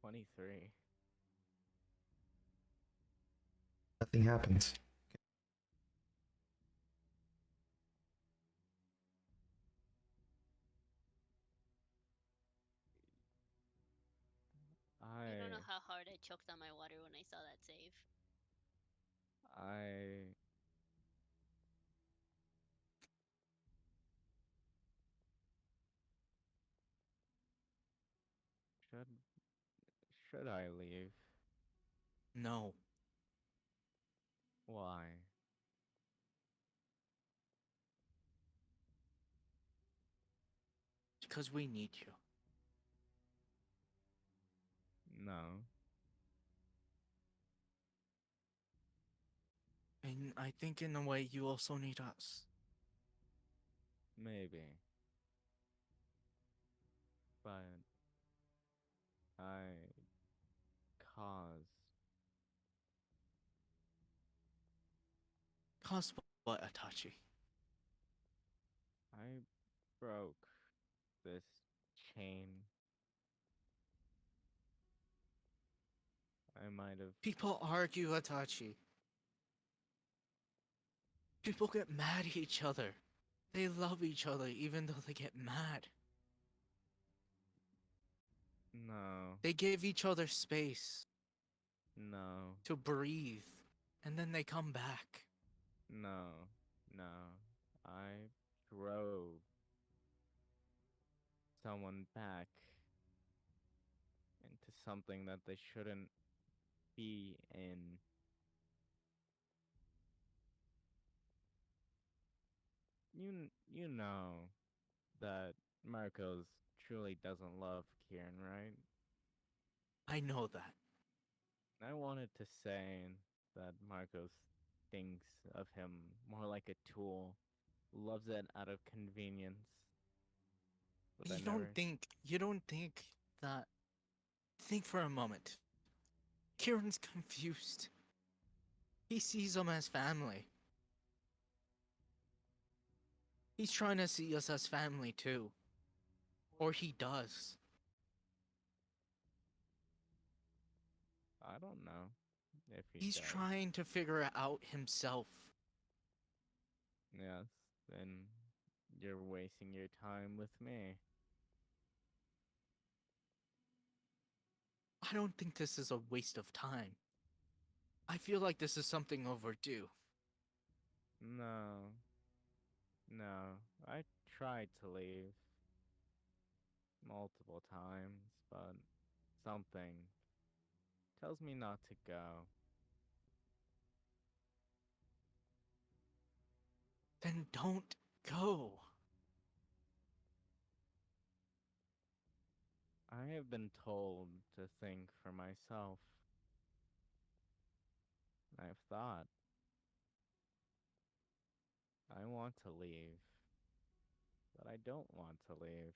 '23. Nothing happens. I don't know I. how hard I choked on my water when I saw that save. I. Should. Should I leave? No. Why? Because we need you. No. And I think in a way you also need us. Maybe. But. I. Caused. Cause what, Itachi? I broke this chain. I might have. People argue, Itachi. People get mad at each other. They love each other even though they get mad. No. They give each other space No. to breathe. And then they come back. No. No. I drove someone back into something that they shouldn't be in. You know that Marcos truly doesn't love Kieran, right? I know that. I wanted to say that Marcos thinks of him more like a tool, loves it out of convenience. But I You never. don't think that. Think for a moment. Kieran's confused. He sees them as family. He's trying to see us as family too. Or he does. I don't know if he He's does. trying to figure it out himself. Yes, then you're wasting your time with me. I don't think this is a waste of time. I feel like this is something overdue. No. No. I tried to leave multiple times, but something tells me not to go. Then don't go. I have been told to think for myself. I've thought I want to leave, but I don't want to leave.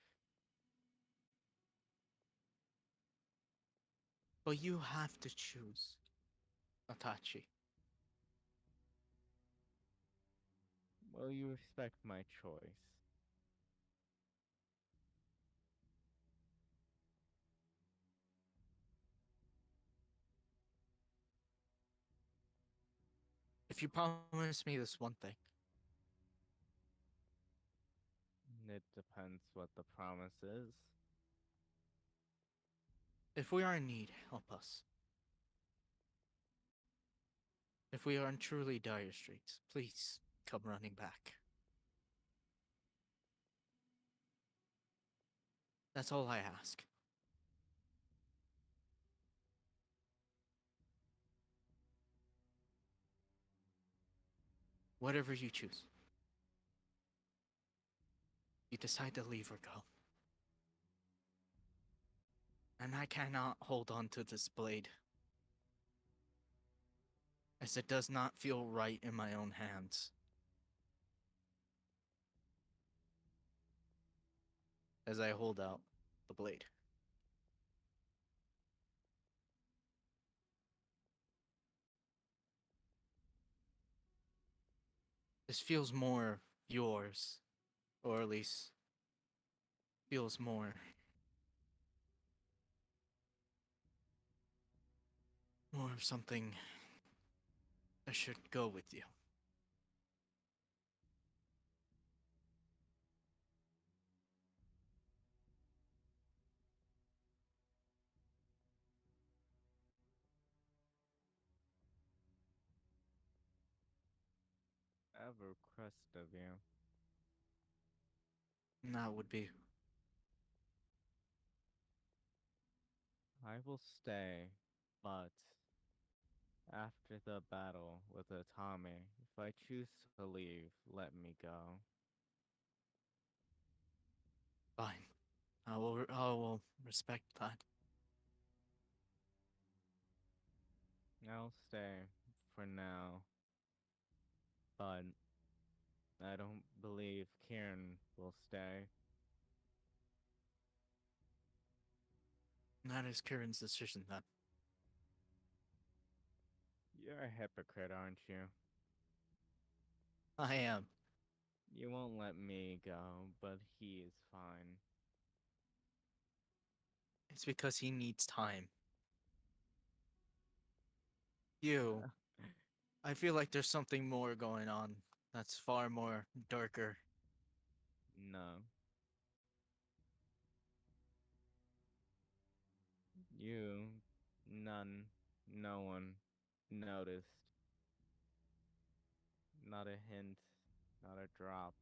But you have to choose, Itachi. Will you respect my choice? if you promise me this one thing. It depends what the promise is. If we are in need, help us. If we are in truly dire straits, please come running back. That's all I ask. Whatever you choose. You decide to leave or go. And I cannot hold on to this blade, as it does not feel right in my own hands. As I hold out the blade. This feels more yours, or at least feels more of something that should go with you. Ever crust of you. And that would be I will stay, but after the battle with Otame, if I choose to leave, let me go. fine. I will respect that. I'll stay for now, but I don't believe Kieran will stay. That is Kieran's decision then. You're a hypocrite, aren't you? I am. You won't let me go, but he is fine. It's because he needs time. You, I feel like there's something more going on that's far more darker. No. You, none, no one noticed. Not a hint, not a drop.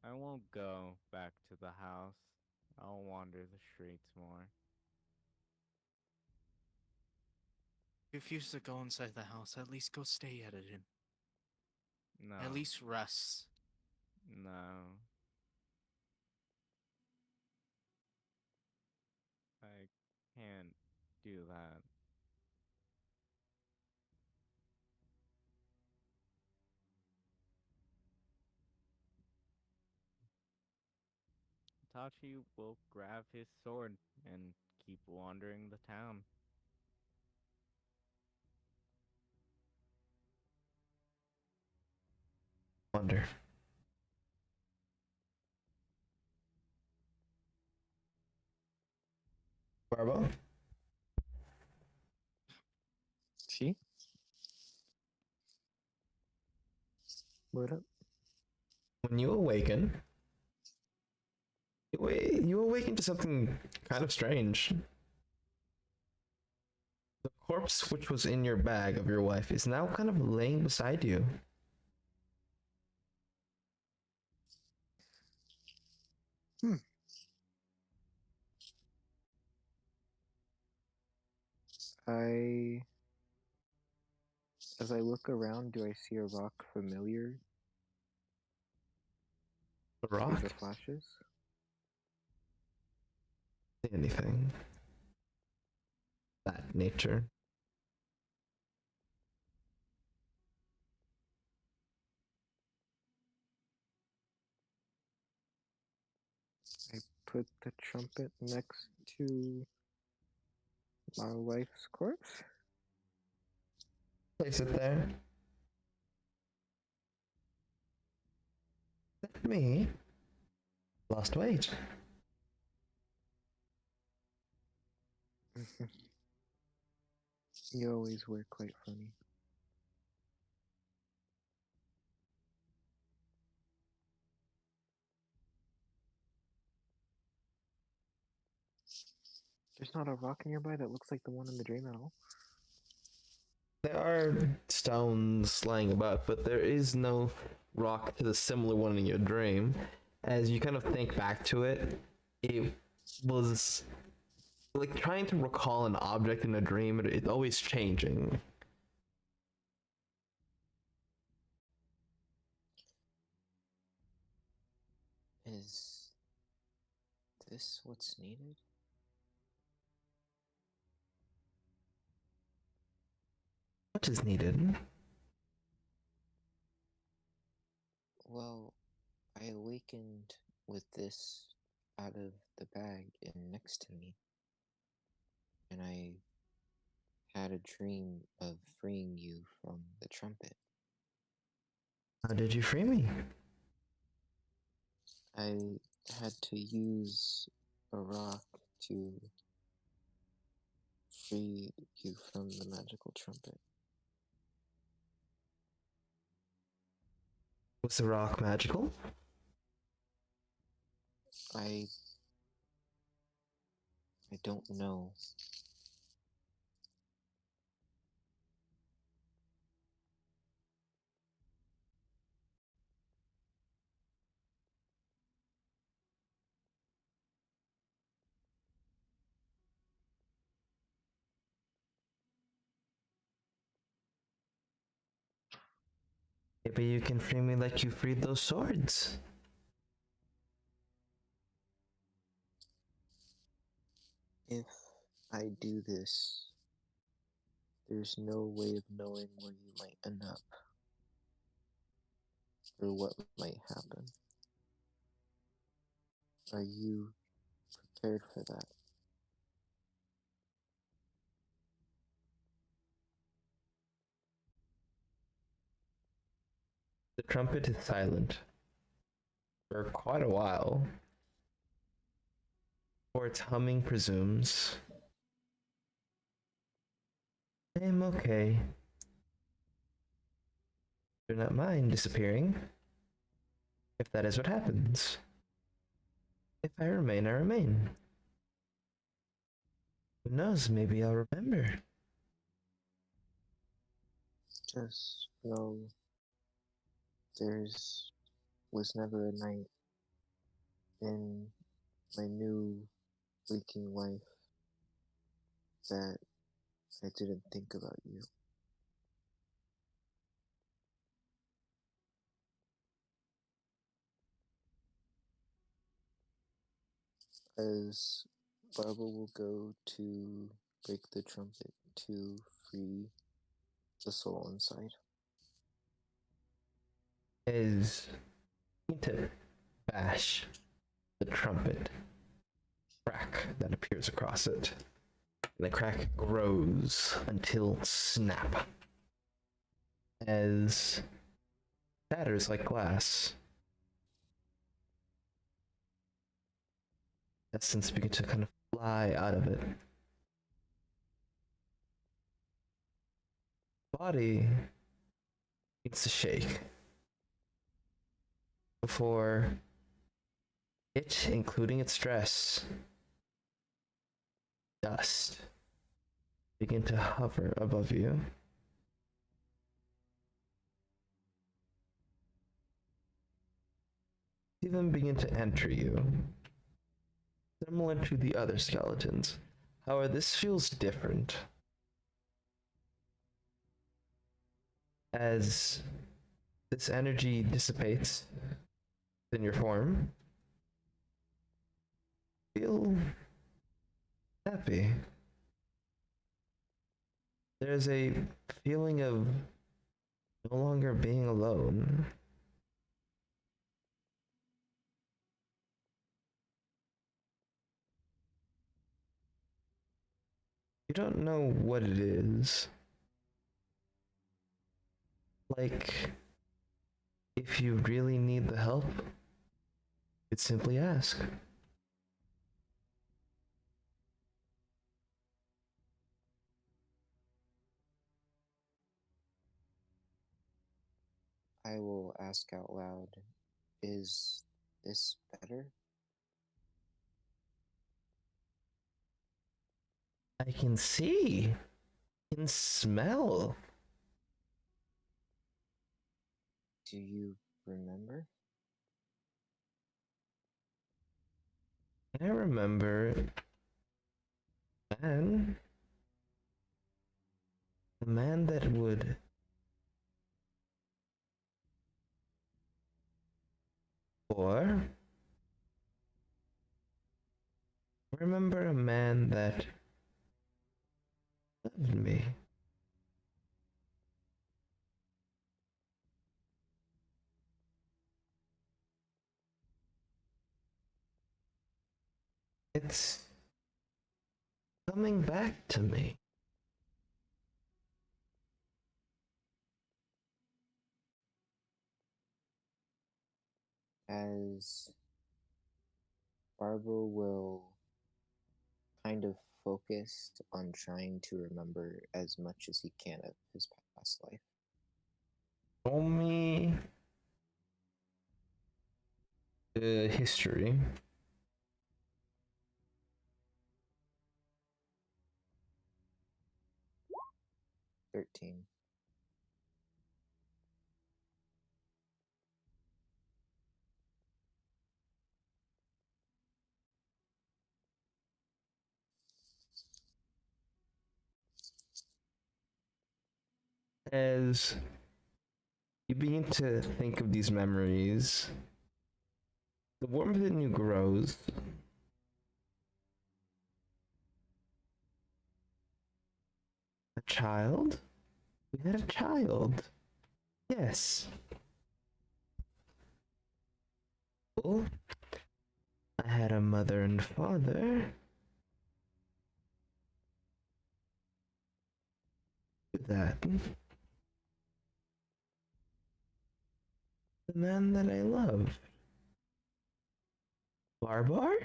I won't go back to the house. I'll wander the streets more. Refuse to go inside the house, at least go stay at it and No. at least rest. No. I can't do that. Tachi will grab his sword and keep wandering the town. Wonder. Barbo? See? What up? When you awaken, you awaken to something kind of strange. The corpse which was in your bag of your wife is now kind of laying beside you. I, as I look around, do I see a rock familiar The through rock? the flashes? Anything. That nature. I put the trumpet next to my wife's corpse. Place it there. That me lost weight. You always were quite funny. There's not a rock nearby that looks like the one in the dream at all. There are stones lying about, but there is no rock to the similar one in your dream. As you kind of think back to it, it was like trying to recall an object in a dream. It's always changing. Is this what's needed? What is needed? Well, I awakened with this out of the bag and next to me. And I had a dream of freeing you from the trumpet. How did you free me? I had to use a rock to free you from the magical trumpet. Was the rock magical? I don't know. Maybe you can free me like you freed those swords. If I do this, there's no way of knowing where you might end up or what might happen. Are you prepared for that? The trumpet is silent for quite a while, for its humming presumes. I am okay. Do not mind disappearing, if that is what happens. If I remain, I remain. Who knows, maybe I'll remember. Just know there's was never a night in my new waking life that I didn't think about you. As Barbara will go to break the trumpet to free the soul inside. Is to bash the trumpet crack that appears across it. And the crack grows until snap. As shatters like glass. Essence begin to kind of fly out of it. Body needs to shake before it, including its dress, dust, begin to hover above you. See them begin to enter you, similar to the other skeletons. However, this feels different. As this energy dissipates in your form, feel happy. There's a feeling of no longer being alone. You don't know what it is. Like, if you really need the help, you'd simply ask. I will ask out loud, is this better? I can see. Can smell. Do you remember? I remember. Man. The man that would. Or. Remember a man that loved me. It's coming back to me. As Barbo will kind of focus on trying to remember as much as he can of his past life. Show me history. "13. As you begin to think of these memories, the warmth in you grows. A child? We had a child. Yes. Well, I had a mother and father. That. The man that I love. Barbar?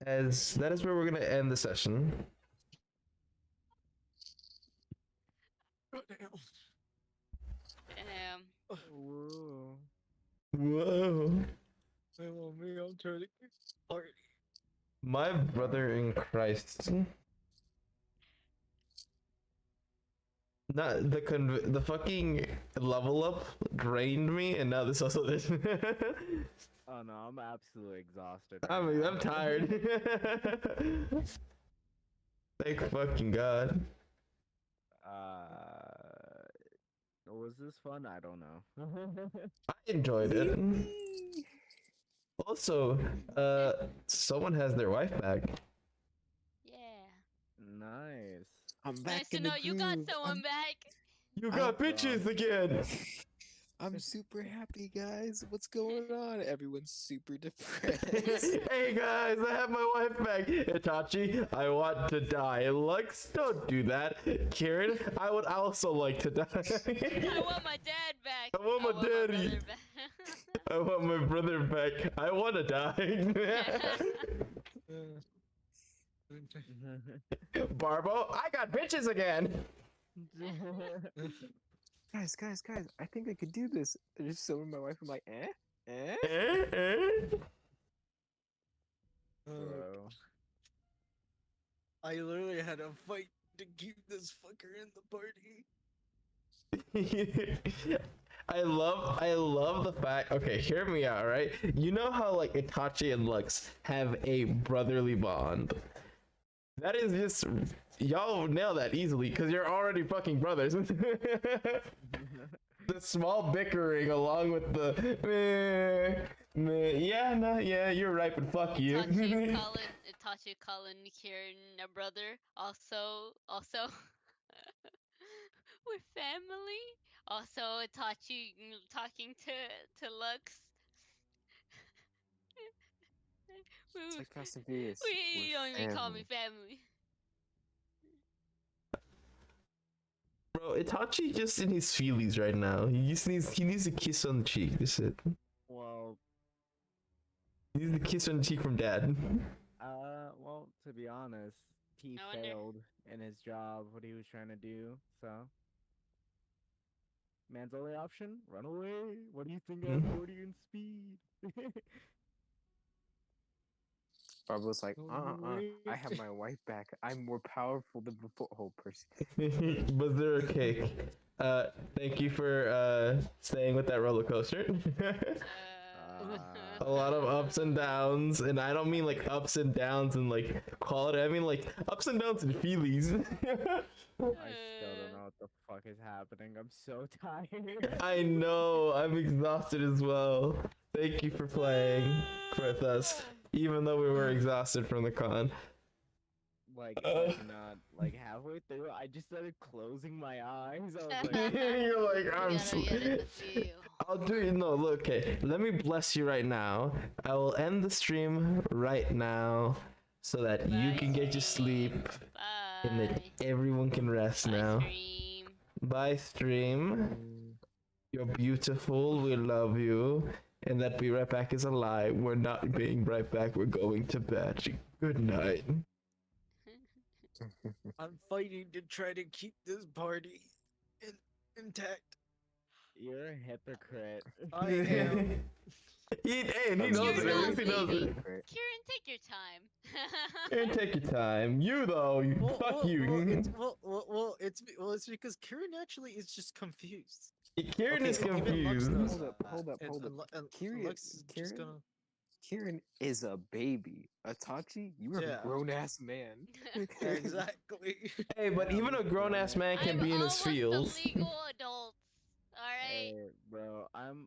As that is where we're gonna end the session. Damn. Whoa. Whoa. Hey, well, me, I'm trying to party. My brother in Christ. Not the fucking level up drained me, and now this also did. Oh no, I'm absolutely exhausted. I'm now. tired. Thank fucking God. Was this fun? I don't know. I enjoyed it. Also, someone has their wife back. Yeah. Nice. I'm back Nice to in the know you got groove. someone back. You I- got bitches again. I'm super happy, guys. What's going on? Everyone's super depressed. Hey guys, I have my wife back. Itachi, I want to die. Lux, don't do that. Kieran, I would also like to die. I want my dad back. I want my daddy. brother back. I want my brother back. I want to die. Barbo, I got bitches again. guys, I think I could do this. I just summon my wife. I'm like, eh? Bro. I literally had a fight to keep this fucker in the party. I love the fact. Okay, hear me out, right? You know how like Itachi and Lux have a brotherly bond. That is just y'all nail that easily because you're already fucking brothers. The small bickering along with the yeah, you're right, but fuck you. Itachi calling Kieran a brother. Also, we're family. Also, Itachi talking to Lux. It's like Fast and Furious. You don't even call me family. Bro, Itachi just in his feelies right now. He needs a kiss on the cheek. That's it. Well, He needs a kiss on the cheek from dad. well, to be honest, he I wonder- failed in his job, what he was trying to do. So, man's only option: run away. What do you think of Mhm. Gordian speed? Bob was like, Run away. I have my wife back. I'm more powerful than the foothold person. Was there a cake? Thank you for staying with that roller coaster. A lot of ups and downs, and I don't mean like ups and downs and like quality. I mean like ups and downs and feelies. I still don't know what the fuck is happening. I'm so tired. I know. I'm exhausted as well. Thank you for playing with us, even though we were exhausted from the con. Like, not like halfway through, I just started closing my eyes. I was like, You're like, You I'm. gotta get in the feel. I'll do it. No, look, okay. Let me bless you right now. I will end the stream right now so that you can get your sleep and that Bye. everyone can rest Bye, now. stream. Bye, stream. You're beautiful. We love you. And that Be Right Back is a lie. We're not being right back. We're going to bed. Good night. I'm fighting to try to keep this party intact. you're a hypocrite. I am. He knows You're it. At not least he knows it. leaving. Kieran, take your time. Kieran, take your time. You though, fuck you. It's because Kieran actually is just confused. Kieran is Okay, Even Lux confused. knows Hold up, that, hold up, and- hold and up. Lu- and Kieran- Lux is just Kieran? gonna. Kieran is a baby. Atachi, you are Yeah. a grown ass man. Exactly. Hey, but Yeah, even a look, grown ass man can I'm be in his almost a fields. legal adult. All right. Hey, bro, I'm